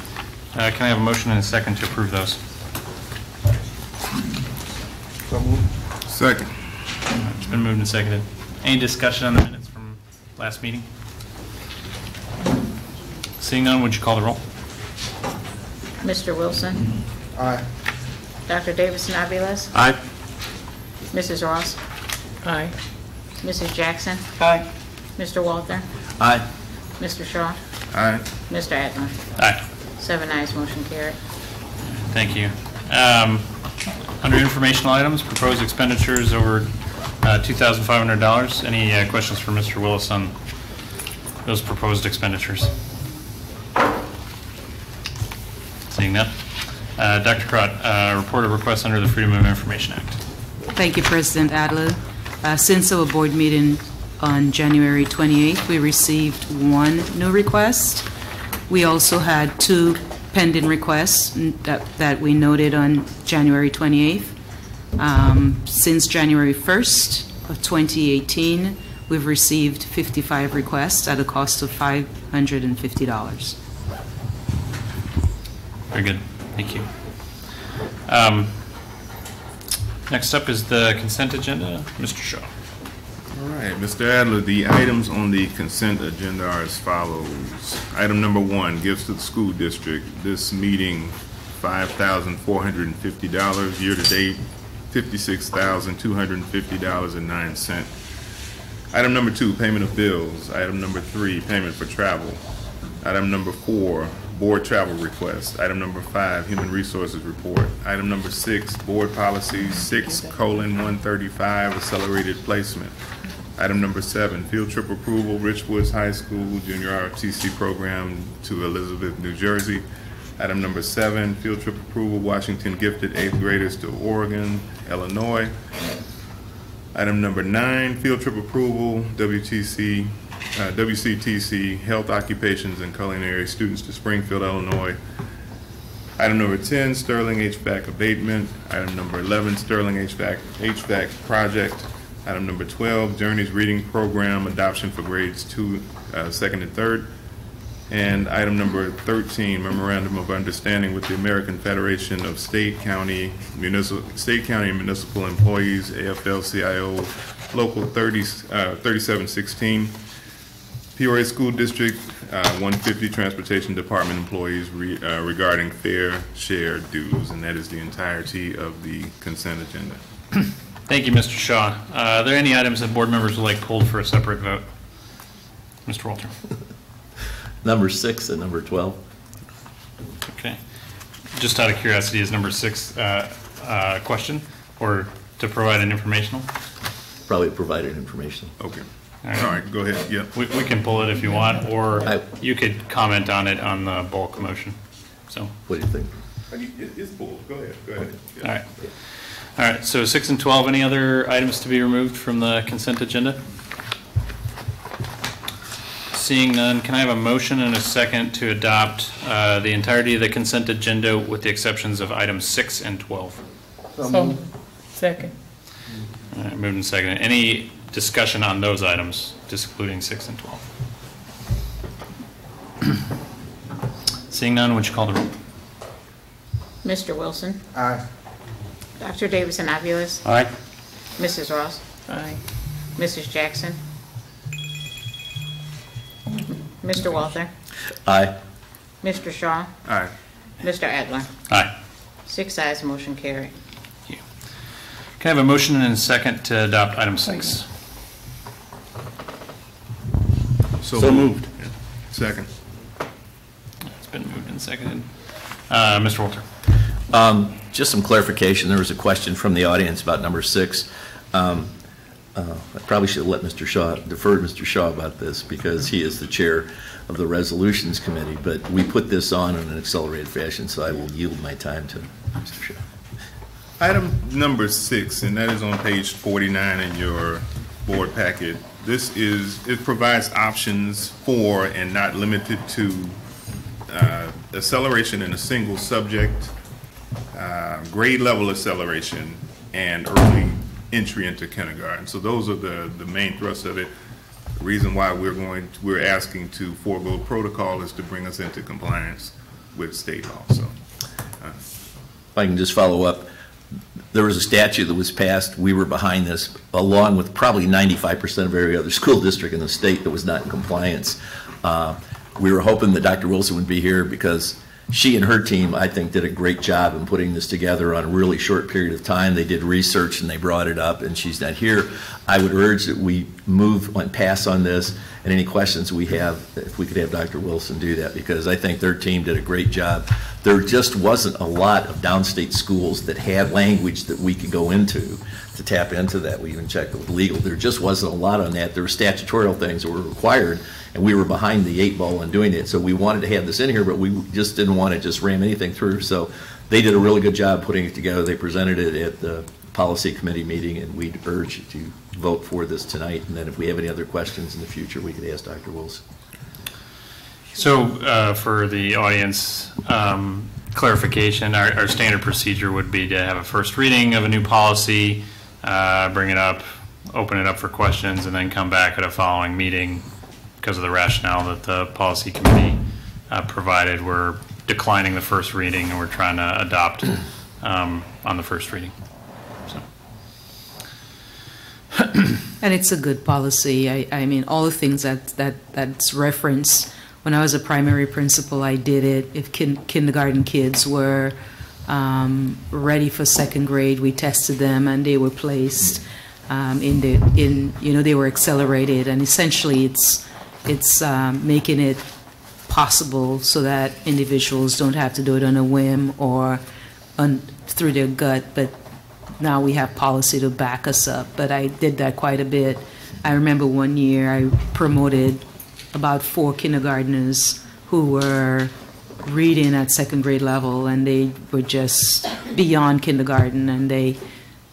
Can I have a motion and a second to approve those? Second. It's been moved and seconded. Any discussion on the minutes from last meeting? Seeing none, would you call the roll? Mr. Wilson? Aye. Dr. Davidson Aviles? Aye. Mrs. Ross? Aye. Mrs. Jackson? Aye. Mr. Walter? Aye. Mr. Shaw? Aye. Mr. Adler? Aye. 7 ayes, motion carried. Thank you. Under informational items, proposed expenditures over $2,500. Any questions for Mr. Willis on those proposed expenditures? Seeing none. Dr. Crott, report of requests under the Freedom of Information Act. Thank you, President Adler. Since our board meeting on January 28th, we received 1 new request. We also had 2 pending requests that we noted on January 28th. Since January 1st of 2018, we've received 55 requests at a cost of $550. Very good. Thank you. Next up is the consent agenda. Mr. Shaw. All right, Mr. Adler, the items on the consent agenda are as follows. Item number 1, gifts to the school district. This meeting, $5,450. Year-to-date, $56,250.09. Item number 2, payment of bills. Item number 3, payment for travel. Item number 4, board travel request. Item number 5, human resources report. Item number 6, board policy 6:135, accelerated placement. Item number 7, field trip approval, Richwoods High School Junior ROTC program to Elizabeth, New Jersey. Item number 7, field trip approval, Washington gifted 8th graders to Oregon, Illinois. Item number 9, field trip approval, WCTC, health occupations and culinary students to Springfield, Illinois. Item number 10, Sterling HVAC abatement. Item number 11, Sterling HVAC project. Item number 12, Journeys Reading Program adoption for grades 2, 2nd, and 3rd. And item number 13, Memorandum of Understanding with the American Federation of State, County, and Municipal Employees, AFL-CIO, Local 3716. Peoria School District 150 Transportation Department employees regarding fair share dues, and that is the entirety of the consent agenda. Thank you, Mr. Shaw. Are there any items that board members would like pulled for a separate vote? Mr. Walter. Number 6 and number 12. Okay. Just out of curiosity, is number 6 a question or to provide an informational? Probably provided information. Okay. All right, go ahead. Yeah. We can pull it if you want, or you could comment on it on the bulk motion. So. What do you think? It's pulled. Go ahead. Go ahead. Yeah. All right. All right. So 6 and 12. Any other items to be removed from the consent agenda? Seeing none, can I have a motion and a second to adopt the entirety of the consent agenda with the exceptions of items 6 and 12? So, second. All right, moved and seconded. Any discussion on those items, just including 6 and 12? Seeing none, would you call the roll? Mr. Wilson? Aye. Dr. Davidson-Aviles? Aye. Mrs. Ross? Aye. Mrs. Jackson? Mr. Walther? Aye. Mr. Shaw? Aye. Mr. Adler? Aye. 6 ayes, motion carried. Can I have a motion and a second to adopt item 6? So moved. Yeah. Second. It's been moved and seconded. Mr. Walter. Just some clarification. There was a question from the audience about number 6. I probably should have deferred Mr. Shaw about this because he is the chair of the Resolutions Committee, but we put this on in an accelerated fashion, so I will yield my time to Mr. Shaw. Item number 6, and that is on page 49 in your board packet. It provides options for and not limited to acceleration in a single subject, grade level acceleration, and early entry into kindergarten. So those are the main thrusts of it. The reason why we're asking to forego protocol is to bring us into compliance with state law. So, if I can just follow up, there was a statute that was passed. We were behind this, along with probably 95% of every other school district in the state that was not in compliance. We were hoping that Dr. Wilson would be here because she and her team, I think, did a great job in putting this together on a really short period of time. They did research and they brought it up, and she's not here. I would urge that we move and pass on this, and any questions we have, if we could have Dr. Wilson do that, because I think their team did a great job. There just wasn't a lot of downstate schools that had language that we could go into to tap into that. We even checked with legal. There just wasn't a lot on that. There were statutory things that were required, and we were behind the 8 ball on doing it. So we wanted to have this in here, but we just didn't want to just ram anything through. So they did a really good job putting it together. They presented it at the policy committee meeting, and we'd urge you to vote for this tonight. And then if we have any other questions in the future, we could ask Dr. Wilson. So for the audience, clarification, our standard procedure would be to have a first reading of a new policy, bring it up, open it up for questions, and then come back at a following meeting. Because of the rationale that the policy committee provided, we're declining the first reading and we're trying to adopt on the first reading. So. And it's a good policy. I mean, all the things that's referenced. When I was a primary principal, I did it. If kindergarten kids were ready for 2nd grade, we tested them and they were placed they were accelerated, and essentially it's making it possible so that individuals don't have to do it on a whim or through their gut, but now we have policy to back us up. But I did that quite a bit. I remember one year I promoted about 4 kindergartners who were reading at 2nd grade level, and they were just beyond kindergarten, and they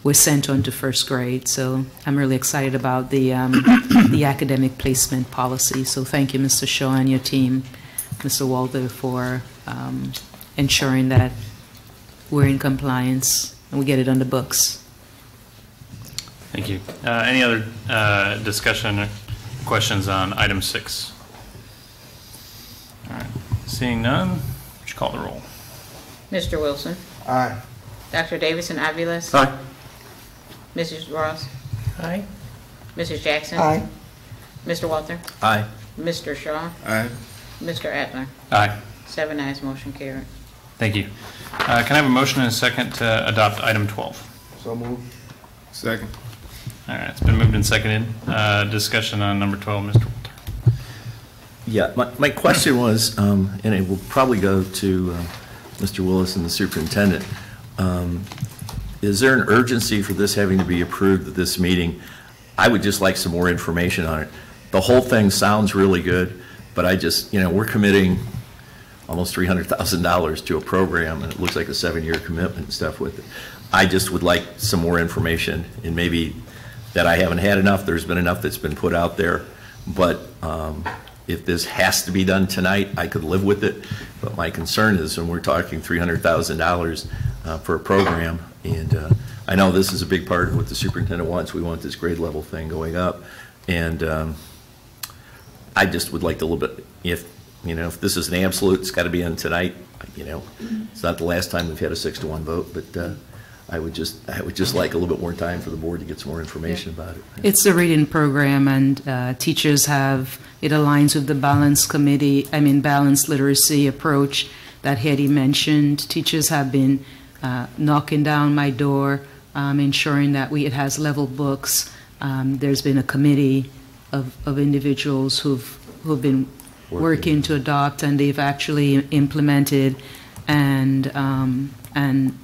were sent on to 1st grade. So I'm really excited about the academic placement policy. So thank you, Mr. Shaw, and your team, Mr. Walter, for ensuring that we're in compliance and we get it on the books. Thank you. Any other discussion or questions on item 6? All right. Seeing none, would you call the roll? Mr. Wilson? Aye. Dr. Davidson-Aviles? Aye. Mrs. Ross? Aye. Mrs. Jackson? Aye. Mr. Walter? Aye. Mr. Shaw? Aye. Mr. Adler? Aye. 7 ayes, motion carried. Thank you. Can I have a motion and a second to adopt item 12? So moved. Second. All right, it's been moved and seconded. Discussion on number 12, Mr. Walter. Yeah, my question was, and it will probably go to Mr. Willis and the superintendent. Is there an urgency for this having to be approved at this meeting? I would just like some more information on it. The whole thing sounds really good, but I just, we're committing almost $300,000 to a program, and it looks like a 7-year commitment and stuff with it. I just would like some more information, and maybe that I haven't had enough. There's been enough that's been put out there, but if this has to be done tonight, I could live with it, but my concern is when we're talking $300,000 for a program, and I know this is a big part of what the superintendent wants. We want this grade level thing going up, and I just would like to a little bit, if this is an absolute, it's got to be in tonight. It's not the last time we've had a 6-1 vote, but I would just like a little bit more time for the board to get some more information about it. It's a reading program, and teachers it aligns with the balanced literacy approach that Hetty mentioned. Teachers have been knocking down my door, ensuring that it has level books. There's been a committee of individuals who've been working to adopt, and they've actually implemented, and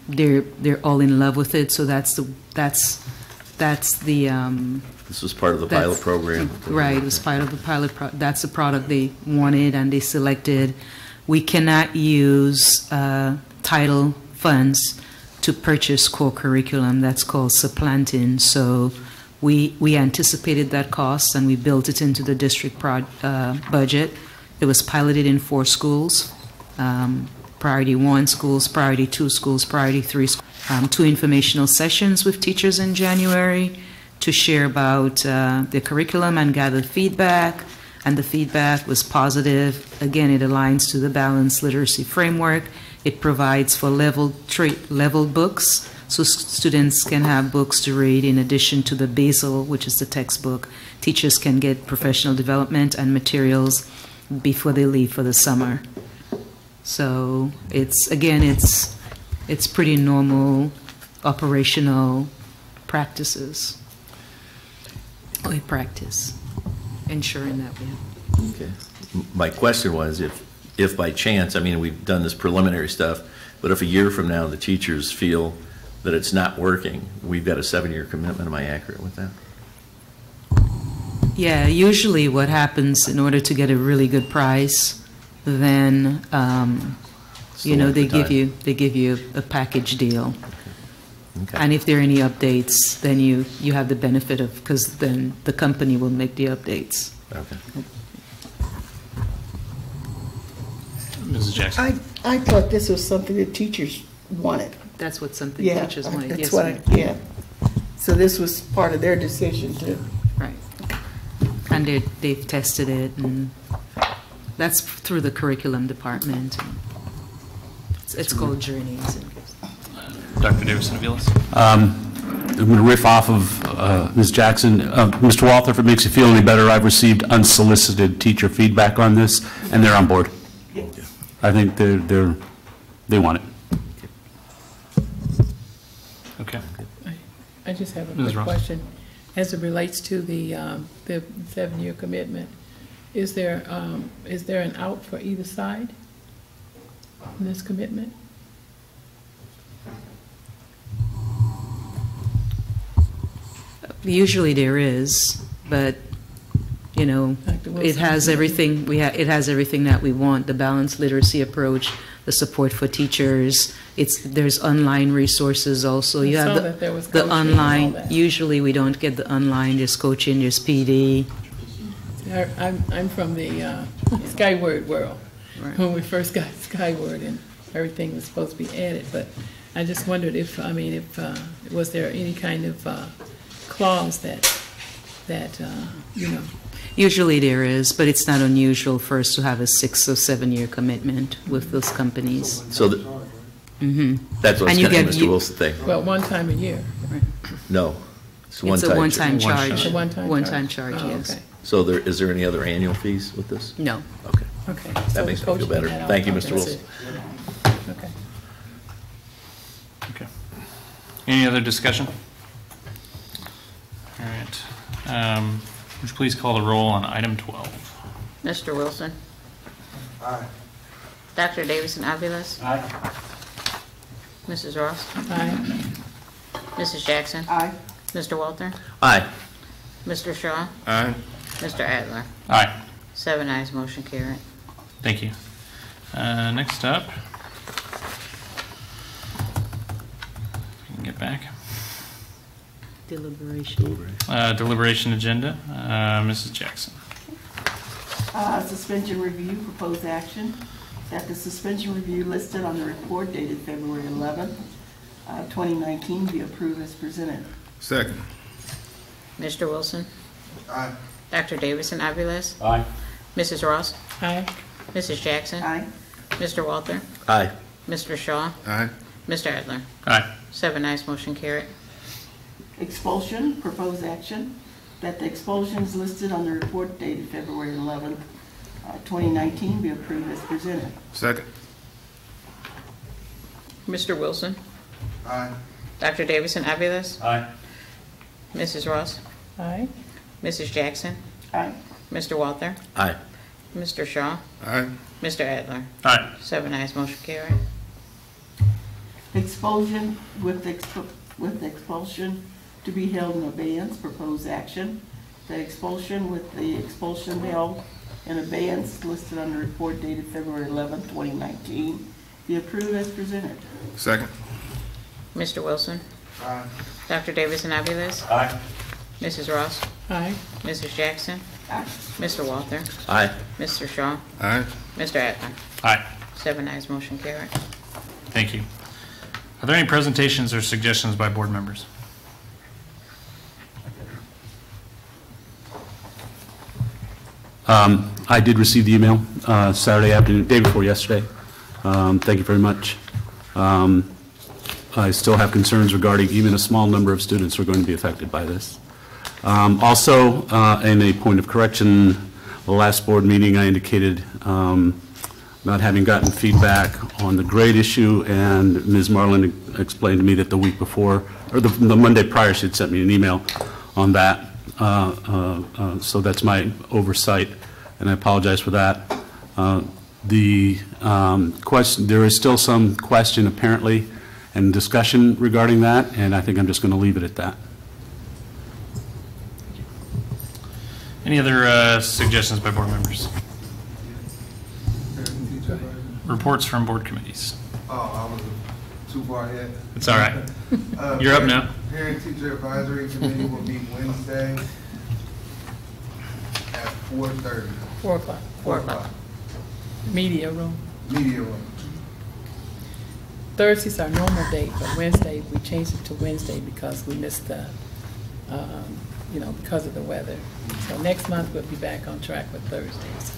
they're all in love with it. So that's the This was part of the pilot program. Right, it was part of the pilot. That's the product they wanted, and they selected. We cannot use title funds to purchase core curriculum. That's called supplanting. So we anticipated that cost, and we built it into the district budget. It was piloted in 4 schools. Priority 1 schools, Priority 2 schools, Priority 3 schools. 2 informational sessions with teachers in January to share about the curriculum and gather feedback, and the feedback was positive. Again, it aligns to the balanced literacy framework. It provides for level books, so students can have books to read in addition to the basal, which is the textbook. Teachers can get professional development and materials before they leave for the summer. So it's pretty normal operational practices. We practice ensuring that we have. Okay. My question was, if by chance, we've done this preliminary stuff, but if a year from now the teachers feel that it's not working, we've got a 7-year commitment. Am I accurate with that? Yeah, usually what happens in order to get a really good price, then they give you a package deal. Okay. And if there are any updates, then you have the benefit of, because then the company will make the updates. Okay. Mrs. Jackson. I thought this was something that teachers wanted. That's what something Yeah, teachers wanted. that's Yes, what ma'am. yeah. So this was part of their decision too. Right. And they've tested it, and that's through the curriculum department. It's called Journeys. Dr. Davidson-Aviles. I'm going to riff off of Ms. Jackson. Mr. Walther, if it makes you feel any better, I've received unsolicited teacher feedback on this, and they're on board. I think they want it. Okay. I just have a Ms. quick Ross. question. As it relates to the 7-year commitment, is there an out for either side in this commitment? Usually there is, but it has everything. It has everything that we want: the balanced literacy approach, the support for teachers. There's online resources also. You have the online. Usually we don't get the online. There's coaching. There's PD. I'm from the Skyward world. Right. When we first got Skyward, and everything was supposed to be added, but I just wondered if was there any kind of clause that Usually there is, but it's not unusual for us to have a 6 or 7-year commitment with those companies. So that's what Mr. Wilson think. Well, one time a year. Right? No, it's a one-time charge. It's a one-time charge. Oh, Yes. okay. So is there any other annual fees with this? No. Okay. Okay. That makes me feel better. Thank you, Mr. Wilson. Okay. Okay. Any other discussion? All right. Would you please call the roll on item 12? Mr. Wilson. Aye. Dr. Davidson-Aviles. Aye. Mrs. Ross. Aye. Mrs. Jackson. Aye. Mr. Walter. Aye. Mr. Shaw. Aye. Mr. Adler. Aye. 7 ayes, motion carried. Thank you. Next up, we can get back. Deliberation. Deliberation agenda. Mrs. Jackson. Suspension review, proposed action, that the suspension review listed on the report dated February 11th, 2019 be approved as presented. Second. Mr. Wilson? Aye. Dr. Davison Aviles? Aye. Mrs. Ross? Aye. Mrs. Jackson? Aye. Mr. Walter? Aye. Mr. Shaw? Aye. Mr. Adler? Aye. 7 ayes, motion carried. Expulsion, proposed action, that the expulsions listed on the report dated February 11th, 2019 be approved as presented. Second. Mr. Wilson? Aye. Dr. Davison Aviles? Aye. Mrs. Ross? Aye. Mrs. Jackson? Aye. Mr. Walter? Aye. Mr. Shaw? Aye. Mr. Adler? Aye. 7 ayes, motion carried. Expulsion with expulsion to be held in abeyance, proposed action. The expulsion with the expulsion held in abeyance listed on the report dated February 11th, 2019 be approved as presented. Second. Mr. Wilson? Aye. Dr. Davison Aviles? Aye. Mrs. Ross? Aye. Mrs. Jackson? Aye. Mr. Walter? Aye. Mr. Shaw? Aye. Mr. Adler? Aye. 7 ayes, motion carried. Thank you. Are there any presentations or suggestions by board members? I did receive the email Saturday afternoon, day before yesterday. Thank you very much. I still have concerns regarding even a small number of students who are going to be affected by this. Also, in a point of correction, the last board meeting I indicated about having gotten feedback on the grade issue, and Ms. Marlin explained to me that the week before, or the Monday prior, she had sent me an email on that. So that's my oversight, and I apologize for that. The question, there is still some question apparently and discussion regarding that, and I think I'm just going to leave it at that. Any other suggestions by board members? Reports from board committees. Oh, I was too far ahead. It's all right. You're up now. Parent Teacher Advisory Committee will meet Wednesday at 4:30. 4 o'clock. 4 o'clock. Media room. Media room. Thursday's our normal date, but Wednesday, we changed it to Wednesday because we missed the, because of the weather. So next month, we'll be back on track with Thursdays.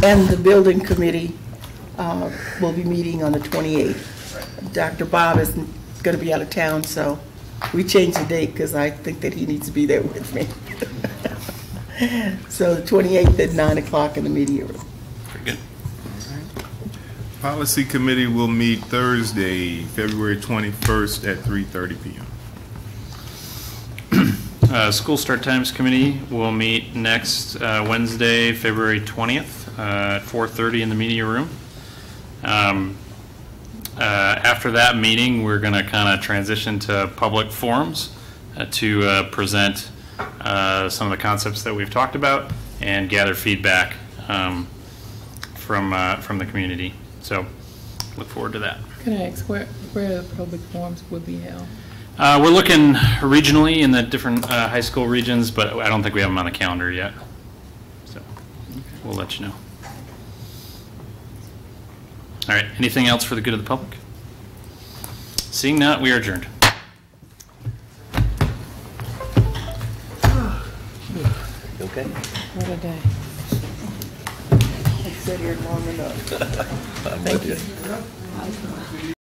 And the building committee will be meeting on the 28th. Dr. Bob is going to be out of town, so we changed the date because I think that he needs to be there with me. So the 28th at 9 o'clock in the media room. Very good. Policy Committee will meet Thursday, February 21st at 3:30 p.m. School Start Times Committee will meet next Wednesday, February 20th at 4:30 in the media room. After that meeting, we're going to kind of transition to public forums to present some of the concepts that we've talked about and gather feedback from the community. So look forward to that. Can I ask where the public forums will be held? We're looking regionally in the different high school regions, but I don't think we have them on the calendar yet. So we'll let you know. All right, anything else for the good of the public? Seeing that, we are adjourned. Okay. What a day. I sat here long enough. I'm with you.